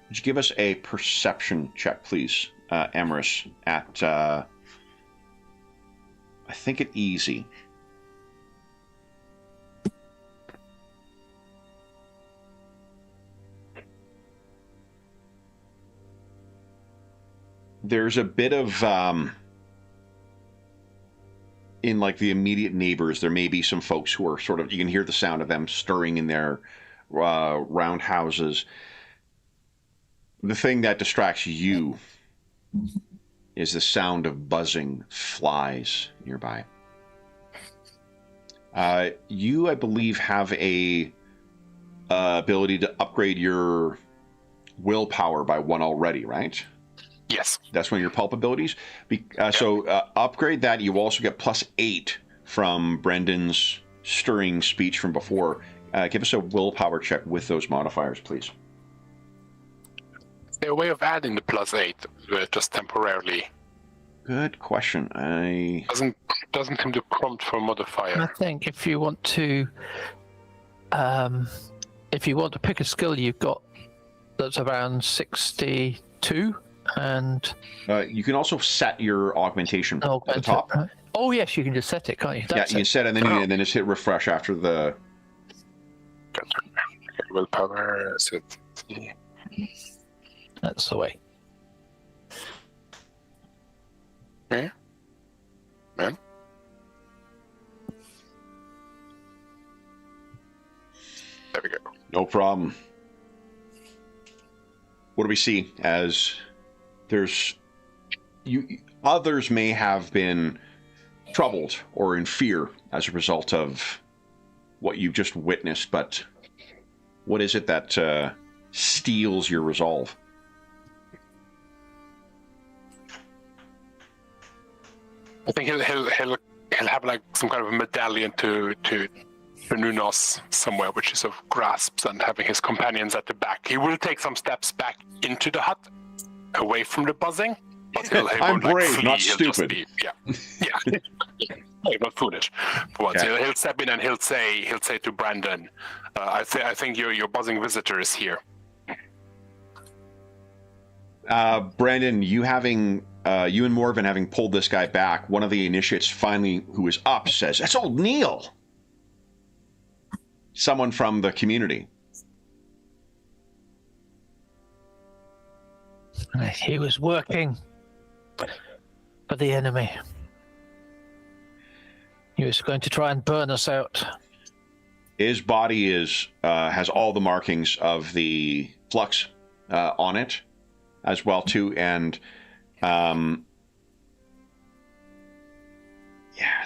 Would you give us a perception check, please, Emrys, at, I think at easy. There's a bit of, in like the immediate neighbors, there may be some folks who are sort of, you can hear the sound of them stirring in their round houses. The thing that distracts you is the sound of buzzing flies nearby. You, I believe, have a ability to upgrade your willpower by 1 already, right? Yes. That's one of your pulp abilities. So upgrade that. You also get +8 from Brendan's stirring speech from before. Give us a willpower check with those modifiers, please. Is there a way of adding the +8 just temporarily? Good question. Doesn't seem to prompt for a modifier. I think if you want to pick a skill you've got that's around 62, and you can also set your augmentation at the top. Right? Oh yes, you can just set it, can't you? That's you can set it, and then just hit refresh after the. Willpower. That's the way. Yeah. Man. There we go. No problem. What do we see as others may have been troubled or in fear as a result of what you've just witnessed, but what is it that steals your resolve? I think he'll have like some kind of a medallion to Nunos somewhere, which he sort of grasps, and having his companions at the back. He will take some steps back into the hut, away from the buzzing. But he I'm won't, brave, flee. not He'll stupid. Yeah. Not foolish. For once, Okay. he'll step in and he'll say to Brandon, I think your buzzing visitor is here. Brandon, you and Morven having pulled this guy back, one of the initiates finally, who is up, says, "That's old Neil." Someone from the community. He was working for the enemy. He was going to try and burn us out. His body has all the markings of the flux on it as well too, and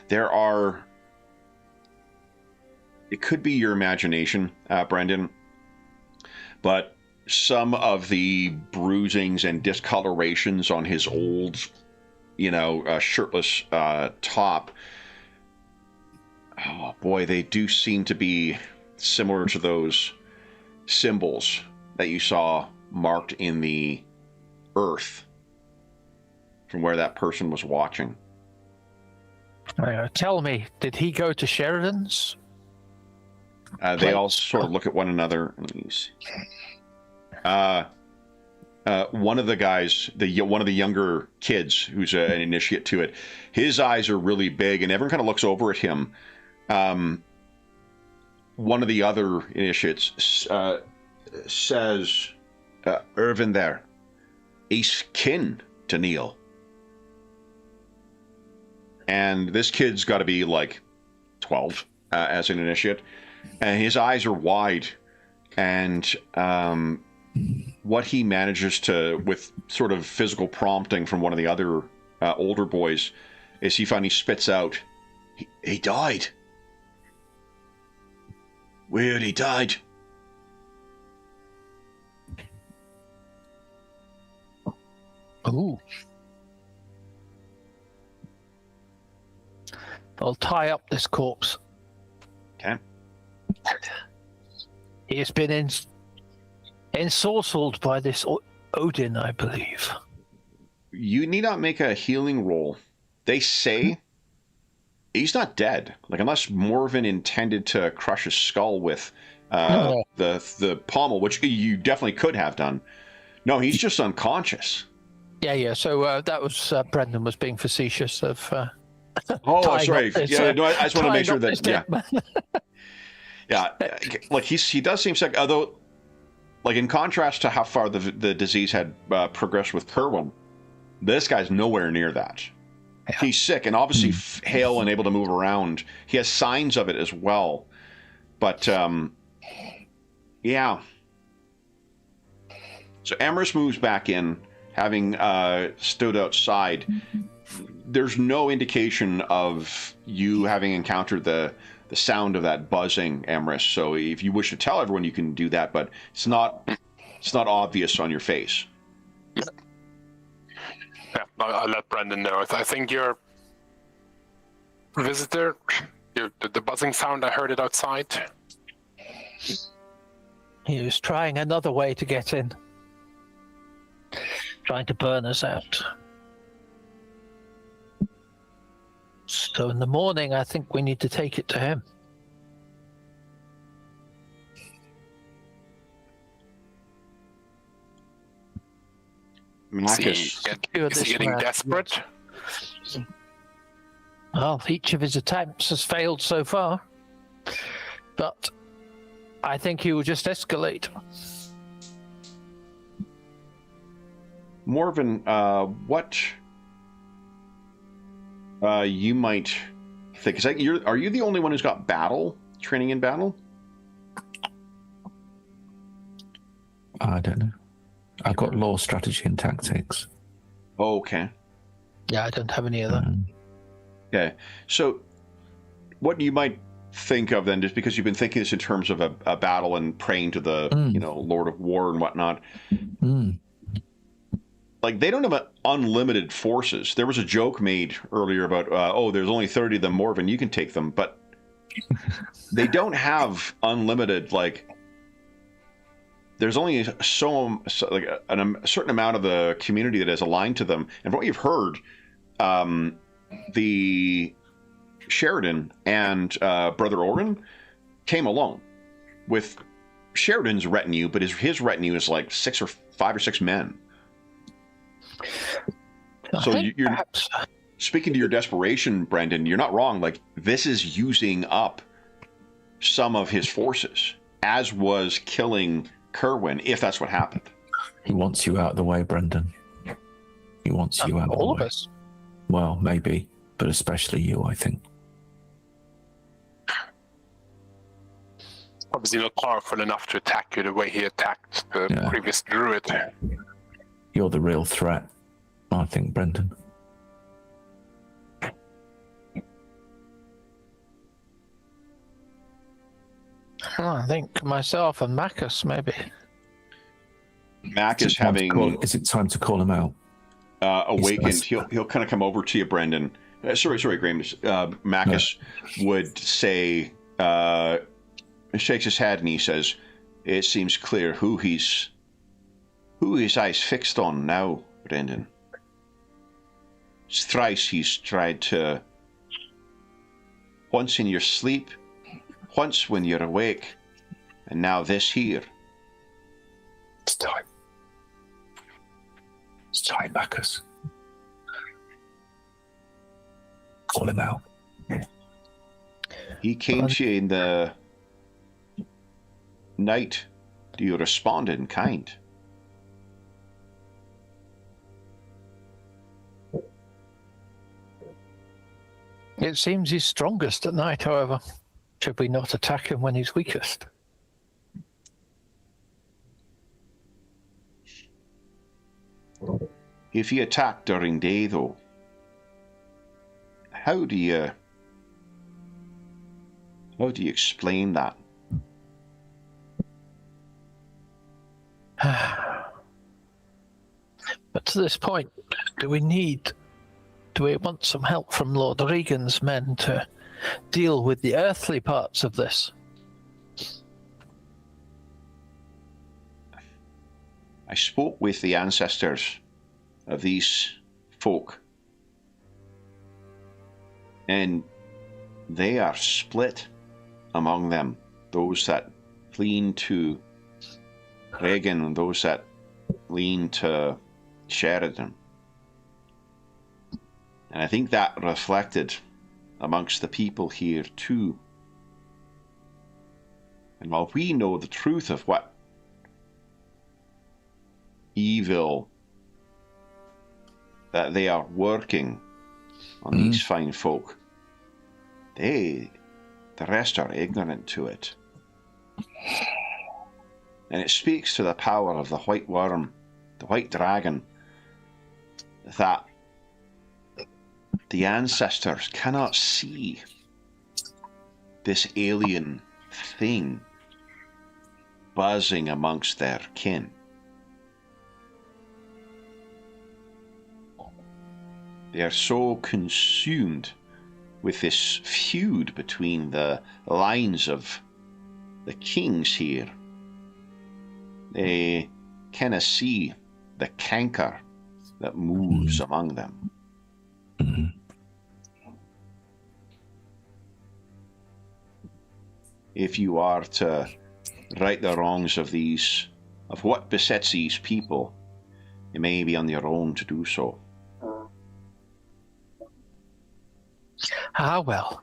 there are. It could be your imagination, Brendan, but some of the bruisings and discolorations on his old, shirtless top, oh boy, they do seem to be similar to those symbols that you saw marked in the earth from where that person was watching. Tell me, did he go to Sheridan's? They all sort of look at one another. One of the guys, one of the younger kids, who's an initiate to it, his eyes are really big, and everyone kind of looks over at him. One of the other initiates says, "Irvin there, he's kin to Neil." And this kid's got to be like 12 as an initiate. And his eyes are wide, and what he manages to, with sort of physical prompting from one of the other older boys, is he finally spits out, he died. Weird, he died. Ooh. I'll tie up this corpse. Okay. He has been ensorcelled by this Odin, I believe. You need not make a healing roll. They say he's not dead. Like, unless Morven intended to crush his skull with the pommel, which you definitely could have done. No, he's just unconscious. Yeah. So that was Brendan was being facetious of. Oh, sorry. Yeah, no, I just want to make sure that. Yeah. Yeah, like he does seem sick. Although, like, in contrast to how far the disease had progressed with Kerwin, this guy's nowhere near that. Yeah. He's sick and obviously hale and able to move around. He has signs of it as well. But, yeah. So Amherst moves back in, having stood outside. There's no indication of you having encountered the sound of that buzzing, Amherst. So if you wish to tell everyone, you can do that, but it's not obvious on your face. Yeah, I'll let Brandon know. I think your visitor, the buzzing sound, I heard it outside. He was trying another way to get in. Trying to burn us out. So in the morning, I think we need to take it to him. Is he getting desperate? Well, each of his attempts has failed so far. But I think he will just escalate. Morven, what you might think? Are you the only one who's got battle training in battle? I don't know. I've got law, strategy, and tactics. Oh, okay. Yeah, I don't have any of that. Okay, so what you might think of then, just because you've been thinking this in terms of a battle and praying to the Lord of War and whatnot. Like, they don't have unlimited forces. There was a joke made earlier about, there's only 30 of them, Morven, you can take them. But they don't have unlimited, like, there's only a certain amount of the community that is aligned to them. And from what you've heard, the Sheridan and Brother Orin came alone with Sheridan's retinue, but his retinue is like 5 or 6 men. So you're perhaps speaking to your desperation, Brendan. You're not wrong. Like, this is using up some of his forces, as was killing Kerwin, if that's what happened. He wants you out of the way, Brendan. He wants you out of the way. All of us. Well, maybe, but especially you, I think. Obviously not powerful enough to attack you the way he attacked the previous druid. You're the real threat, I think, Brendan. I think myself and Macus, maybe. Mac is having... Is it time to call him out? Awakened. He'll kind of come over to you, Brendan. Sorry, Graham. Macus would say... shakes his head and he says, "It seems clear who his eyes fixed on now, Brendan. Thrice he's tried to, once in your sleep, once when you're awake, and now this here." It's time. It's time, Macus. Call him out. He came to you in the night. Do you respond in kind? It seems he's strongest at night, however. Should we not attack him when he's weakest? If you attack during day, though, how do you explain that? But to this point, do we want some help from Lord Regan's men to deal with the earthly parts of this? I spoke with the ancestors of these folk, and they are split among them. Those that lean to Regan and those that lean to Sheridan. And I think that reflected amongst the people here too. And while we know the truth of what evil that they are working on these fine folk, the rest are ignorant to it. And it speaks to the power of the white worm, the white dragon, that the ancestors cannot see this alien thing buzzing amongst their kin. They are so consumed with this feud between the lines of the kings here, they kind of see the canker that moves among them. If you are to right the wrongs of what besets these people, you may be on your own to do so. Ah, well,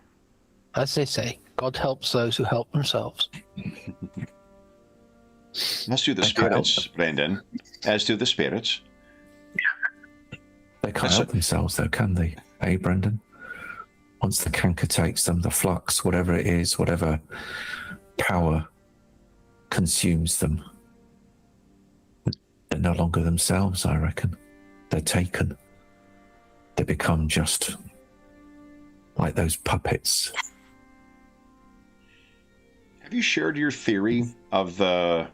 as they say, God helps those who help themselves. As do the spirits, Brendan. As do the spirits. They can't help themselves, though, can they? Eh, Brendan? Once the canker takes them, the flux, whatever it is, whatever power consumes them, they're no longer themselves, I reckon. They're taken. They become just like those puppets. Have you shared your theory of the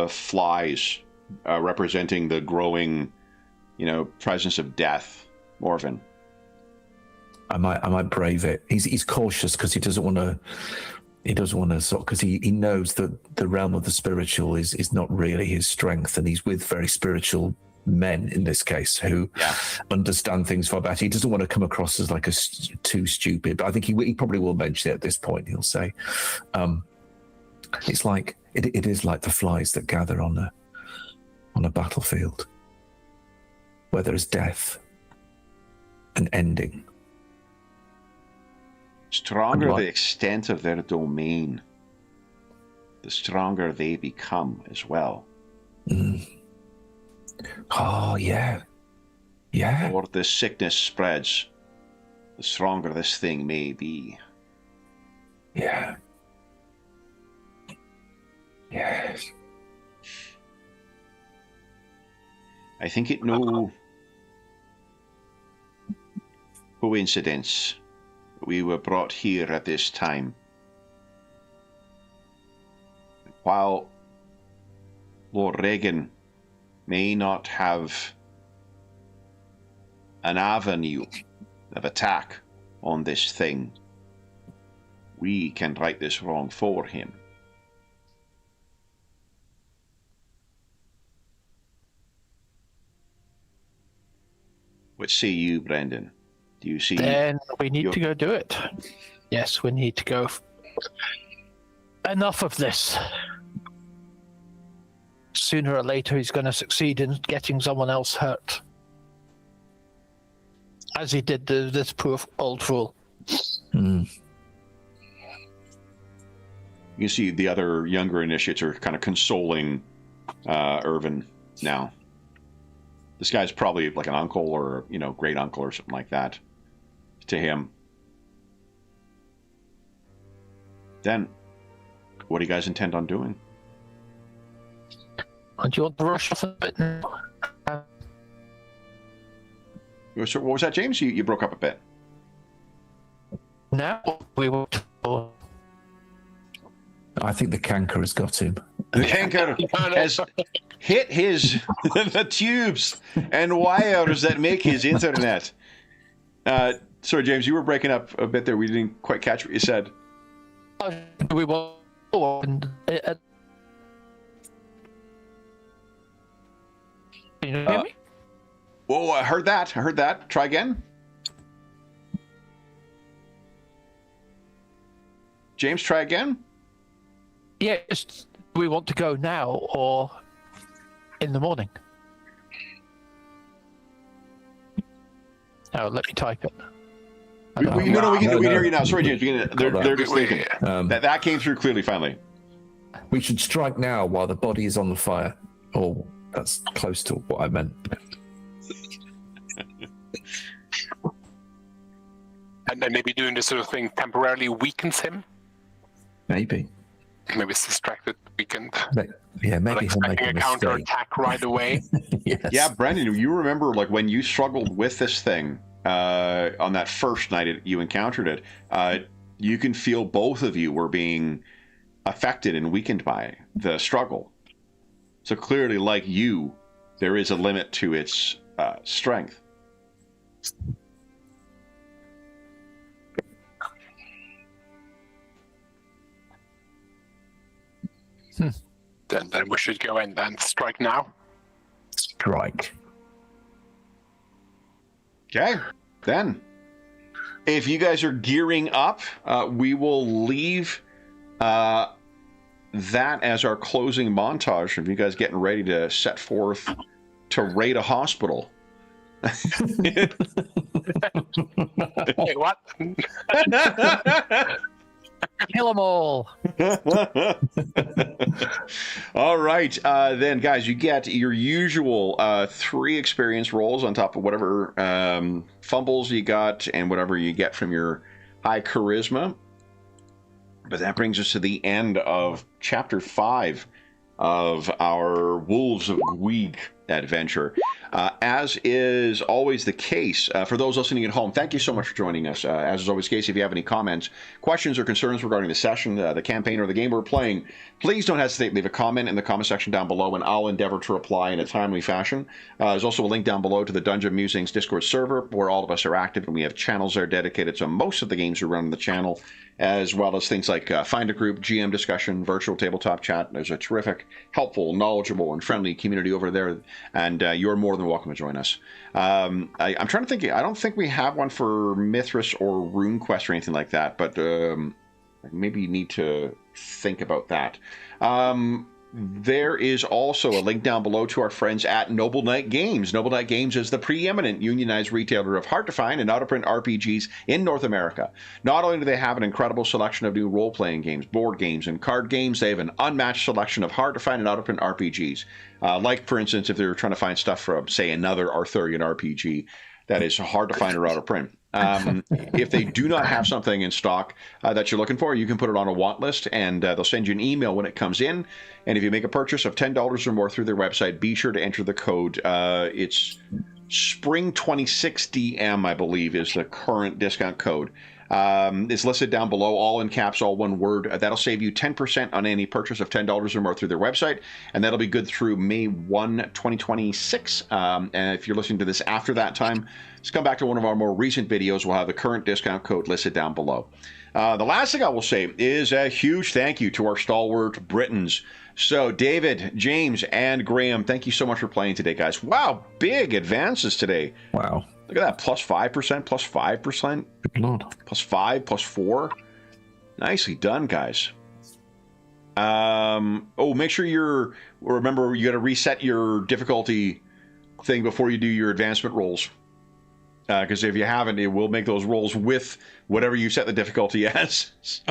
flies representing the growing, presence of death, Morven? I might brave it. He's cautious because he doesn't want to. He doesn't want to sort because he knows that the realm of the spiritual is not really his strength, and he's with very spiritual men in this case who understand things far better. He doesn't want to come across as like too stupid, but I think he probably will mention it at this point. He'll say, "It's like it is like the flies that gather on a battlefield, where there is death, an ending." Stronger the extent of their domain, the stronger they become as well. Oh, yeah. Yeah. The more this sickness spreads, the stronger this thing may be. Yeah. Yes. I think it no coincidence we were brought here at this time. While Lord Reagan may not have an avenue of attack on this thing, we can right this wrong for him. What say you, Brendan? Do you see? Then we need to go do it. Yes, we need to go. Enough of this. Sooner or later, he's going to succeed in getting someone else hurt. As he did this poor old fool. You can see the other younger initiates are kind of consoling Irvin now. This guy's probably like an uncle or, great uncle or something like that to him. Then, what do you guys intend on doing? Do you want to rush off a bit now? What was that, James? You broke up a bit. Now we will. I think the canker has got him. The canker has hit the tubes and wires that make his internet. Sorry, James, you were breaking up a bit there. We didn't quite catch what you said. We will. Can you hear me? Whoa, I heard that. Try again. James, try again. Yeah, just, do we want to go now or in the morning? Oh, let me type it. We can hear you now. Sorry, James. They're just thinking. That came through clearly finally. We should strike now while the body is on the fire. Oh, that's close to what I meant. And then maybe doing this sort of thing temporarily weakens him. Maybe it's distracted, weakened. Maybe he'll make a counter attack right away. Yes. Yeah, Brendan, you remember like when you struggled with this thing on that first night you encountered it. You can feel both of you were being affected and weakened by the struggle. So clearly, like you, there is a limit to its strength. Then we should go in and strike now. Strike. Okay, then. If you guys are gearing up, we will leave that as our closing montage of you guys getting ready to set forth to raid a hospital. Wait, what? Kill them all. All right, then, guys, you get your usual 3 experience rolls on top of whatever fumbles you got and whatever you get from your high charisma. But that brings us to the end of Chapter 5 of our Wolves of Gwig adventure. As is always the case, for those listening at home, thank you so much for joining us. As is always the case, if you have any comments, questions, or concerns regarding the session, the campaign, or the game we're playing, please don't hesitate to leave a comment in the comment section down below, and I'll endeavor to reply in a timely fashion. There's also a link down below to the Dungeon Musings Discord server, where all of us are active, and we have channels there dedicated to most of the games we run on the channel, as well as things like Find a Group, GM discussion, virtual tabletop chat. There's a terrific, helpful, knowledgeable, and friendly community over there, and you're more than welcome to join us. I'm trying to think. I don't think we have one for Mythras or Runequest or anything like that, but maybe you need to think about that. There is also a link down below to our friends at Noble Knight Games. Noble Knight Games is the preeminent unionized retailer of hard-to-find and out-of-print RPGs in North America. Not only do they have an incredible selection of new role-playing games, board games, and card games, they have an unmatched selection of hard-to-find and out-of-print RPGs. Like, for instance, if they're trying to find stuff from, say, another Arthurian RPG that is hard to find or out of print. If they do not have something in stock that you're looking for, you can put it on a want list, and they'll send you an email when it comes in. And if you make a purchase of $10 or more through their website, be sure to enter the code. It's Spring26DM, I believe, is the current discount code. It's listed down below, all in caps, all one word. That'll save you 10% on any purchase of $10 or more through their website, and that'll be good through May 1, 2026. And if you're listening to this after that time, just come back to one of our more recent videos. We'll have the current discount code listed down below. The last thing I will say is a huge thank you to our stalwart Britons. So David, James, and Graham, thank you so much for playing today, guys. Wow, big advances today. Wow. Look at that, plus 5%, plus 5%. Good Lord. Plus 5, plus 4. Nicely done, guys. Make sure remember, you got to reset your difficulty thing before you do your advancement rolls. Because if you haven't, it will make those rolls with whatever you set the difficulty as. So,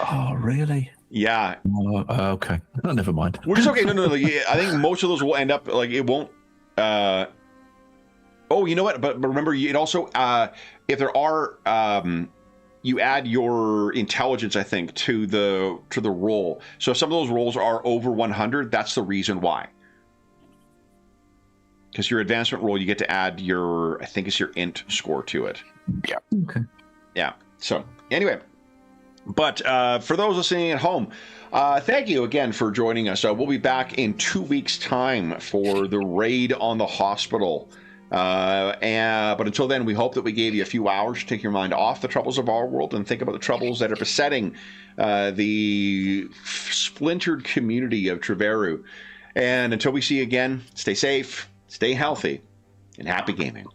Oh, really? yeah. Okay. Oh, never mind. Which is okay. No. I think most of those will end up, like, it won't... Oh, you know what? But remember, it also, if there are, you add your intelligence, I think, to the roll. So if some of those rolls are over 100, that's the reason why. Because your advancement roll, you get to add your, I think it's your int score to it. Yeah. Okay. Yeah. So anyway, but for those listening at home, thank you again for joining us. We'll be back in 2 weeks' time for the raid on the hospital. But until then, we hope that we gave you a few hours to take your mind off the troubles of our world and think about the troubles that are besetting the splintered community of Treveru. And until we see you again, stay safe, stay healthy, and happy gaming.